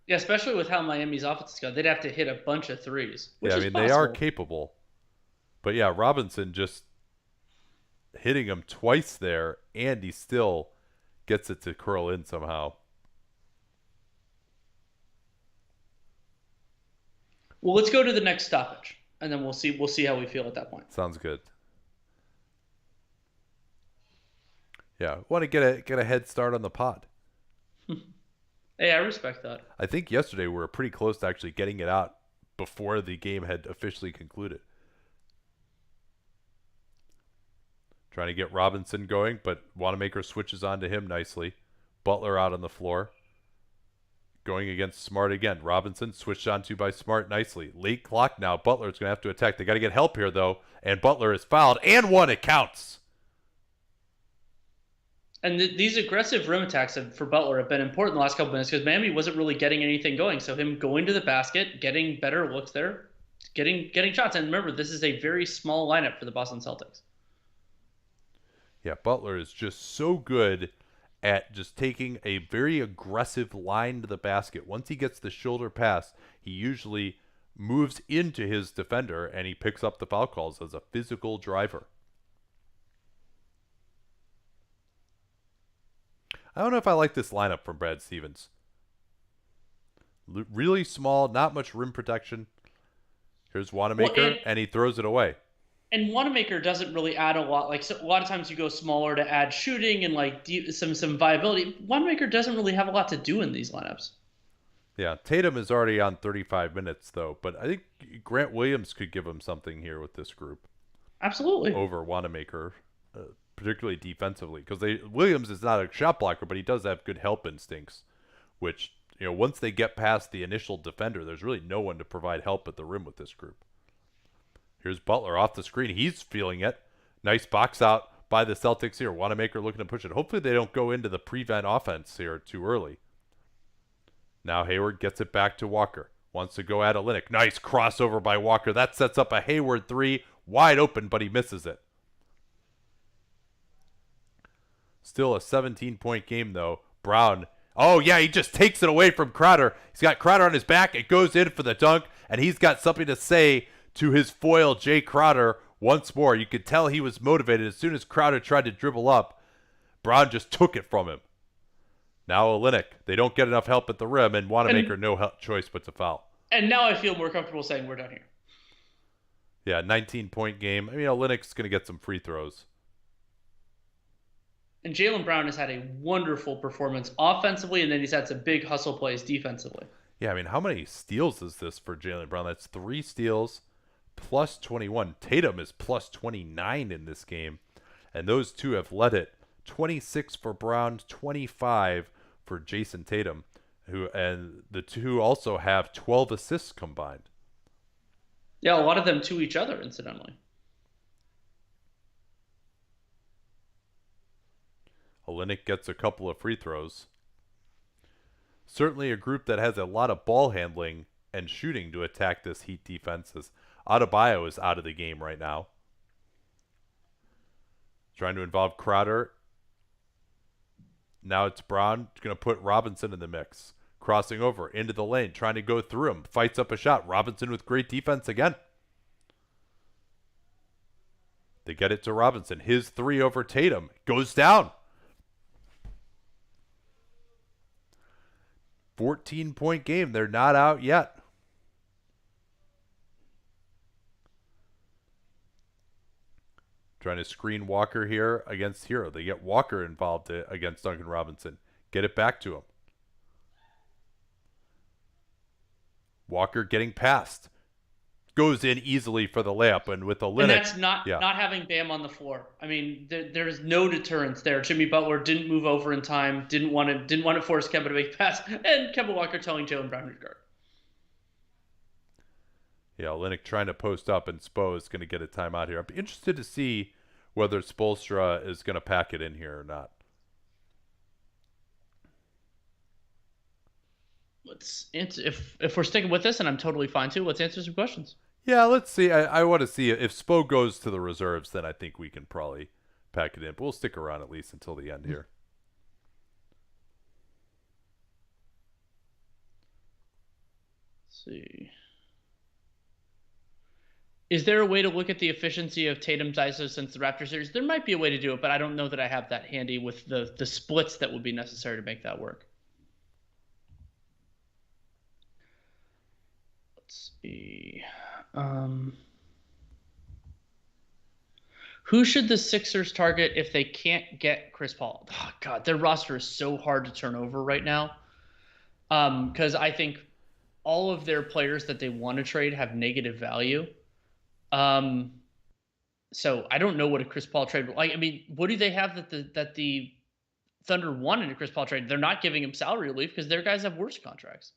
Yeah, especially with how Miami's offense is going. They'd have to hit a bunch of threes, which Yeah, I is mean, possible. they are capable. But yeah, Robinson just hitting him twice there, and he still gets it to curl in somehow. Well, let's go to the next stoppage, and then we'll see how we feel at that point. Sounds good. Yeah, want to get a head start on the pod. Hey, I respect that. I think yesterday we were pretty close to actually getting it out before the game had officially concluded. Trying to get Robinson going, but Wanamaker switches on to him nicely. Butler out on the floor. Going against Smart again. Robinson switched on to by Smart nicely. Late clock now. Butler's going to have to attack. They got to get help here, though. And Butler is fouled. And one. It counts. And these aggressive rim attacks for Butler have been important the last couple minutes because Miami wasn't really getting anything going. So him going to the basket, getting better looks there, getting shots. And remember, this is a very small lineup for the Boston Celtics. Yeah, Butler is just so good at just taking a very aggressive line to the basket. Once he gets the shoulder pass, he usually moves into his defender and he picks up the foul calls as a physical driver. I don't know if I like this lineup from Brad Stevens. Really small, not much rim protection. Here's Wanamaker, and he throws it away. And Wanamaker doesn't really add a lot. Like a lot of times you go smaller to add shooting and like some viability. Wanamaker doesn't really have a lot to do in these lineups. Yeah, Tatum is already on 35 minutes though, but I think Grant Williams could give him something here with this group. Absolutely. Over Wanamaker, particularly defensively, because Williams is not a shot blocker, but he does have good help instincts, which, you know, once they get past the initial defender, there's really no one to provide help at the rim with this group. Here's Butler off the screen. He's feeling it. Nice box out by the Celtics here. Wanamaker looking to push it. Hopefully they don't go into the prevent offense here too early. Now Hayward gets it back to Walker. Wants to go at Olynyk. Nice crossover by Walker. That sets up a Hayward three. Wide open, but he misses it. Still a 17-point game, though. Brown. Oh, yeah, he just takes it away from Crowder. He's got Crowder on his back. It goes in for the dunk, and he's got something to say to his foil, Jay Crowder, once more. You could tell he was motivated. As soon as Crowder tried to dribble up, Brown just took it from him. Now Olynyk. They don't get enough help at the rim, and Wanamaker no choice but to foul. And now I feel more comfortable saying we're done here. Yeah, 19-point game. I mean, Olynyk's going to get some free throws. And Jaylen Brown has had a wonderful performance offensively, and then he's had some big hustle plays defensively. Yeah, I mean, how many steals is this for Jaylen Brown? That's 3 steals, plus 21. Tatum is plus 29 in this game, and those two have led it. 26 for Brown, 25 for Jason Tatum, and the two also have 12 assists combined. Yeah, a lot of them to each other, incidentally. Olynyk gets a couple of free throws. Certainly a group that has a lot of ball handling and shooting to attack this Heat defense. As Adebayo is out of the game right now. Trying to involve Crowder. Now it's Brown going to put Robinson in the mix. Crossing over into the lane, trying to go through him. Fights up a shot. Robinson with great defense again. They get it to Robinson. His three over Tatum goes down. 14-point game. They're not out yet. Trying to screen Walker here against Hero. They get Walker involved against Duncan Robinson. Get it back to him. Walker getting past. Goes in easily for the layup, and with And Olynyk, that's not yeah, not having Bam on the floor. I mean, there's no deterrence there. Jimmy Butler didn't move over in time, didn't want to force Kemba to make a pass, and Kemba Walker telling Jalen Brown to guard. yeah, Olynyk trying to post up, and Spo is going to get a timeout here. I'm interested to see whether Spoelstra is going to pack it in here or not. Let's answer if we're sticking with this, and I'm totally fine too. Let's answer some questions. Yeah, let's see. I want to see if Spo goes to the reserves, then I think we can probably pack it in. But we'll stick around at least until the end here. Let's see. Is there a way to look at the efficiency of Tatum's ISO since the Raptor series? There might be a way to do it, but I don't know that I have that handy with the splits that would be necessary to make that work. Let's see. Who should the Sixers target if they can't get Chris Paul? Oh, God, their roster is so hard to turn over right now. Because I think all of their players that they want to trade have negative value. So I don't know what a Chris Paul trade like. I mean, what do they have that the Thunder want in a Chris Paul trade? They're not giving him salary relief because their guys have worse contracts.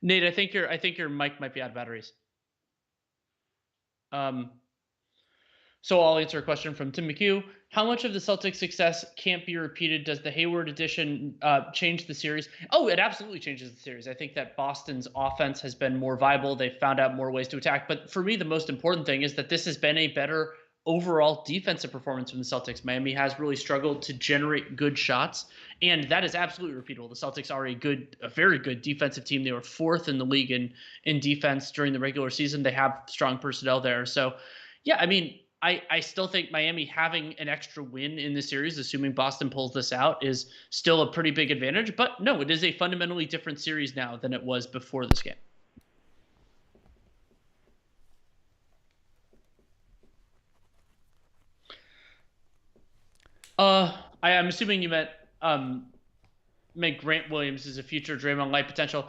Nate, I think your mic might be out of batteries. Um, so I'll answer a question from Tim McHugh. How much of the Celtics' success can't be repeated? Does the Hayward addition change the series? Oh, it absolutely changes the series. I think that Boston's offense has been more viable. They've found out more ways to attack. But for me, the most important thing is that this has been a better overall defensive performance from the Celtics. Miami has really struggled to generate good shots, and that is absolutely repeatable. The Celtics are a very good defensive team. They were fourth in the league in defense during the regular season. They have strong personnel there. So, yeah, I mean, I still think Miami having an extra win in the series, assuming Boston pulls this out, is still a pretty big advantage. But no, it is a fundamentally different series now than it was before this game. I'm assuming you meant Grant Williams is a future Draymond Light potential.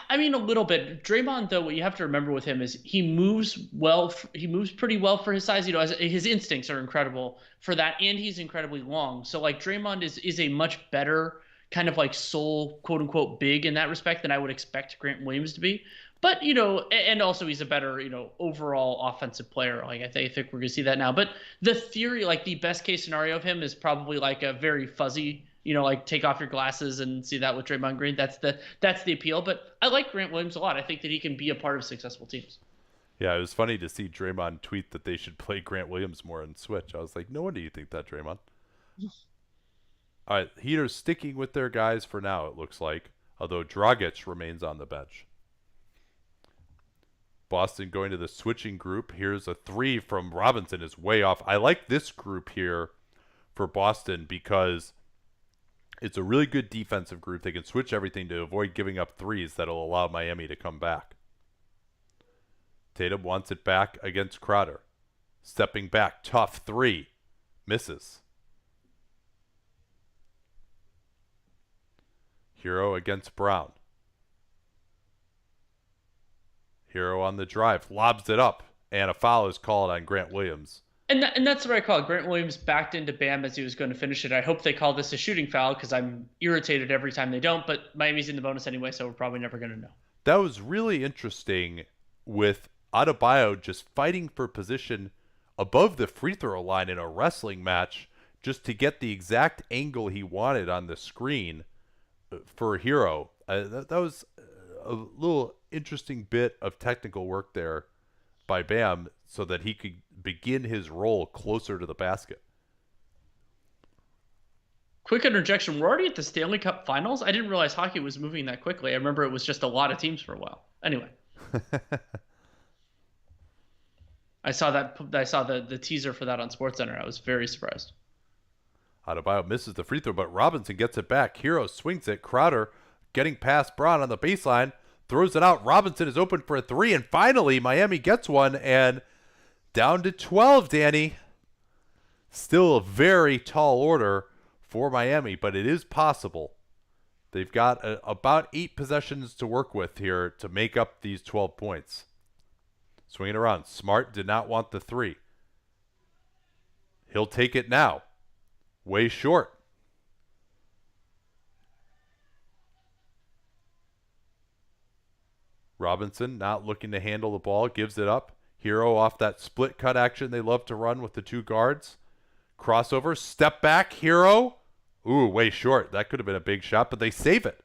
I mean, a little bit. Draymond, though, what you have to remember with him is he moves well. He moves pretty well for his size. His instincts are incredible for that, and he's incredibly long. So, like, Draymond is a much better kind of like sole quote unquote big in that respect than I would expect Grant Williams to be. But and also he's a better overall offensive player. Like I think we're gonna see that now. But the theory, like the best case scenario of him, is probably like a very fuzzy like take off your glasses and see that with Draymond Green. That's the appeal. But I like Grant Williams a lot. I think that he can be a part of successful teams. Yeah, it was funny to see Draymond tweet that they should play Grant Williams more and switch. I was like, no wonder you think that, Draymond. All right, Heaters sticking with their guys for now, it looks like, although Dragic remains on the bench. Boston going to the switching group. Here's a three from Robinson, is way off. I like this group here for Boston because it's a really good defensive group. They can switch everything to avoid giving up threes that'll allow Miami to come back. Tatum wants it back against Crowder. Stepping back, tough three. Misses. Hero against Brown. Hero on the drive, lobs it up, and a foul is called on Grant Williams. And that's the right call. Grant Williams backed into Bam as he was going to finish it. I hope they call this a shooting foul because I'm irritated every time they don't, but Miami's in the bonus anyway, so we're probably never going to know. that was really interesting with Adebayo just fighting for position above the free throw line in a wrestling match just to get the exact angle he wanted on the screen for Hero. That was a little interesting bit of technical work there by Bam so that he could begin his role closer to the basket. Quick interjection. We're already at the Stanley Cup Finals. I didn't realize hockey was moving that quickly. I remember it was just a lot of teams for a while. Anyway, I saw that. I saw the teaser for that on SportsCenter. I was very surprised. Adebayo misses the free throw, but Robinson gets it back. Hero swings it. Crowder getting past Braun on the baseline, throws it out. Robinson is open for a three, and finally Miami gets one, and down to 12, Danny. Still a very tall order for Miami, but it is possible. They've got about 8 possessions to work with here to make up these 12 points. Swinging around. Smart did not want the three. He'll take it now. Way short. Robinson not looking to handle the ball. Gives it up. Hero off that split cut action they love to run with the two guards. Crossover. Step back. Hero. Ooh, way short. That could have been a big shot, but they save it.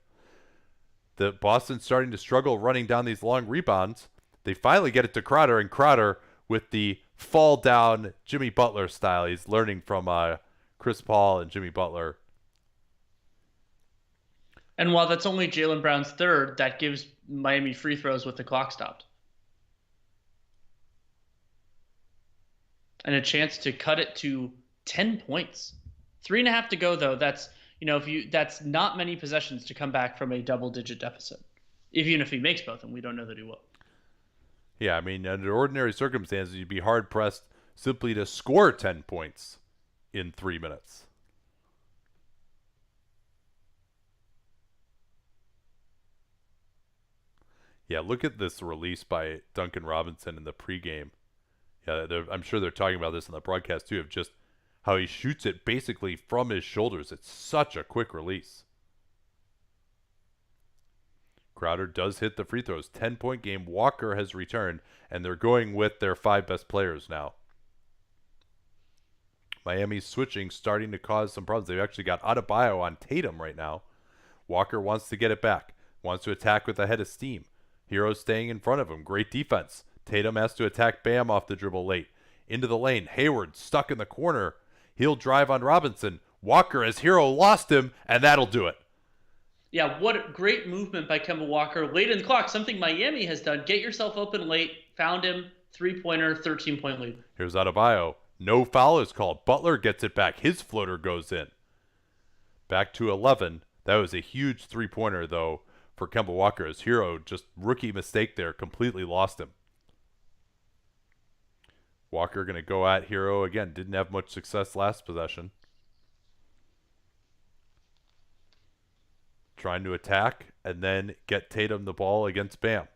The Boston's starting to struggle running down these long rebounds. They finally get it to Crowder, and Crowder with the fall down Jimmy Butler style. He's learning from Chris Paul and Jimmy Butler. And while that's only Jaylen Brown's third, that gives Miami free throws with the clock stopped. And a chance to cut it to 10 points. 3.5 to go, though. That's, that's not many possessions to come back from a double-digit deficit. Even if he makes both, and we don't know that he will. Yeah, I mean, under ordinary circumstances, you'd be hard-pressed simply to score 10 points in 3 minutes. Yeah, look at this release by Duncan Robinson in the pregame. Yeah, I'm sure they're talking about this in the broadcast, too, of just how he shoots it basically from his shoulders. It's such a quick release. Crowder does hit the free throws. 10-point game. Walker has returned, and they're going with their 5 best players now. Miami's switching, starting to cause some problems. They've actually got Adebayo on Tatum right now. Walker wants to get it back. Wants to attack with a head of steam. Hero staying in front of him. Great defense. Tatum has to attack Bam off the dribble late. Into the lane. Hayward stuck in the corner. He'll drive on Robinson. Walker as Hero lost him, and that'll do it. Yeah, what great movement by Kemba Walker. Late in the clock, something Miami has done. Get yourself open late. Found him. 3-pointer, 13-point lead. Here's Adebayo. No foul is called. Butler gets it back. His floater goes in. Back to 11. That was a huge 3-pointer, though, for Kemba Walker. His Hero, just rookie mistake there, completely lost him. Walker going to go at Hero again. Didn't have much success last possession. Trying to attack and then get Tatum the ball against Bam.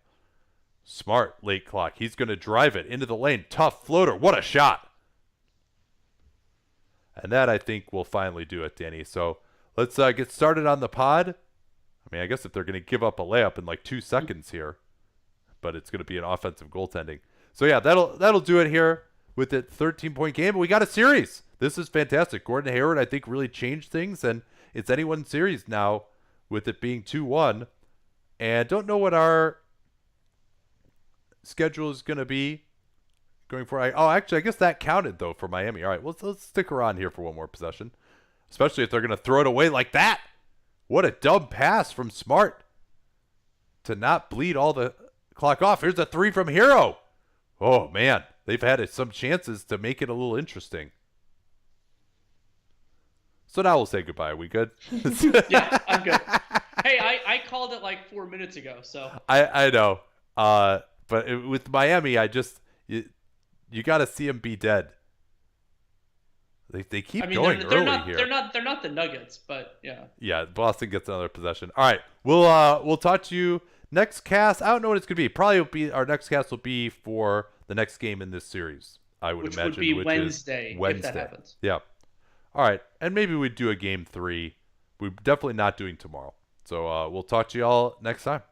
Smart, late clock. He's going to drive it into the lane. Tough floater. What a shot. And that, I think, will finally do it, Danny. So let's get started on the pod. I mean, I guess if they're going to give up a layup in like 2 seconds here, but it's going to be an offensive goaltending. So, yeah, that'll do it here with the 13-point game. But we got a series. This is fantastic. Gordon Hayward, I think, really changed things, and it's anyone's series now with it being 2-1. And don't know what our schedule is going to be going for. Actually, I guess that counted, though, for Miami. All right, let's stick around here for one more possession, especially if they're going to throw it away like that. What a dumb pass from Smart to not bleed all the clock off. Here's a 3 from Hero. Oh, man. They've had some chances to make it a little interesting. So now we'll say goodbye. Are we good? Yeah, I'm good. Hey, I called it like 4 minutes ago, so. I know. But with Miami, you got to see them be dead. They keep going early here. They're not the Nuggets, but yeah. Yeah, Boston gets another possession. All right, we'll talk to you next cast. I don't know what it's gonna be. Probably will be our next cast will be for the next game in this series. I would imagine, which would be Wednesday if that happens. Yeah. All right, and maybe we'd do a game 3. We're definitely not doing tomorrow. So we'll talk to you all next time.